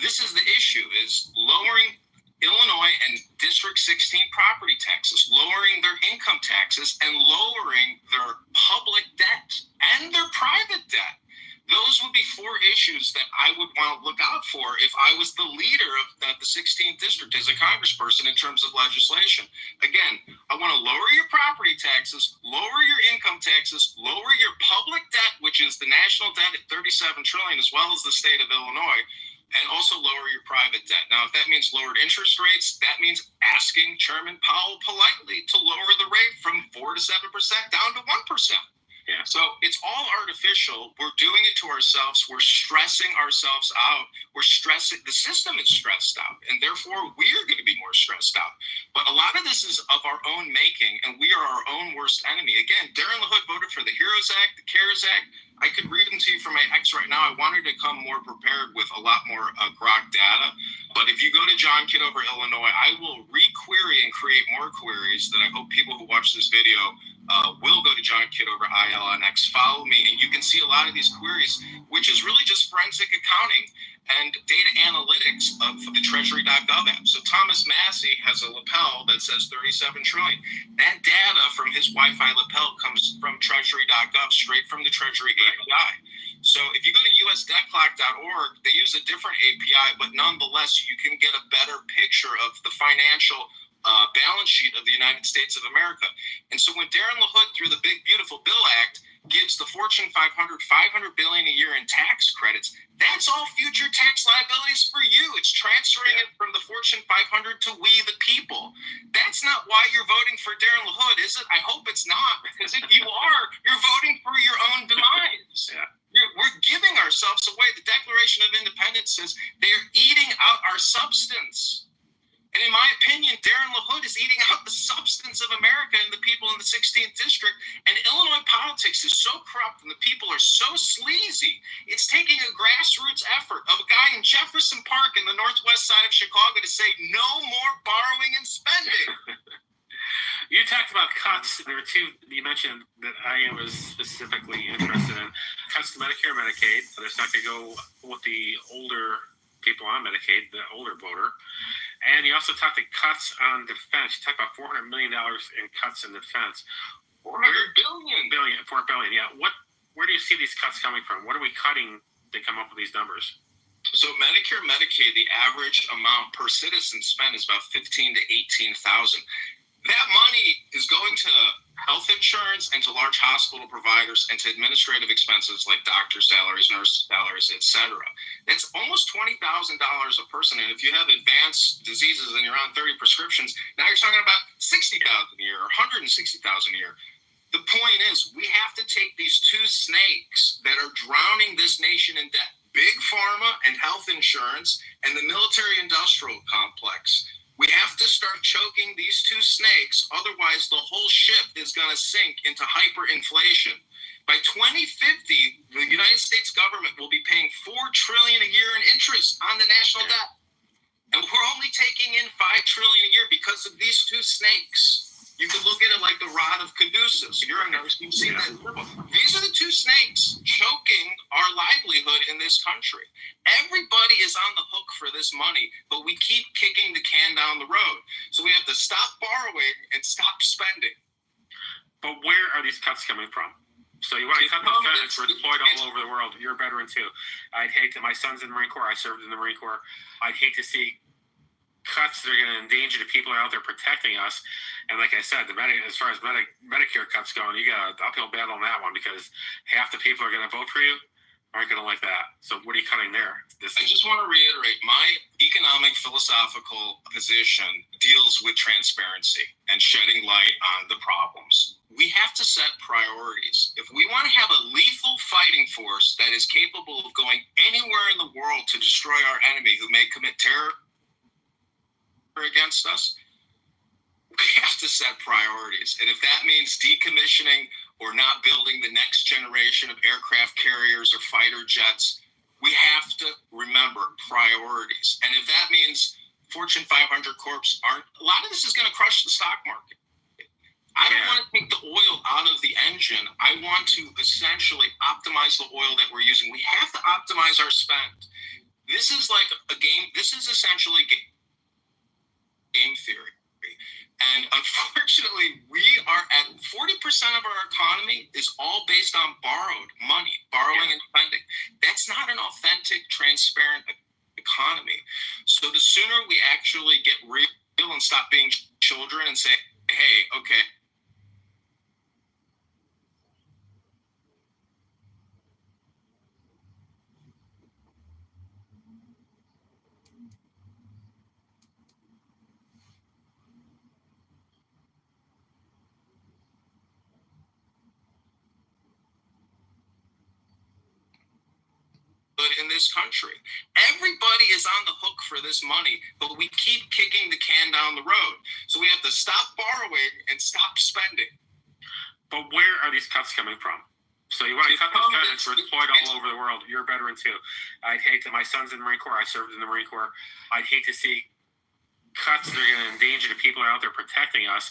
this is the issue, is lowering Illinois and District 16 property taxes, lowering their income taxes, and lowering their public debt and their private debt. Those would be four issues that I would want to look out for if I was the leader of the 16th district as a congressperson in terms of legislation. Again, I want to lower your property taxes, lower your income taxes, lower your public debt, which is the national debt at $37 trillion, as well as the state of Illinois, and also lower your private debt. Now, if that means lowered interest rates, that means asking Chairman Powell politely to lower the rate from 4 to 7% down to 1%. Yeah. So it's all artificial. We're doing it to ourselves. We're stressing ourselves out. The system is stressed out, and therefore we're going to be more stressed out. But a lot of this is of our own making, and we are our own worst enemy. Again, Darren LaHood voted for the HEROES Act, the CARES Act. I could read them to you from my ex right now. I wanted to come more prepared with a lot more grok data. But if you go to John Kitover, Illinois, I will re-query and create more queries that I hope people who watch this video will go to John Kitover, ILNX, follow me, and you can see a lot of these queries, which is really just forensic accounting and data analytics of the Treasury.gov app. So Thomas Massey has a lapel that says 37 trillion. That data from his Wi-Fi lapel comes from Treasury.gov, straight from the Treasury API. So if you go to usdebtclock.org, they use a different API, but nonetheless, you can get a better picture of the financial balance sheet of the United States of America. And so when Darren LaHood, through the Big Beautiful Bill Act, gives the Fortune 500 $500 billion a year in tax credits, that's all future tax liabilities for you. It's transferring it from the Fortune 500 to we the people. That's not why you're voting for Darren LaHood, is it? I hope it's not, because if you are, you're voting for your own demise. We're giving ourselves away. The Declaration of Independence says they are eating out our substance. And in my opinion, Darren LaHood is eating out the substance of America and the people in the 16th district. And Illinois politics is so corrupt and the people are so sleazy. It's taking a grassroots effort of a guy in Jefferson Park in the northwest side of Chicago to say no more borrowing and spending. You talked about cuts. There were two you mentioned that I was specifically interested in. Cuts to Medicare and Medicaid. So it's not going to go with the older people on Medicaid, the older voter. And you also talked about cuts on defense. You talked about $400 million in cuts in defense. $400 billion, yeah. Where do you see these cuts coming from? What are we cutting to come up with these numbers? So Medicare, Medicaid, the average amount per citizen spent is about $15,000 to $18,000. That money is going to health insurance and to large hospital providers and to administrative expenses like doctor salaries, nurse salaries, etc. It's almost $20,000 a person. And if you have advanced diseases and you're on 30 prescriptions, now you're talking about $60,000 a year or $160,000 a year. The point is, we have to take these two snakes that are drowning this nation in debt, Big Pharma and health insurance and the military-industrial complex. We have to start choking these two snakes, otherwise the whole ship is going to sink into hyperinflation. By 2050, the United States government will be paying $4 trillion a year in interest on the national debt. And we're only taking in $5 trillion a year because of these two snakes. You can look at it like the rod of Caduceus. You're a nurse, you've seen that. These are the two snakes choking our livelihood in this country. Everybody is on the hook for this money, but we keep kicking the can down the road. So we have to stop borrowing and stop spending. But where are these cuts coming from? So you want to cut the feds? We're deployed all over the world. You're a veteran too. I'd hate to. My son's in the Marine Corps. I served in the Marine Corps. I'd hate to see cuts that are going to endanger the people out there protecting us. And like I said, as far as Medicare cuts going, you got an uphill battle on that one because half the people are going to vote for you aren't going to like that. So what are you cutting there? I just want to reiterate, my economic philosophical position deals with transparency and shedding light on the problems. We have to set priorities. If we want to have a lethal fighting force that is capable of going anywhere in the world to destroy our enemy who may commit terror against us, we have to set priorities. And if that means decommissioning or not building the next generation of aircraft carriers or fighter jets, we have to remember priorities. And if that means Fortune 500 corps aren't, a lot of this is going to crush the stock market. I don't want to take the oil out of the engine. I want to essentially optimize the oil that we're using. We have to optimize our spend. This is like a game. This is essentially game theory. And unfortunately, we are at 40% of our economy is all based on borrowed money, borrowing and spending. That's not an authentic, transparent economy. So the sooner we actually get real and stop being children and say, hey, okay, in this country. Everybody is on the hook for this money, but we keep kicking the can down the road. So we have to stop borrowing and stop spending. But where are these cuts coming from? So you want to cut the feds? We're deployed all over the world. You're a veteran too. I'd hate to. My son's in the Marine Corps. I served in the Marine Corps. I'd hate to see cuts that are going to endanger the people out there protecting us.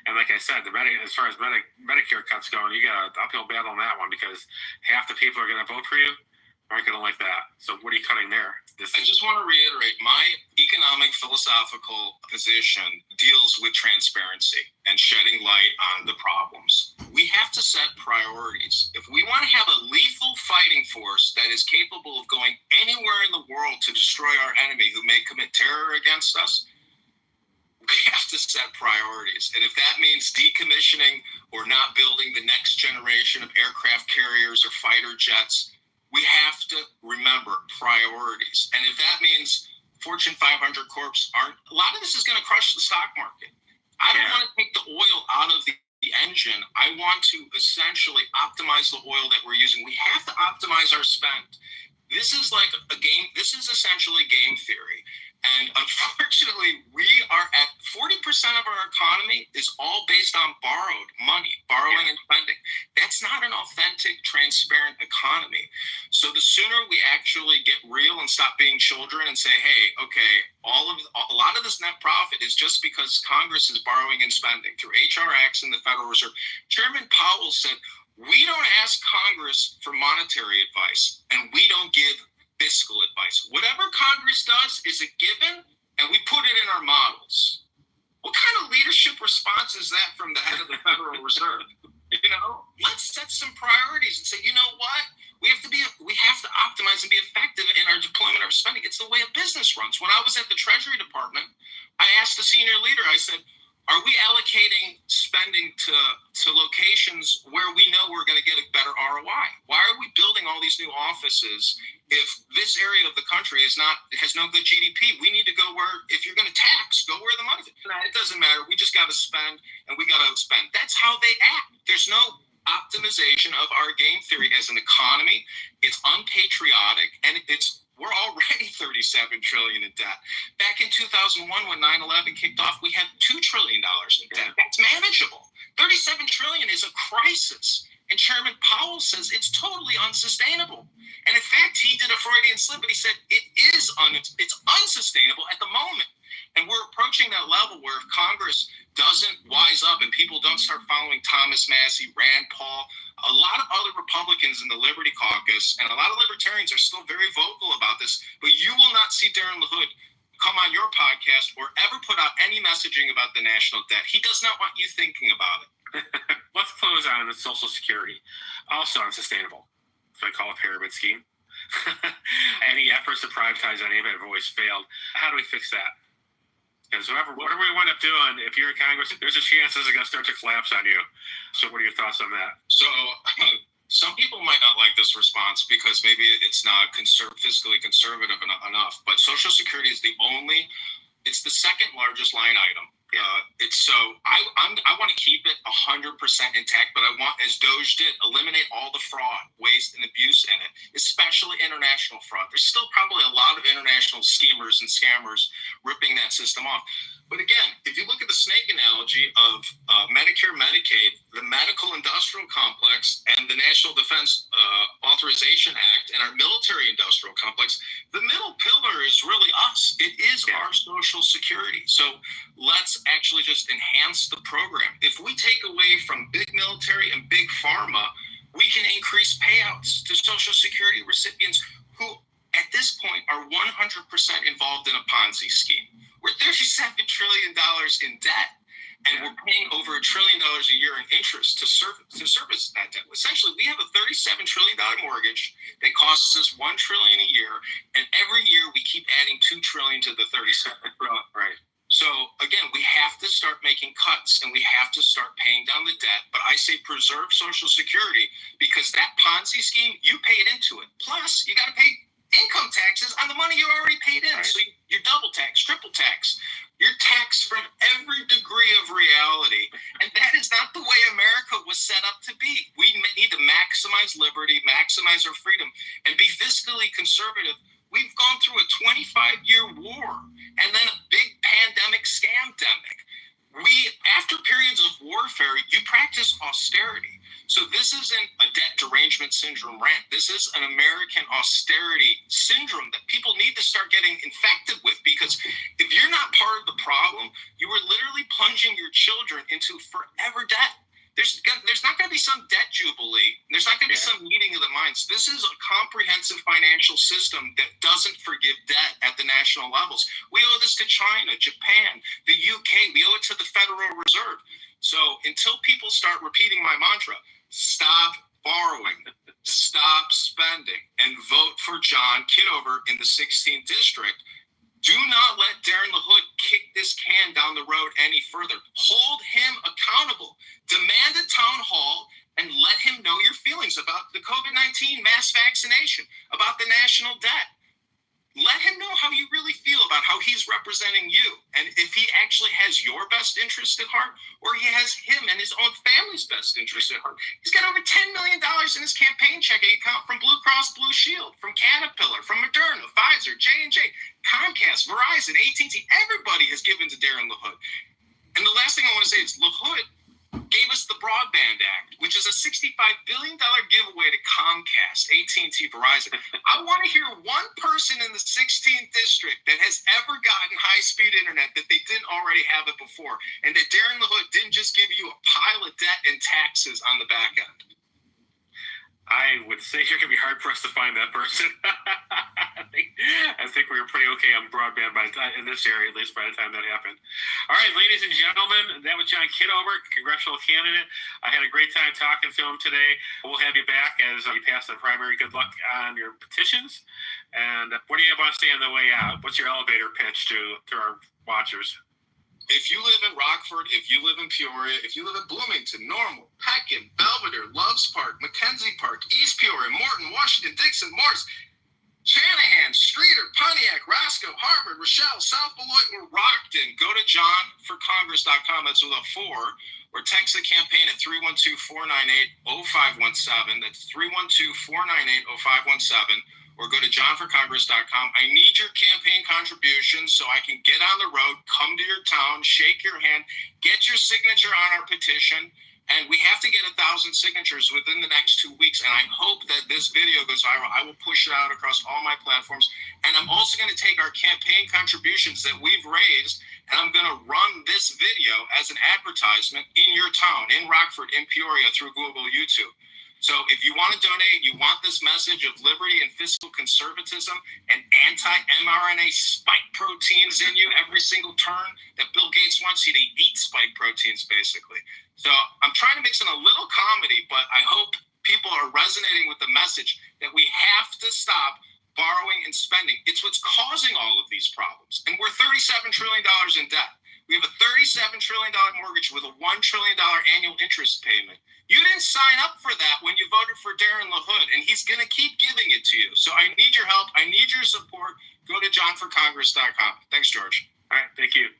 And like I said, as far as Medicare cuts going, you got an uphill battle on that one because half the people are going to vote for you aren't going to like that. So what are you cutting there? I just want to reiterate, my economic philosophical position deals with transparency and shedding light on the problems. We have to set priorities. If we want to have a lethal fighting force that is capable of going anywhere in the world to destroy our enemy who may commit terror against us, we have to set priorities. And if that means decommissioning or not building the next generation of aircraft carriers or fighter jets, we have to remember priorities. And if that means Fortune 500 corps aren't, a lot of this is going to crush the stock market. I don't want to take the oil out of the engine. I want to essentially optimize the oil that we're using. We have to optimize our spend. This is like a game. This is essentially game theory. And unfortunately, we are at 40% of our economy is all based on borrowed money, borrowing and spending. That's not an authentic, transparent economy. So the sooner we actually get real and stop being children and say, hey, okay, a lot of this net profit is just because Congress is borrowing and spending through HR acts and the Federal Reserve. Chairman Powell said, we don't ask Congress for monetary advice, and we don't give fiscal advice. Whatever Congress does is a given, and we put it in our models. What kind of leadership response is that from the head of the Federal Reserve? You know, let's set some priorities and say, you know what? We have to optimize and be effective in our deployment of spending. It's the way a business runs. When I was at the Treasury Department, I asked the senior leader, I said, Are we allocating spending to locations where we know we're going to get a better ROI? Why are we building all these new offices if this area of the country has no good GDP? We need to go where, if you're going to tax, go where the money is. It doesn't matter. We just got to spend, and we got to spend. That's how they act. There's no optimization of our game theory as an economy. It's unpatriotic, and we're already $37 trillion in debt. Back in 2001, when 9/11 kicked off, we had $2 trillion in debt. That's manageable. $37 trillion is a crisis. And Chairman Powell says it's totally unsustainable. And in fact, he did a Freudian slip, and he said it's unsustainable at the moment. And we're approaching that level where if Congress doesn't wise up and people don't start following Thomas Massey, Rand Paul, a lot of other Republicans in the Liberty Caucus and a lot of libertarians are still very vocal about this, but you will not see Darren LaHood come on your podcast or ever put out any messaging about the national debt. He does not want you thinking about it. Let's close on the Social Security. Also unsustainable. So I call it a pyramid scheme. Any efforts to privatize any of it have always failed. How do we fix that? Because whatever we wind up doing, if you're in Congress, there's a chance this is going to start to collapse on you. So what are your thoughts on that? So some people might not like this response because maybe it's not fiscally conservative enough, but Social Security is it's the second largest line item. I want to keep it 100% intact, but I want, as Doge did, eliminate all the fraud, waste, and abuse in it, especially international fraud. There's still probably a lot of international schemers and scammers ripping that system off. But again, if you look at the snake analogy of Medicare, Medicaid, the medical industrial complex, and the National Defense Authorization Act, and our military industrial complex, the middle pillar is really us. It is our Social Security. So let's actually just enhance the program. If we take away from big military and big pharma, we can increase payouts to Social Security recipients who, at this point, are 100% involved in a Ponzi scheme. We're $37 trillion in debt, and we're paying over $1 trillion a year in interest to service that debt. Essentially, we have a $37 trillion mortgage that costs us $1 trillion a year, and every year we keep adding $2 trillion to the 37 trillion. Right. So again, we have to start making cuts, and we have to start paying down the debt. But I say preserve Social Security, because that Ponzi scheme, you paid into it. Plus, you got to pay income taxes on the money you already paid in. Right. So you're double tax, triple tax. You're taxed from every degree of reality. And that is not the way America was set up to be. We need to maximize liberty, maximize our freedom, and be fiscally conservative. We've gone through a 25-year war and then a big pandemic scamdemic. After periods of warfare, you practice austerity. So this isn't a debt derangement syndrome rant. This is an American austerity syndrome that people need to start getting infected with, because if you're not part of the problem, you are literally plunging your children into forever debt. There's not going to be some debt jubilee. There's not going to be some meeting of the minds. This is a comprehensive financial system that doesn't forgive debt at the national levels. We owe this to China, Japan, the UK. We owe it to the Federal Reserve. So until people start repeating my mantra, stop borrowing, stop spending, and vote for John Kitover in the 16th district, do not let Darren LaHood kick this can down the road any further. Hold him accountable. Demand a town hall and let him know your feelings about the COVID-19 mass vaccination, about the national debt. Let him know how you really feel about how he's representing you, and if he actually has your best interest at heart, or he has him and his own family's best interest at heart. He's got over $10 million in his campaign checking account from Blue Cross Blue Shield, from Caterpillar, from Moderna, Pfizer, J&J, Comcast, Verizon, AT&T. Everybody has given to Darren LaHood. And the last thing I want to say is LaHood gave us the Broadband Act, which is a $65 billion giveaway to Comcast, AT&T, Verizon. I want to hear one person in the 16th district that has ever gotten high-speed internet that they didn't already have it before, and that Darren LaHood didn't just give you a pile of debt and taxes on the back end. I would say you're going to be hard for us to find that person. I think we were pretty okay on broadband in this area, at least by the time that happened. All right, ladies and gentlemen, that was John Kitover, congressional candidate. I had a great time talking to him today. We'll have you back as you pass the primary. Good luck on your petitions. And what do you want to say on the way out? What's your elevator pitch to our watchers? If you live in Rockford, if you live in Peoria, if you live in Bloomington, Normal, Peckham, Belvedere, Loves Park, Mackenzie Park, East Peoria, Morton, Washington, Dixon, Morris, Shanahan, Streeter, Pontiac, Roscoe, Harvard, Rochelle, South Beloit, or Rockton, go to johnforcongress.com. That's with a 4. Or text the campaign at 312-498-0517. That's 312-498-0517. Or go to johnforcongress.com. I need your campaign contributions so I can get on the road, come to your town, shake your hand, get your signature on our petition. And we have to get 1,000 signatures within the next 2 weeks. And I hope that this video goes viral. I will push it out across all my platforms. And I'm also going to take our campaign contributions that we've raised, and I'm going to run this video as an advertisement in your town, in Rockford, in Peoria, through Google, YouTube. So if you want to donate, you want this message of liberty and fiscal conservatism and anti-mRNA spike proteins in you every single turn that Bill Gates wants you to eat spike proteins, basically. So I'm trying to mix in a little comedy, but I hope people are resonating with the message that we have to stop borrowing and spending. It's what's causing all of these problems. And we're $37 trillion in debt. We have a $37 trillion mortgage with a $1 trillion annual interest payment. You didn't sign up for that when you voted for Darren LaHood, and he's going to keep giving it to you. So I need your help. I need your support. Go to johnforcongress.com. Thanks, George. All right, thank you.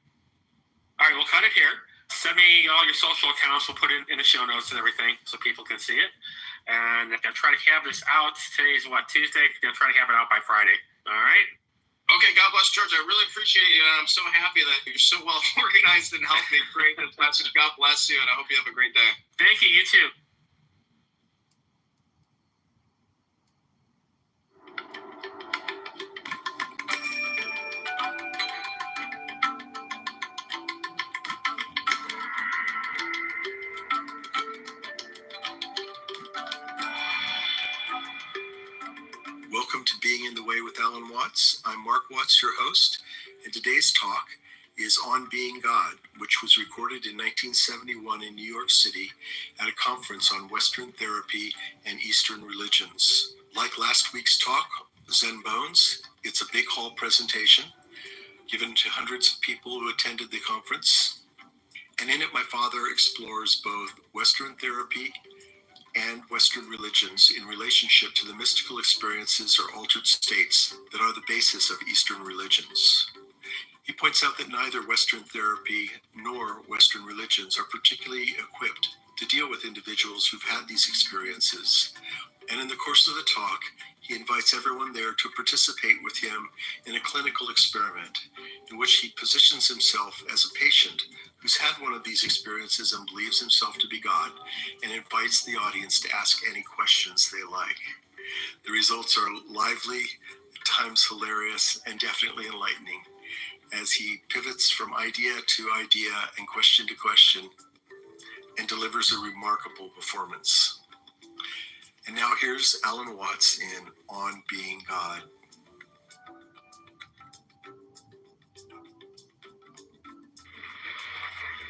All right, we'll cut it here. Send me all your social accounts. We'll put it in the show notes and everything so people can see it. And I'm going to try to have this out. Today's Tuesday? I'm going to try to have it out by Friday. All right? Okay, God bless, George. I really appreciate you. I'm so happy that you're so well organized and helped me create this message. God bless you, and I hope you have a great day. Thank you. You too. Welcome to Being in the Way with Alan Watts. I'm Mark Watts, your host, and today's talk is On Being God, which was recorded in 1971 in New York City at a conference on Western therapy and Eastern religions. Like last week's talk, Zen Bones, it's a big hall presentation given to hundreds of people who attended the conference. And in it, my father explores both Western therapy and Western religions in relationship to the mystical experiences or altered states that are the basis of Eastern religions. He points out that neither Western therapy nor Western religions are particularly equipped to deal with individuals who've had these experiences. And in the course of the talk, he invites everyone there to participate with him in a clinical experiment in which he positions himself as a patient who's had one of these experiences and believes himself to be God, and invites the audience to ask any questions they like. The results are lively, at times hilarious, and definitely enlightening as he pivots from idea to idea and question to question and delivers a remarkable performance. And now here's Alan Watts in On Being God.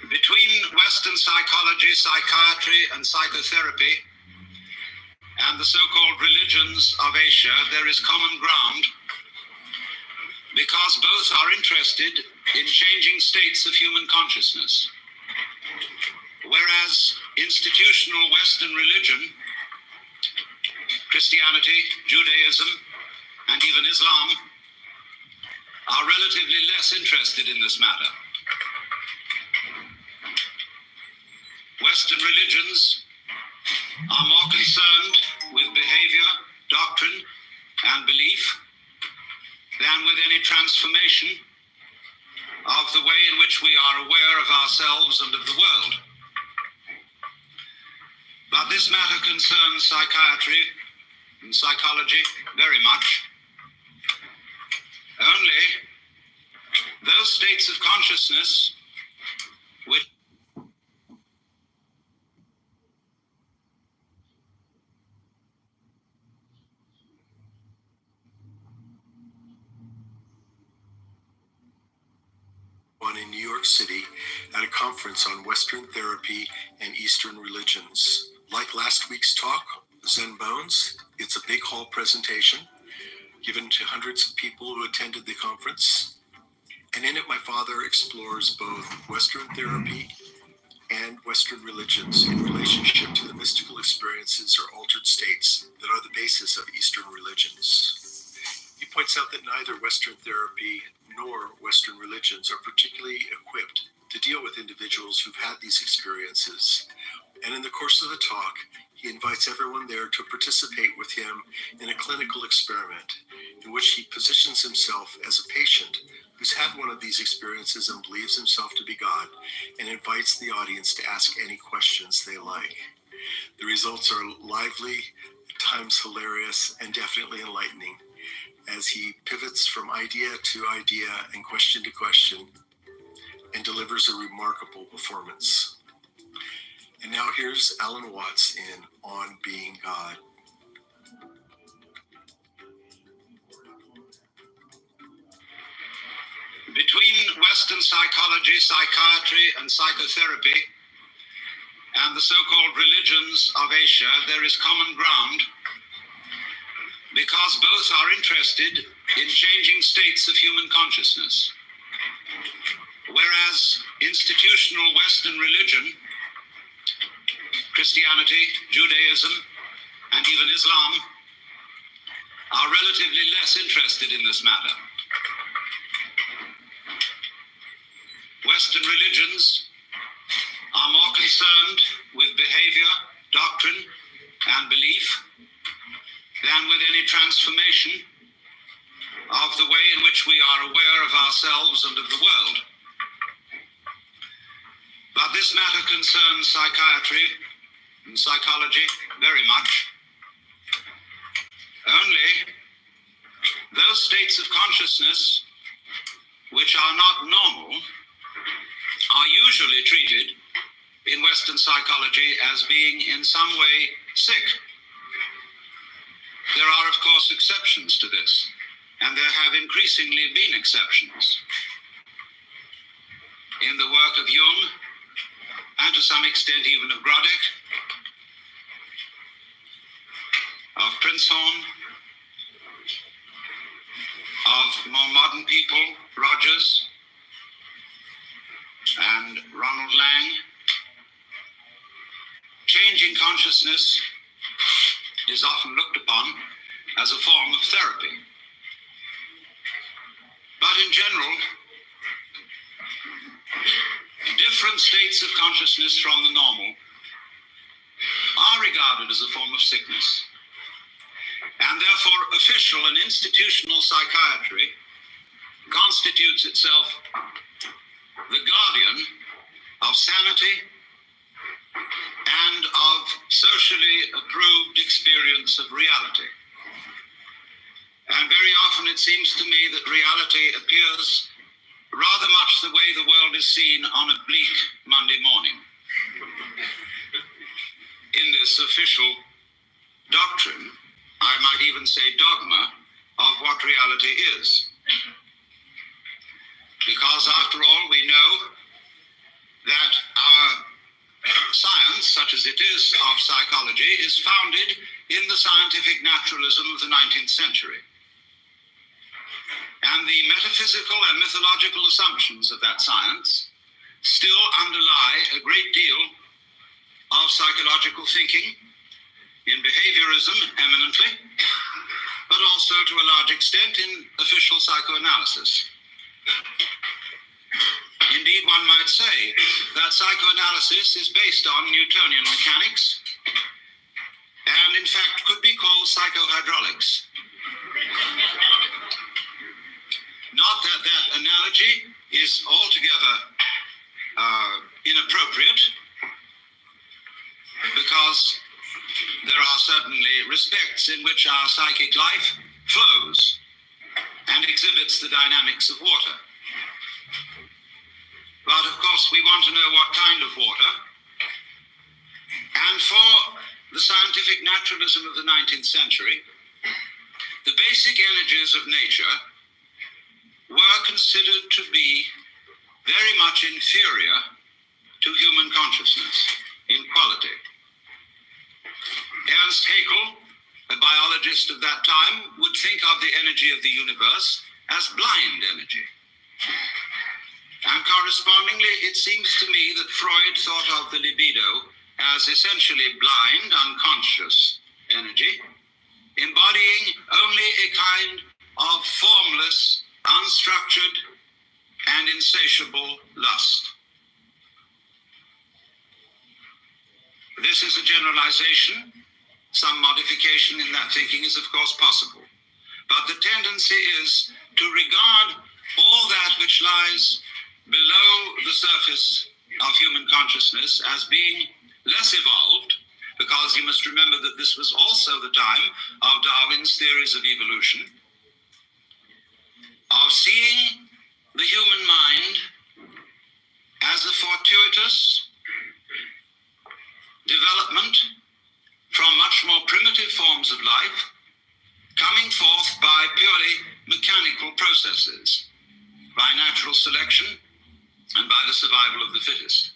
Between Western psychology, psychiatry, and psychotherapy, and the so-called religions of Asia, there is common ground because both are interested in changing states of human consciousness. Whereas institutional Western religion, Christianity, Judaism, and even Islam are relatively less interested in this matter. Western religions are more concerned with behavior, doctrine, and belief than with any transformation of the way in which we are aware of ourselves and of the world. But this matter concerns psychiatry and psychology very much. Only those states of consciousness which in New York City at a conference on Western therapy and Eastern religions. Like last week's talk, Zen Bones, it's a big hall presentation given to hundreds of people who attended the conference. And in it, my father explores both Western therapy and Western religions in relationship to the mystical experiences or altered states that are the basis of Eastern religions. He points out that neither Western therapy nor Western religions are particularly equipped to deal with individuals who've had these experiences. And in the course of the talk, he invites everyone there to participate with him in a clinical experiment in which he positions himself as a patient who's had one of these experiences and believes himself to be God, and invites the audience to ask any questions they like. The results are lively, at times hilarious, and definitely enlightening as he pivots from idea to idea and question to question and delivers a remarkable performance. And now here's Alan Watts in On Being God. Between Western psychology, psychiatry, and psychotherapy, and the so-called religions of Asia, there is common ground because both are interested in changing states of human consciousness. Whereas institutional Western religion, Christianity, Judaism, and even Islam are relatively less interested in this matter. Western religions are more concerned with behavior, doctrine, and belief than with any transformation of the way in which we are aware of ourselves and of the world. But this matter concerns psychiatry and psychology very much. Only those states of consciousness which are not normal are usually treated in Western psychology as being in some way sick. There are, of course, exceptions to this, and there have increasingly been exceptions. In the work of Jung, and to some extent even of Grodek, of Prinzhorn, of more modern people, Rogers, and Ronald Lang. Changing consciousness is often looked upon as a form of therapy. But in general, different states of consciousness from the normal are regarded as a form of sickness. And therefore, official and institutional psychiatry constitutes itself the guardian of sanity and of socially approved experience of reality. And very often it seems to me that reality appears rather much the way the world is seen on a bleak Monday morning. In this official doctrine, I might even say dogma, of what reality is. Because after all, we know that our science, such as it is of psychology, is founded in the scientific naturalism of the 19th century. And the metaphysical and mythological assumptions of that science still underlie a great deal of psychological thinking, in behaviorism eminently, but also to a large extent in official psychoanalysis. Indeed, one might say that psychoanalysis is based on Newtonian mechanics and in fact could be called psychohydraulics. Not that that analogy is altogether inappropriate, because there are certainly respects in which our psychic life flows and exhibits the dynamics of water. But of course, we want to know what kind of water. And for the scientific naturalism of the 19th century, the basic energies of nature were considered to be very much inferior to human consciousness in quality. Ernst Haeckel, a biologist of that time, would think of the energy of the universe as blind energy. And correspondingly, it seems to me that Freud thought of the libido as essentially blind, unconscious energy, embodying only a kind of formless, unstructured, and insatiable lust. This is a generalization. Some modification in that thinking is, of course, possible. But the tendency is to regard all that which lies below the surface of human consciousness as being less evolved, because you must remember that this was also the time of Darwin's theories of evolution, of seeing the human mind as a fortuitous development from much more primitive forms of life, coming forth by purely mechanical processes, by natural selection and by the survival of the fittest.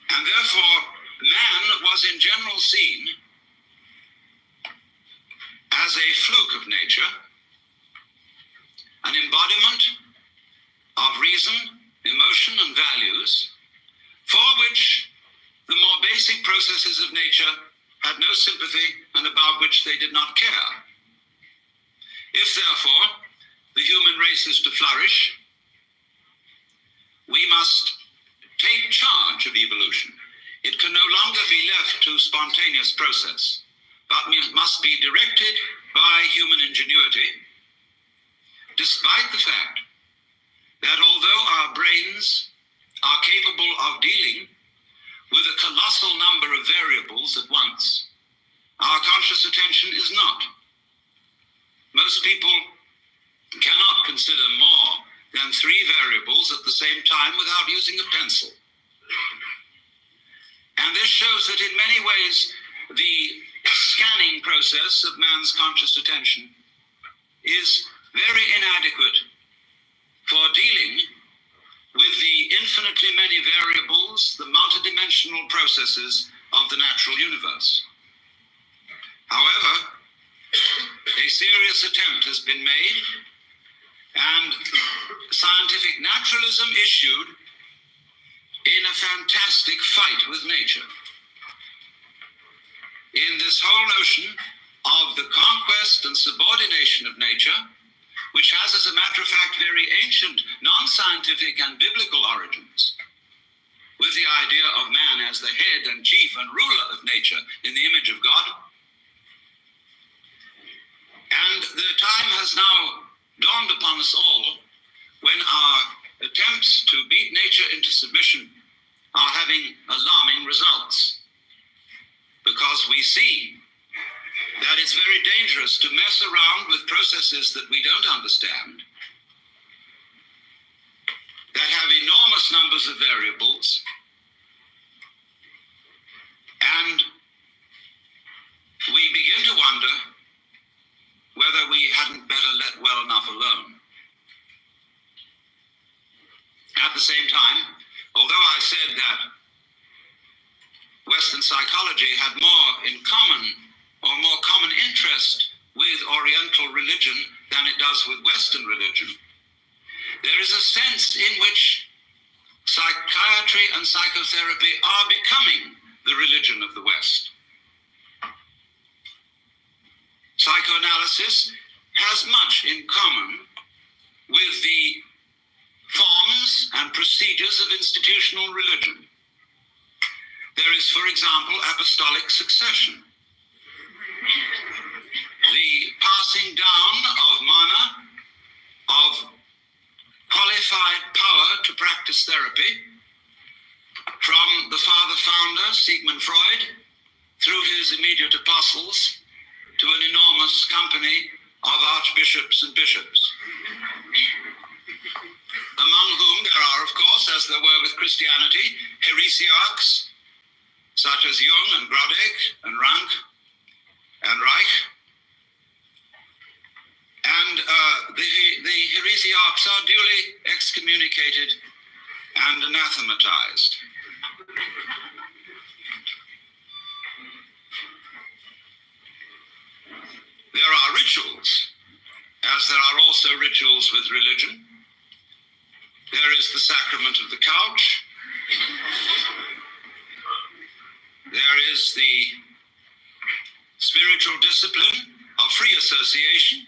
And therefore, man was in general seen as a fluke of nature, an embodiment of reason, emotion, and values, for which the more basic processes of nature had no sympathy and about which they did not care. If, therefore, the human race is to flourish, we must take charge of evolution. It can no longer be left to spontaneous process, but must be directed by human ingenuity, despite the fact that although our brains are capable of dealing with a colossal number of variables at once, our conscious attention is not. Most people cannot consider more than 3 variables at the same time without using a pencil. And this shows that in many ways, the scanning process of man's conscious attention is very inadequate for dealing with the infinitely many variables, the multidimensional processes of the natural universe. However, a serious attempt has been made, and scientific naturalism issued in a fantastic fight with nature. In this whole notion of the conquest and subordination of nature, which has, as a matter of fact, very ancient, non-scientific and biblical origins, with the idea of man as the head and chief and ruler of nature in the image of God. And the time has now dawned upon us all when our attempts to beat nature into submission are having alarming results, because we see that it's very dangerous to mess around with processes that we don't understand, that have enormous numbers of variables, and we begin to wonder whether we hadn't better let well enough alone. At the same time, although I said that Western psychology had more in common, or more common interest with Oriental religion than it does with Western religion, there is a sense in which psychiatry and psychotherapy are becoming the religion of the West. Psychoanalysis has much in common with the forms and procedures of institutional religion. There is, for example, apostolic succession. The passing down of mana, of qualified power to practice therapy, from the father founder, Sigmund Freud, through his immediate apostles, to an enormous company of archbishops and bishops, among whom there are, of course, as there were with Christianity, heresiarchs, such as Jung and Grodek and Rank and Reich. And the heresiarchs are duly excommunicated and anathematized. There are rituals, as there are also rituals with religion. There is the sacrament of the couch. There is the spiritual discipline of free association.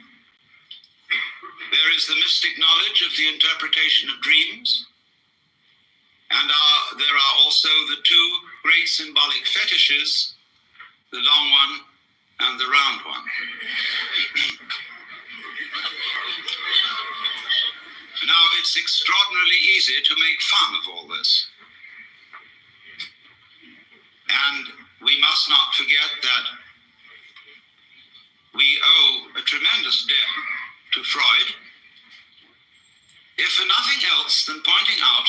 There is the mystic knowledge of the interpretation of dreams. And there are also the two great symbolic fetishes, the long one and the round one. Now, it's extraordinarily easy to make fun of all this. And we must not forget that we owe a tremendous debt to Freud, if for nothing else than pointing out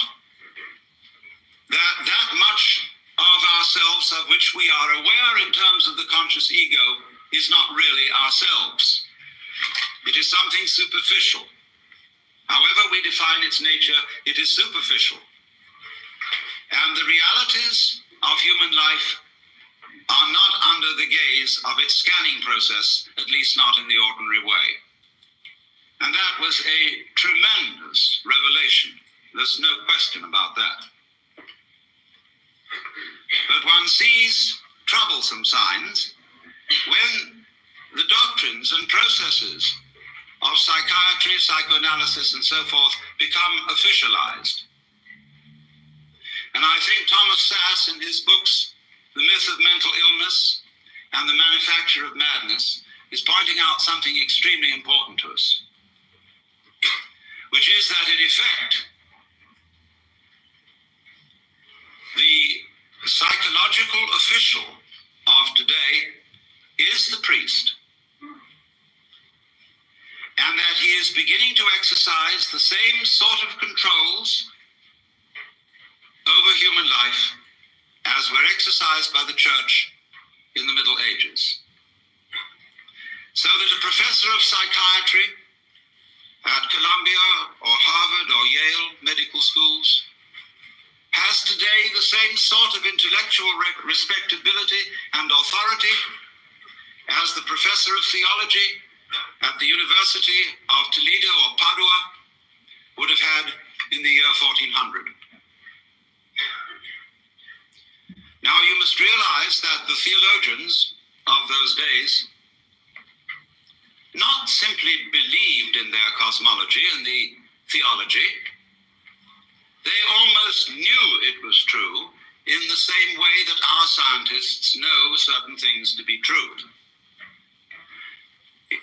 that much of ourselves of which we are aware in terms of the conscious ego is not really ourselves. It is something superficial. However we define its nature, it is superficial. And the realities of human life are not under the gaze of its scanning process, at least not in the ordinary way. And that was a tremendous revelation. There's no question about that. But one sees troublesome signs when the doctrines and processes of psychiatry, psychoanalysis, and so forth become officialized. And I think Thomas Sass, in his books, The Myth of Mental Illness and The Manufacture of Madness, is pointing out something extremely important to us, which is that, in effect, the psychological official of today is the priest, and that he is beginning to exercise the same sort of controls over human life as were exercised by the church in the Middle Ages. So that a professor of psychiatry at Columbia or Harvard or Yale medical schools has today the same sort of intellectual respectability and authority as the professor of theology at the University of Toledo or Padua would have had in the year 1400. Now you must realize that the theologians of those days not simply believed in their cosmology and the theology, they almost knew it was true in the same way that our scientists know certain things to be true.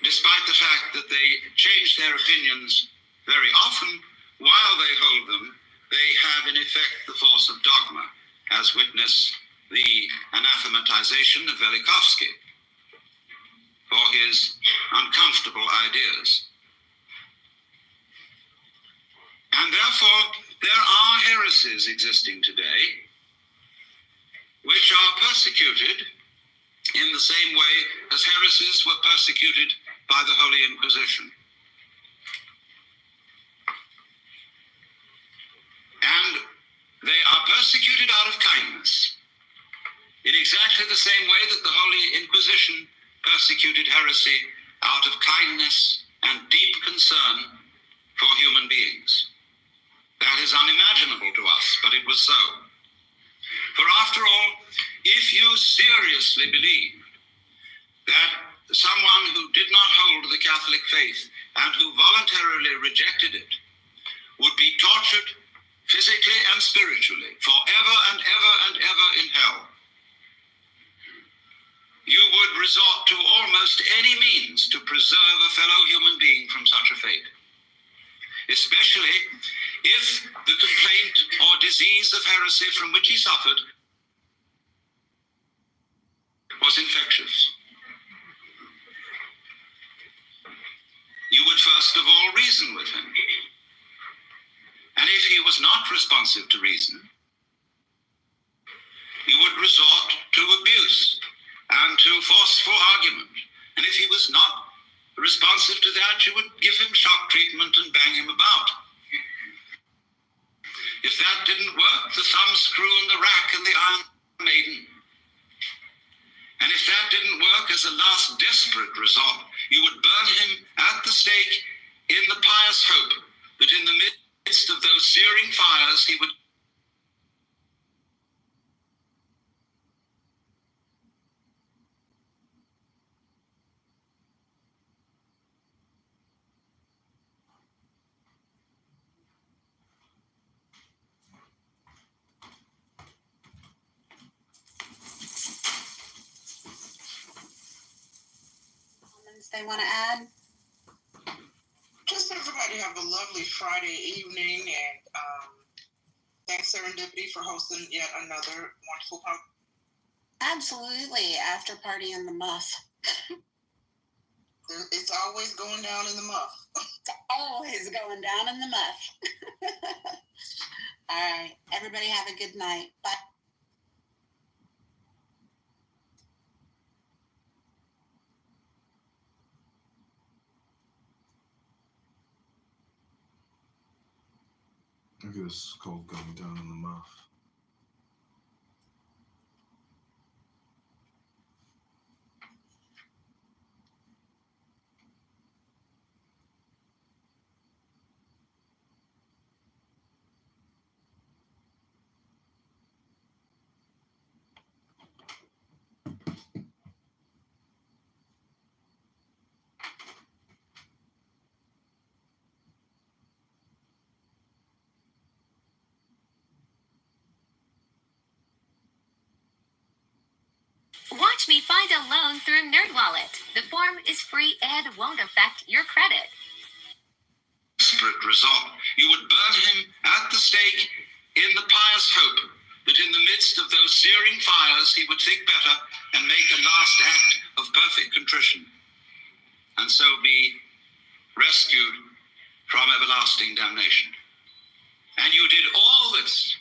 Despite the fact that they change their opinions very often, while they hold them, they have in effect the force of dogma, as witness the anathematization of Velikovsky for his uncomfortable ideas. And therefore, there are heresies existing today which are persecuted in the same way as heresies were persecuted by the Holy Inquisition. And they are persecuted out of kindness, in exactly the same way that the Holy Inquisition persecuted heresy out of kindness and deep concern for human beings. That is unimaginable to us, but it was so. For after all, if you seriously believed that someone who did not hold the Catholic faith and who voluntarily rejected it would be tortured physically and spiritually forever and ever and ever in hell, you would resort to almost any means to preserve a fellow human being from such a fate, especially if the complaint or disease of heresy from which he suffered was infectious. You would first of all reason with him. And if he was not responsive to reason, you would resort to abuse and to forceful argument. And if he was not responsive to that, you would give him shock treatment and bang him about. If that didn't work, the thumbscrew and the rack and the Iron Maiden. And if that didn't work, as a last desperate resort, you would burn him at the stake in the pious hope that in the midst midst of those searing fires, he would. Comments they want to add? Just everybody have a lovely Friday evening, and thanks Serendipity for hosting yet another wonderful podcast. Absolutely. After party in the muff. It's always going down in the muff. It's always going down in the muff. All right. Everybody have a good night. Bye. I guess it's called going down in the muff. Watch me find a loan through NerdWallet. The form is free and won't affect your credit. Desperate resolve, you would burn him at the stake in the pious hope that in the midst of those searing fires he would think better and make a last act of perfect contrition, and so be rescued from everlasting damnation. And you did all this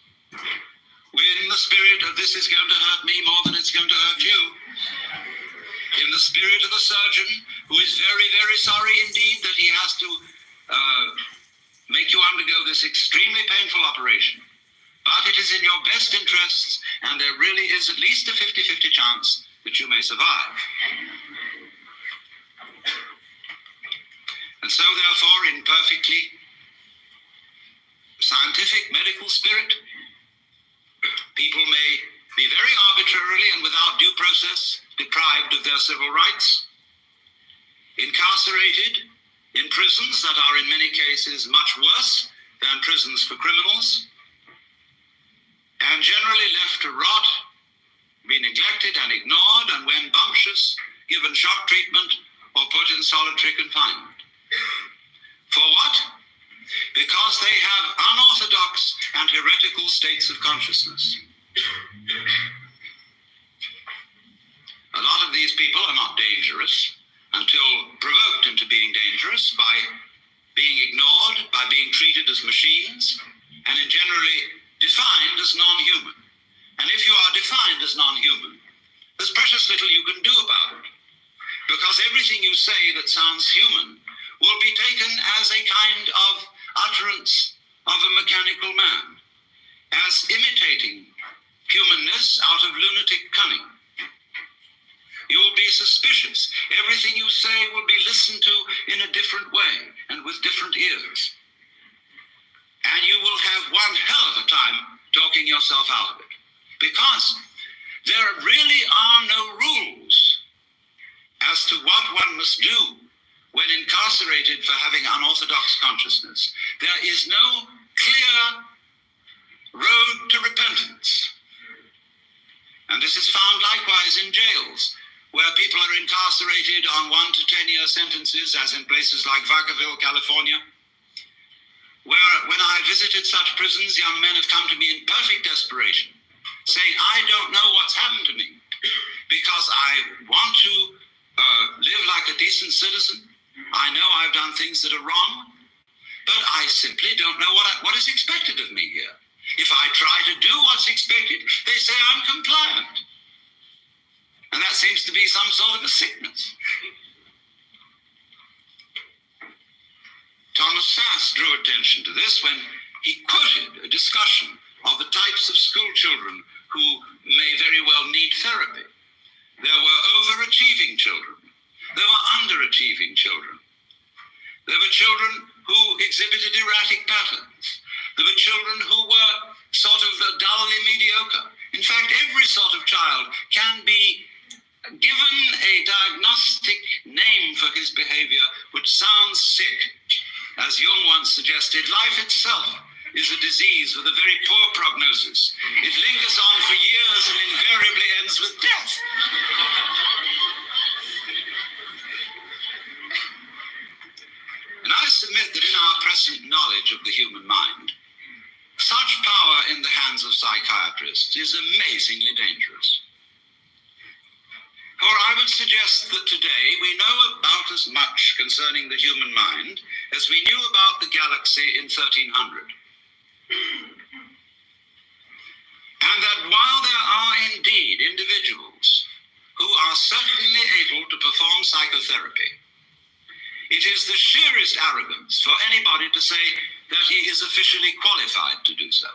in the spirit of this is going to hurt me more than it's going to hurt you. In the spirit of the surgeon who is very, very sorry indeed that he has to make you undergo this extremely painful operation. But it is in your best interests, and there really is at least a 50-50 chance that you may survive. And so, therefore, in perfectly scientific medical spirit, people may be very arbitrarily and without due process deprived of their civil rights, incarcerated in prisons that are in many cases much worse than prisons for criminals, and generally left to rot, be neglected and ignored, and when bumptious, given shock treatment or put in solitary confinement. For what? Because they have unorthodox and heretical states of consciousness. A lot of these people are not dangerous until provoked into being dangerous by being ignored, by being treated as machines, and generally defined as non-human. And if you are defined as non-human, there's precious little you can do about it, because everything you say that sounds human will be taken as a kind of utterance of a mechanical man, as imitating humanness out of lunatic cunning. You will be suspicious. Everything you say will be listened to in a different way and with different ears. And you will have one hell of a time talking yourself out of it, because there really are no rules as to what one must do when incarcerated for having unorthodox consciousness. There is no clear road to repentance. And this is found likewise in jails, where people are incarcerated on 1 to 10-year sentences, as in places like Vacaville, California, where when I visited such prisons, young men have come to me in perfect desperation, saying, I don't know what's happened to me, because I want to live like a decent citizen. I know I've done things that are wrong, but I simply don't know what is expected of me here. If I try to do what's expected, they say I'm compliant. And that seems to be some sort of a sickness. Thomas Sass drew attention to this when he quoted a discussion of the types of school children who may very well need therapy. There were overachieving children. There were underachieving children. There were children who exhibited erratic patterns. There were children who were sort of dully mediocre. In fact, every sort of child can be given a diagnostic name for his behavior which sounds sick. As Jung once suggested, life itself is a disease with a very poor prognosis. It lingers on for years and invariably ends with death. And I submit that in our present knowledge of the human mind, such power in the hands of psychiatrists is amazingly dangerous. For I would suggest that today we know about as much concerning the human mind as we knew about the galaxy in 1300. And that while there are indeed individuals who are certainly able to perform psychotherapy, it is the sheerest arrogance for anybody to say that he is officially qualified to do so.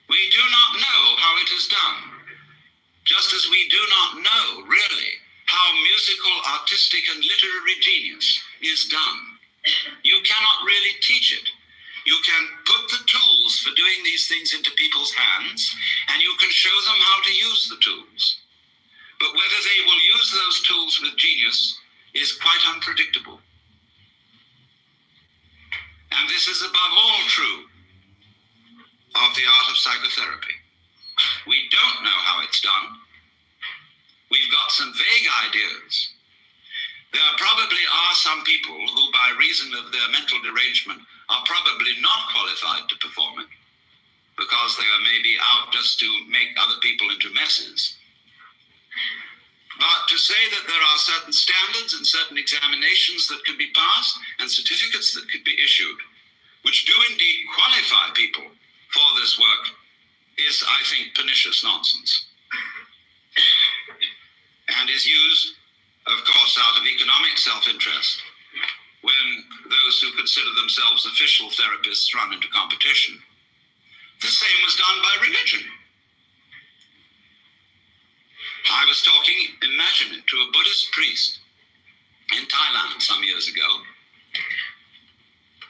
We do not know how it is done, just as we do not know, really, how musical, artistic, and literary genius is done. You cannot really teach it. You can put the tools for doing these things into people's hands, and you can show them how to use the tools. But whether they will use those tools with genius is quite unpredictable. And this is above all true of the art of psychotherapy. We don't know how it's done. We've got some vague ideas. There probably are some people who, by reason of their mental derangement, are probably not qualified to perform it, because they are maybe out just to make other people into messes. But to say that there are certain standards and certain examinations that can be passed and certificates that could be issued, which do indeed qualify people for this work, is, I think, pernicious nonsense. And is used, of course, out of economic self-interest when those who consider themselves official therapists run into competition. The same was done by religion. I was talking, imagine it, to a Buddhist priest in Thailand some years ago.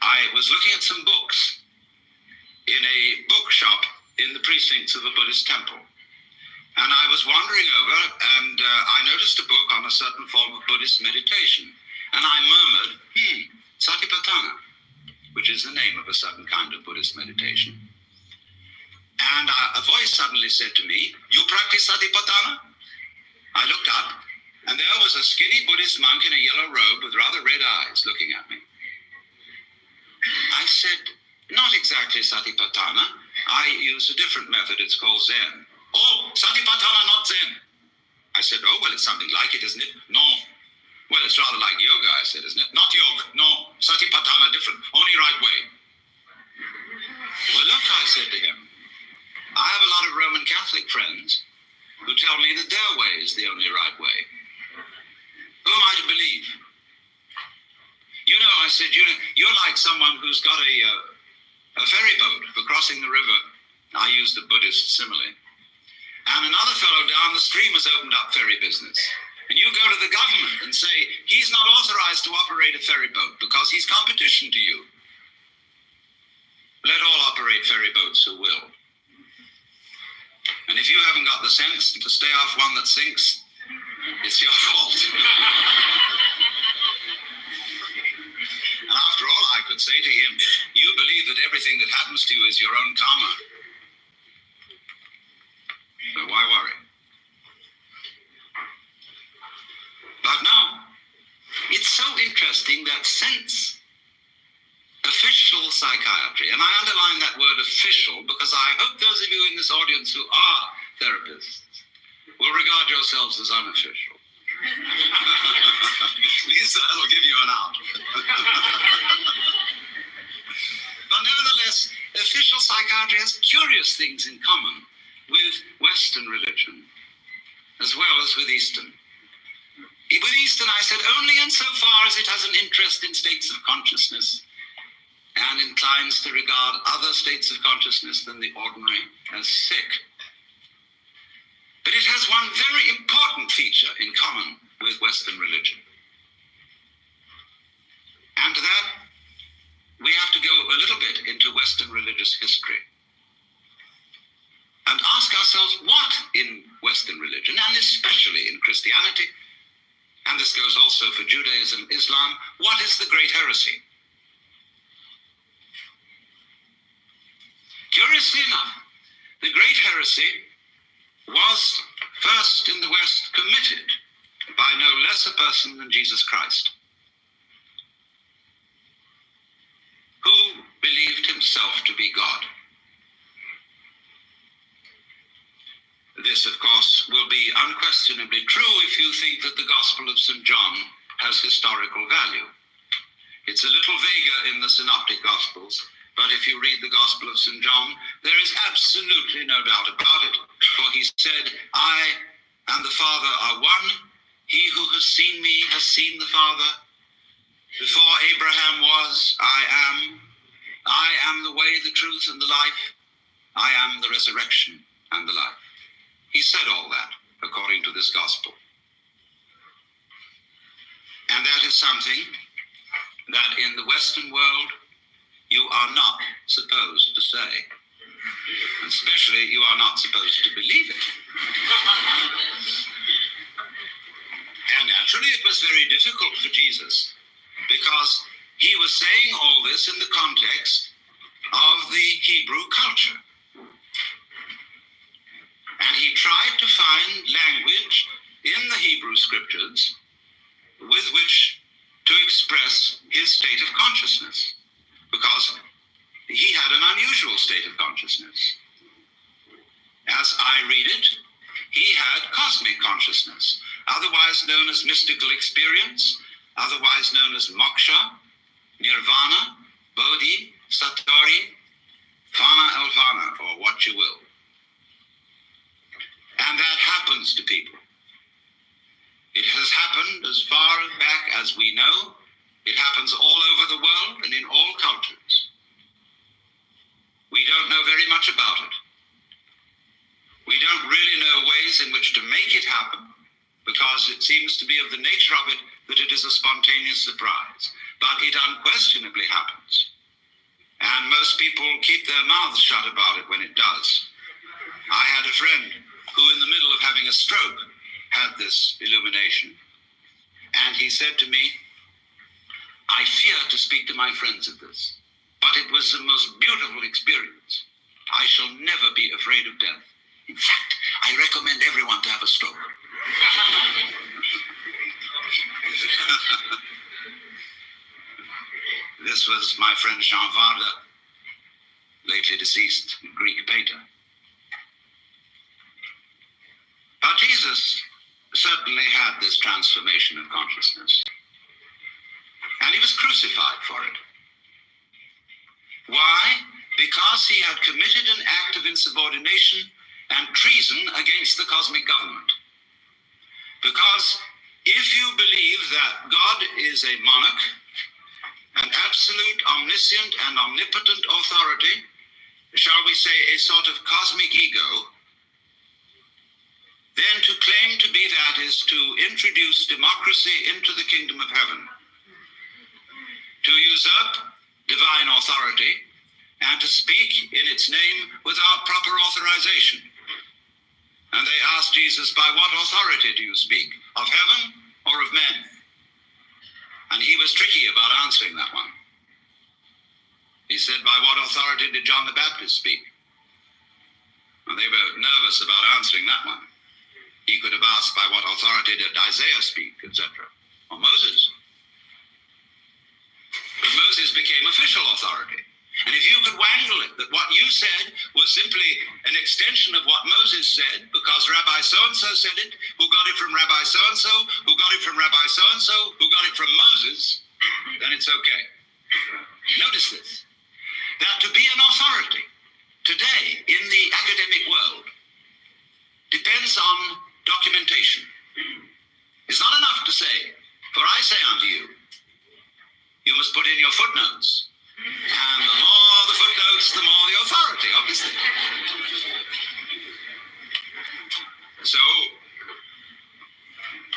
I was looking at some books in a bookshop in the precincts of a Buddhist temple. And I was wandering over and I noticed a book on a certain form of Buddhist meditation. And I murmured, Satipatthana, which is the name of a certain kind of Buddhist meditation. And a voice suddenly said to me, "You practice Satipatthana?" I looked up, and there was a skinny Buddhist monk in a yellow robe with rather red eyes looking at me. I said, "Not exactly Satipatthana. I use a different method. It's called Zen." "Oh, Satipatthana, not Zen." I said, "Oh, well, it's something like it, isn't it?" "No." "Well, it's rather like yoga," I said, "isn't it?" "Not yoga. No, Satipatthana different. Only right way." "Well, look," I said to him, "I have a lot of Roman Catholic friends who tell me that their way is the only right way. Who am I to believe?" "You know," I said, "you're like someone who's got a ferry boat for crossing the river." I used the Buddhist simile. "And another fellow down the stream has opened up ferry business. And you go to the government and say, he's not authorized to operate a ferry boat because he's competition to you. Let all operate ferry boats who will. And if you haven't got the sense to stay off one that sinks, it's your fault." And after all, I could say to him, "You believe that everything that happens to you is your own karma. So why worry?" But now, it's so interesting that since official psychiatry, and I underline that word official because I hope those of you in this audience who are therapists will regard yourselves as unofficial. At least that'll give you an out. But nevertheless, official psychiatry has curious things in common with Western religion, as well as with Eastern. With Eastern, I said, only insofar as it has an interest in states of consciousness and inclines to regard other states of consciousness than the ordinary as sick. But it has one very important feature in common with Western religion. And to that, we have to go a little bit into Western religious history and ask ourselves what in Western religion, and especially in Christianity, and this goes also for Judaism, Islam, what is the great heresy? Curiously enough, the great heresy was first in the West committed by no less a person than Jesus Christ, who believed himself to be God. This, of course, will be unquestionably true if you think that the Gospel of St. John has historical value. It's a little vaguer in the Synoptic Gospels, but if you read the Gospel of St. John, there is absolutely no doubt about it, for he said, I and the Father are one. He who has seen me has seen the Father. Before Abraham was, I am. I am the way, the truth, and the life. I am the resurrection and the life. He said all that according to this gospel. And that is something that in the Western world you are not supposed to say. Especially you are not supposed to believe it. And naturally it was very difficult for Jesus because he was saying all this in the context of the Hebrew culture. And he tried to find language in the Hebrew scriptures with which to express his state of consciousness, because he had an unusual state of consciousness. As I read it, he had cosmic consciousness, otherwise known as mystical experience, otherwise known as moksha, nirvana, bodhi, satori, fana elvana, or what you will. And that happens to people. It has happened as far back as we know. It happens all over the world and in all cultures. We don't know very much about it. We don't really know ways in which to make it happen, because it seems to be of the nature of it that it is a spontaneous surprise. But it unquestionably happens. And most people keep their mouths shut about it when it does. I had a friend who in the middle of having a stroke had this illumination. And he said to me, I fear to speak to my friends of this, but it was the most beautiful experience. I shall never be afraid of death. In fact, I recommend everyone to have a stroke. This was my friend Jean Varda, lately deceased Greek painter. But Jesus certainly had this transformation of consciousness. And he was crucified for it. Why? Because he had committed an act of insubordination and treason against the cosmic government. Because if you believe that God is a monarch, an absolute, omniscient, and omnipotent authority, shall we say a sort of cosmic ego, then to claim to be that is to introduce democracy into the kingdom of heaven, to usurp divine authority, and to speak in its name without proper authorization. And they asked Jesus, by what authority do you speak? Of heaven or of men? And he was tricky about answering that one. He said, by what authority did John the Baptist speak? And they were nervous about answering that one. He could have asked, by what authority did Isaiah speak, etc., or Moses. But Moses became official authority. And if you could wangle it, that what you said was simply an extension of what Moses said, because Rabbi so-and-so said it, who got it from Rabbi so-and-so, who got it from Rabbi so-and-so, who got it from Moses, then it's okay. Notice this, that to be an authority today in the academic world depends on documentation. It's not enough to say, for I say unto you, you must put in your footnotes. And the more the footnotes, the more the authority, obviously. So,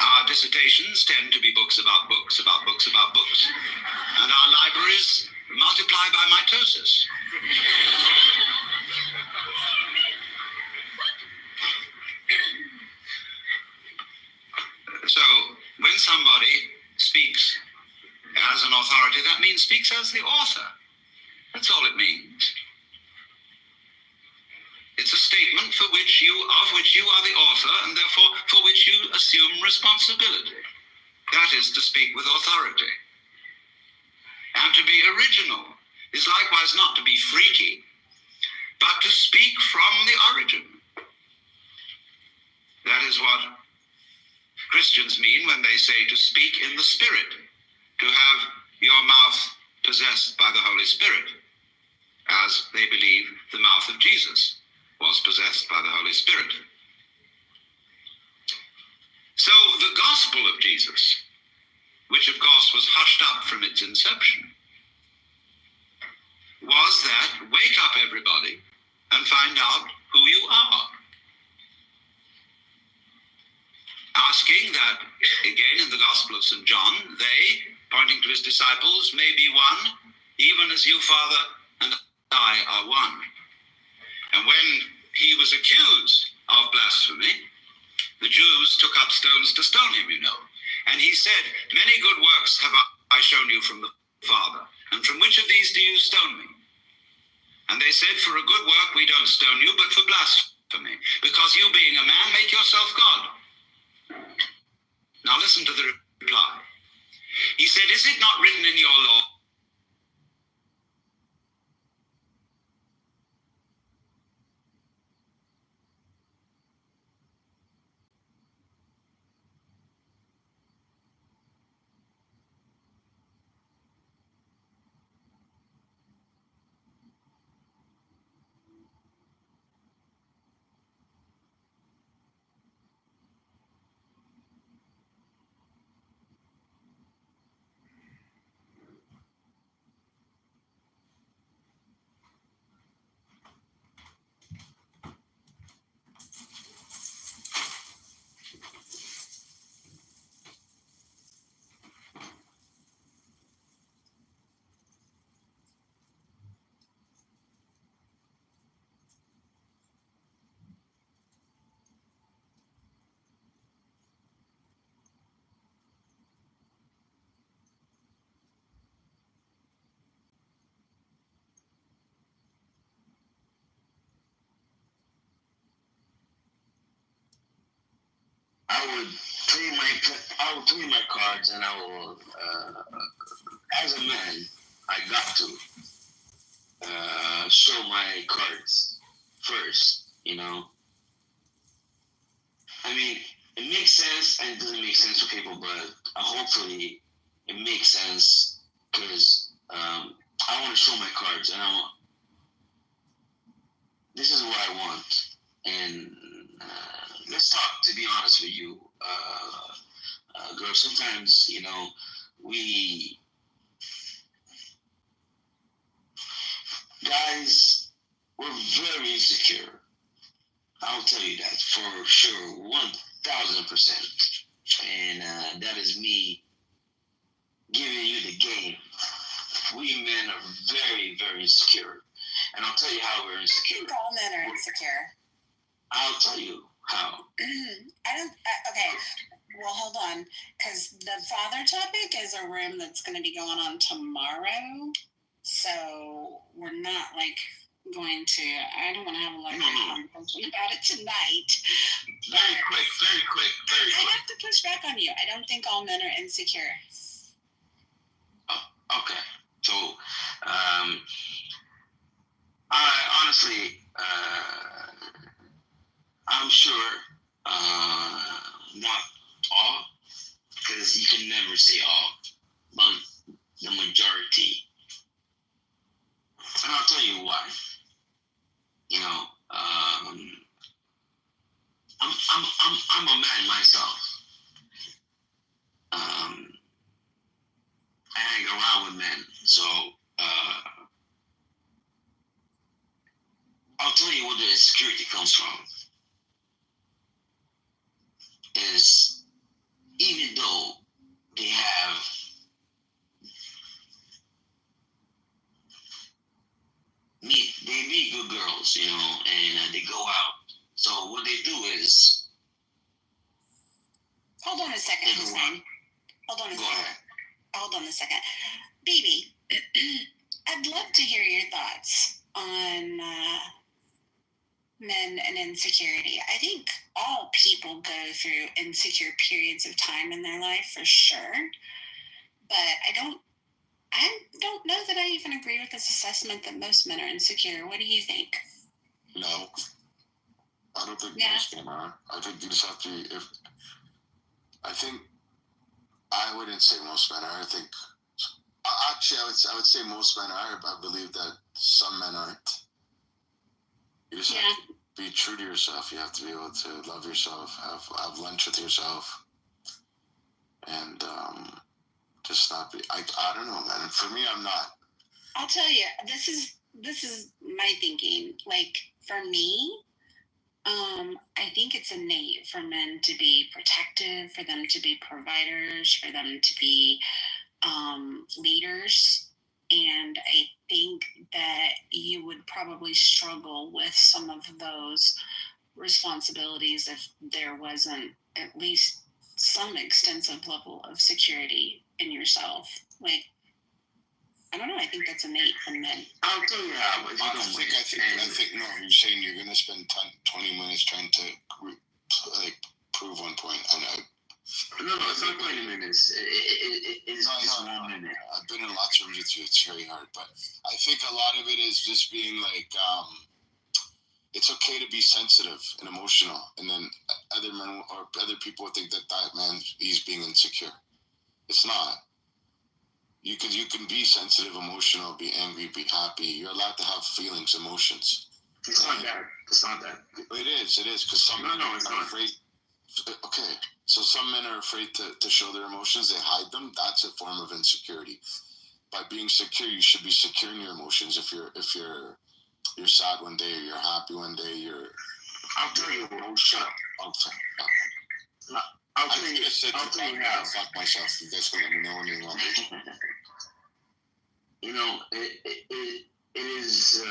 our dissertation publications tend to be books about books, about books, about books, and our libraries multiply by mitosis. So, when somebody speaks as an authority, that means speaks as the author. That's all it means. It's a statement of which you are the author, and therefore for which you assume responsibility. That is to speak with authority. And to be original is likewise not to be freaky, but to speak from the origin. That is what Christians mean when they say to speak in the Spirit, to have your mouth possessed by the Holy Spirit, as they believe the mouth of Jesus was possessed by the Holy Spirit. So the gospel of Jesus, which of course was hushed up from its inception, was that wake up everybody and find out who you are. Asking that, again in the Gospel of St. John, they, pointing to his disciples, may be one, even as you, Father, and I are one. And when he was accused of blasphemy, the Jews took up stones to stone him, you know. And he said, many good works have I shown you from the Father, and from which of these do you stone me? And they said, for a good work we don't stone you, but for blasphemy, because you being a man make yourself God. Now listen to the reply. He said, is it not written in your law, I would play my cards, and I will, as a man, I got to show my cards first, you know. I mean, it makes sense and it doesn't make sense for people, but hopefully it makes sense because I want to show my cards, and this is what I want. And let's talk, to be honest with you, girl. Sometimes, you know, guys, we're very insecure. I'll tell you that for sure, 1,000%. And that is me giving you the game. We men are very, very insecure. And I'll tell you how we're insecure. I think all men are insecure. I'll tell you how. Okay, well, hold on. Because the father topic is a room that's going to be going on tomorrow. So we're not going to, I don't want to have a conversation about it tonight. Very quick. I have to push back on you. I don't think all men are insecure. Oh, okay. So, I honestly, I'm sure, not all, because you can never say all, but the majority. And I'll tell you why. You know, I'm a man myself. I hang around with men, so I'll tell you where the insecurity comes from. Is even though they meet good girls, you know, and they go out. So what they do is, hold on a second, Hussein. Hold on a second. BB, I'd love to hear your thoughts on men and insecurity. I think all people go through insecure periods of time in their life for sure. But I don't know that I even agree with this assessment that most men are insecure. What do you think? No, I don't think most men are. I think you just have to. I wouldn't say most men are. I think actually I would say most men are. I believe that some men aren't. You just have to be true to yourself. You have to be able to love yourself, have lunch with yourself, and just not be. I don't know, man. For me, I'm not. I'll tell you, this is my thinking. Like for me, I think it's innate for men to be protective, for them to be providers, for them to be leaders. And I think that you would probably struggle with some of those responsibilities if there wasn't at least some extensive level of security in yourself. Like, I don't know. I think that's innate in men. I'll tell you how. I think no. You're saying you're going to spend 20 minutes trying to prove one point. No, it's not 20 minutes. It's 1 minute. I've been in lots of rooms with you. It's very hard, but I think a lot of it is just being like, it's okay to be sensitive and emotional, and then other men or other people think that man he's being insecure. It's not. You can be sensitive, emotional, be angry, be happy. You're allowed to have feelings, emotions. It's not that. It's not that. It is because some men are afraid. Okay, so some men are afraid to show their emotions. They hide them. That's a form of insecurity. By being secure, you should be secure in your emotions. If you're sad one day, or you're happy one day, I'll tell you. Shut up. I'll tell you how. Fuck myself. You guys can let me know when you want me. You know, it is.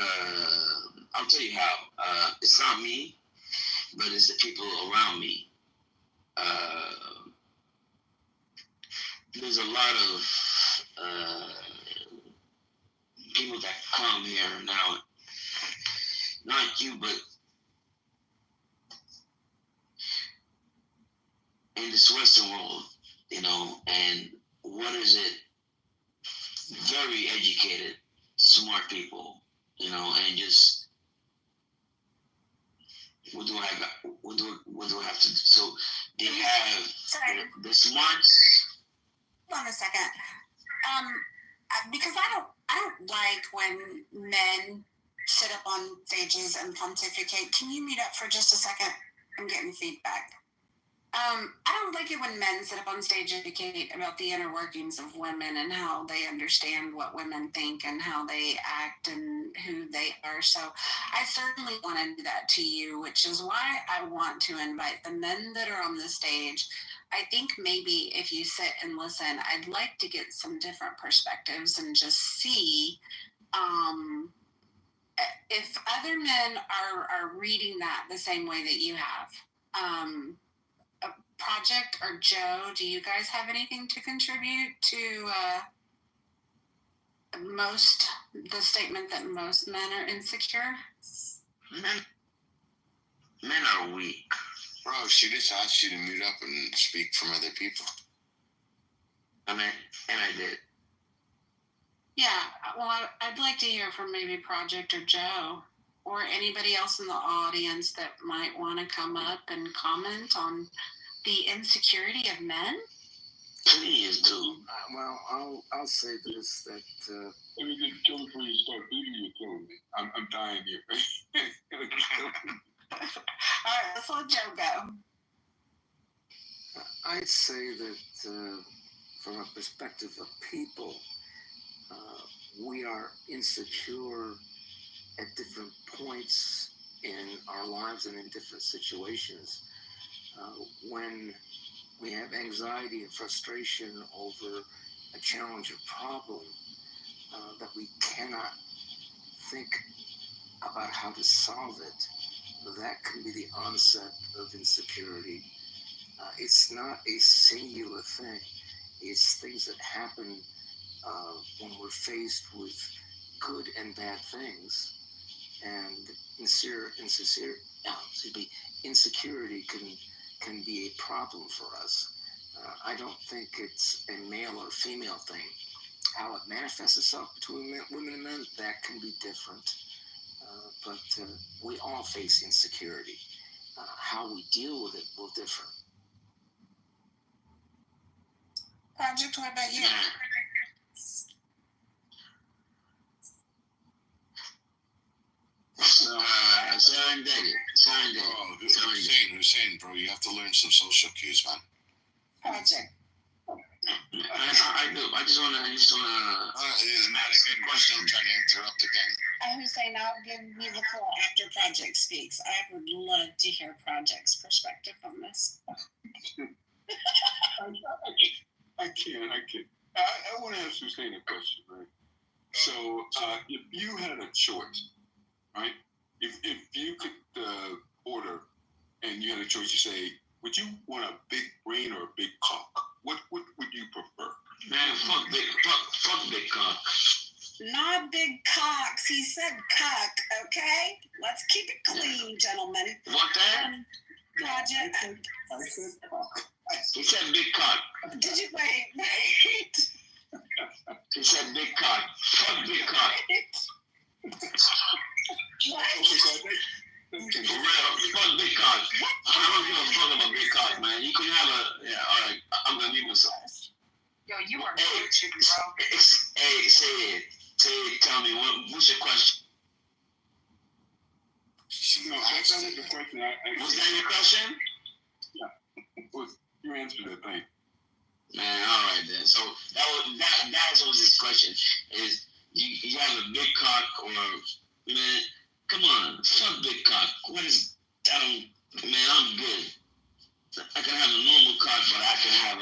I'll tell you how. It's not me, but it's the people around me. There's a lot of people that come here now, not you, but in this Western world, you know, and what is it? Very educated, smart people, you know, and just what do I have to do? So they have the smarts. Hold on a second. Because I don't like when men sit up on stages and pontificate. Can you mute up for just a second? I'm getting feedback. I don't like it when men sit up on stage and educate about the inner workings of women and how they understand what women think and how they act and who they are. So I certainly want to do that to you, which is why I want to invite the men that are on the stage. I think maybe if you sit and listen, I'd like to get some different perspectives and just see if other men are reading that the same way that you have. Project or Joe, do you guys have anything to contribute to the statement that most men are insecure? Men are weak. Bro, she just asked you to mute up and speak from other people. And I did. Yeah, well, I'd like to hear from maybe Project or Joe or anybody else in the audience that might want to come up and comment on the insecurity of men. Please do. Well, I'll say this, that let me just kill it before you start beating your killing me. I'm dying here. All right, let's let Joe go. I'd say that from a perspective of people, we are insecure at different points in our lives and in different situations. When we have anxiety and frustration over a challenge or problem that we cannot think about how to solve it, that can be the onset of insecurity. It's not a singular thing. It's things that happen when we're faced with good and bad things. And insecurity can be a problem for us. I don't think it's a male or female thing. How it manifests itself between women and men, that can be different. But we all face insecurity. How we deal with it will differ. Project, what about you? Hussein, bro, you have to learn some social cues, man. Project. I do. I just wanna. Isn't that a good question? I'm trying to interrupt again. I'm Hussein. I'll give you the floor after Project speaks. I would love to hear Project's perspective on this. I can't. I want to ask Hussein a question, right? So, if you had a choice, right? If you could order, and you had a choice, you say, would you want a big brain or a big cock? What would you prefer? Man, fuck big cock. Not big cocks. He said cock, okay? Let's keep it clean, gentlemen. What that? Project. I said cock. He said big cock. Did you wait? He said big cock. Fuck big cock. What? For real, fuck big cock. I don't give a fuck about big cock, man. You can have all right, I'm gonna leave myself. Yo, you are bullshit, bro. Hey, say it. Tell me, what's your question? No, that's not the question. Was that your question? Yeah. You answered it, thank you. Man, all right then. So that was his question. Is you have a big cock or man? Come on, fuck big cock. What is man? I'm good. I can have a normal cock, but I can have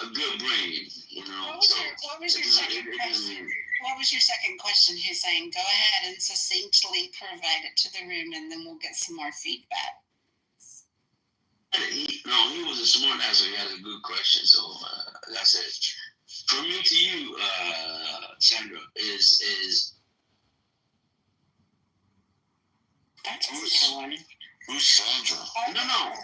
a good brain. You know. What was your second question? What was your second question, Hussein? Go ahead and succinctly provide it to the room, and then we'll get some more feedback. He was a smart ass, so he had a good question. So that's it. From me to you, Sandra, is Who's Sandra? No.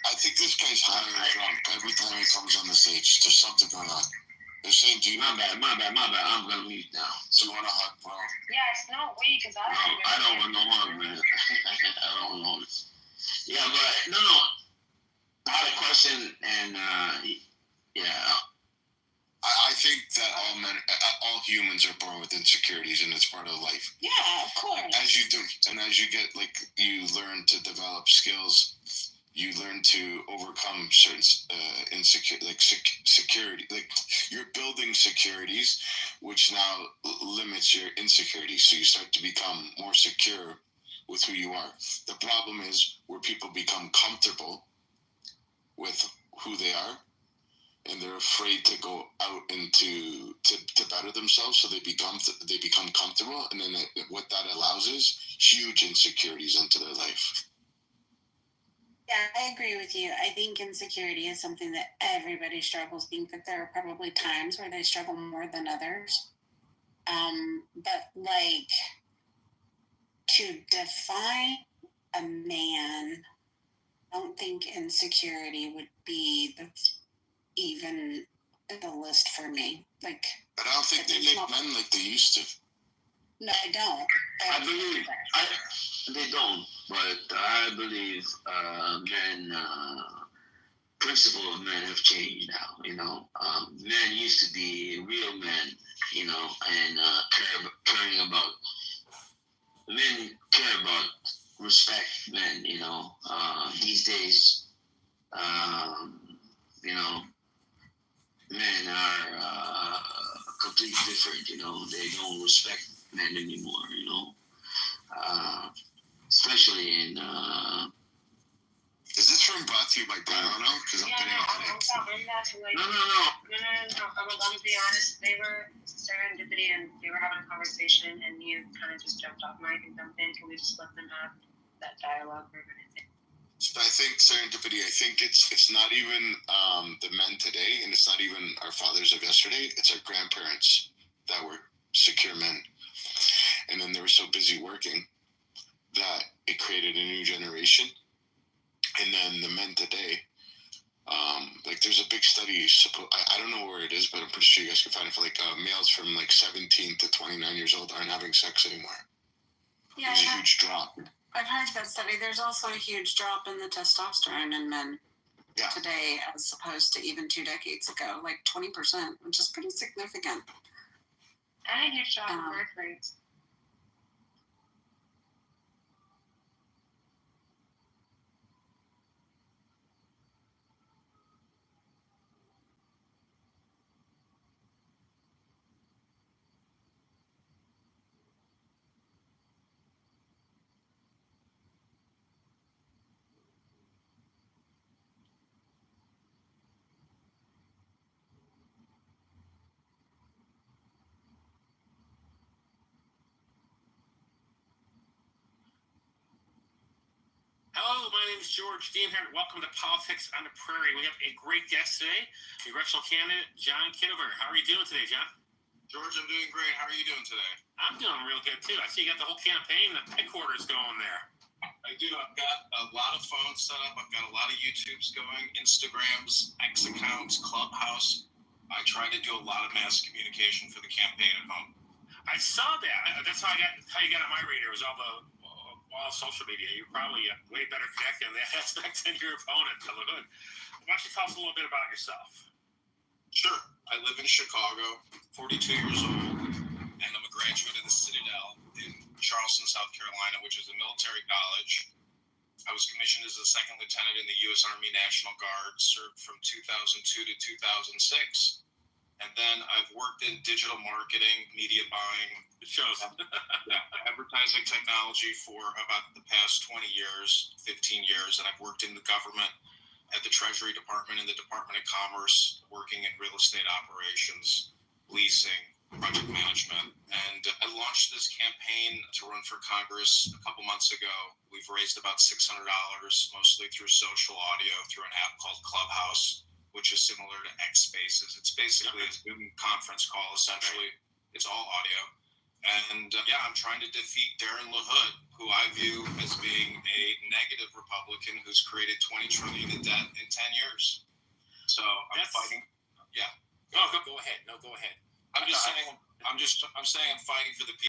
I think this guy's high or drunk every time he comes on the stage. There's something going on. They're saying, do you my bad. I'm gonna mute now. Do you want a hug, bro? Yes, no, we, because I don't want no hug, man. I don't want no. Yeah, but no. I had a question, and yeah. I think that all humans are born with insecurities, and it's part of life. Yeah, of course. As you do, and as you get, you learn to develop skills, you learn to overcome certain security. Like, you're building securities, which now limits your insecurities. So you start to become more secure with who you are. The problem is where people become comfortable with who they are, and they're afraid to go out and to better themselves, so they become comfortable, and then what that allows is huge insecurities into their life. Yeah, I agree with you. I think insecurity is something that everybody struggles. I think that there are probably times where they struggle more than others. But to define a man, I don't think insecurity would be even the list for me. But I don't think they make men like they used to. No, I don't. I believe they don't, but I believe men, principle of men have changed now. You know, men used to be real men, you know, and caring about men care about respect men. You know, these days, you know, men are completely different. You know, they don't respect men anymore. You know, especially in Is this from brought to you by Diano? Because I'm getting headaches. I'm not too late. No. I'm gonna be honest. They were serendipity, and they were having a conversation, and you kind of just jumped off mic and jumped in. Can we just let them have that dialogue for a minute? I think serendipity. I think it's not even the men today, and it's not even our fathers of yesterday. It's our grandparents that were secure men, and then they were so busy working that it created a new generation. And then the men today, like there's a big study. I don't know where it is, but I'm pretty sure you guys can find it for like males from like 17 to 29 years old aren't having sex anymore. Yeah, There's a huge drop. I've heard that study. There's also a huge drop in the testosterone in men today as opposed to even 2 decades ago, like 20%, which is pretty significant. And a huge drop in birth rates. Hello, my name is George Dean here. Welcome to Politics on the Prairie. We have a great guest today, congressional candidate John Kitover. How are you doing today, John? George, I'm doing great. How are you doing today? I'm doing real good too. I see you got the whole campaign, the headquarters going there. I do. I've got a lot of phones set up. I've got a lot of YouTubes going, Instagrams, X accounts, Clubhouse. I try to do a lot of mass communication for the campaign at home. I saw that. That's how you got on my radar. Was all social media. You're probably way better connected in that aspect than your opponent, the Hood. Why don't you tell us a little bit about yourself? Sure. I live in Chicago, 42 years old, and I'm a graduate of the Citadel in Charleston, South Carolina, which is a military college. I was commissioned as a second lieutenant in the U.S. Army National Guard, served from 2002 to 2006. And then I've worked in digital marketing, media buying, advertising technology for about the past 20 years, 15 years. And I've worked in the government at the Treasury Department and the Department of Commerce, working in real estate operations, leasing, project management. And I launched this campaign to run for Congress a couple months ago. We've raised about $600, mostly through social audio, through an app called Clubhouse, which is similar to X Spaces. It's basically a Zoom conference call, essentially. It's all audio. And I'm trying to defeat Darren LaHood, who I view as being a negative Republican who's created $20 trillion in debt in 10 years. So I'm fighting. Yeah. Go ahead. No, go ahead. I'm saying I'm fighting for the people.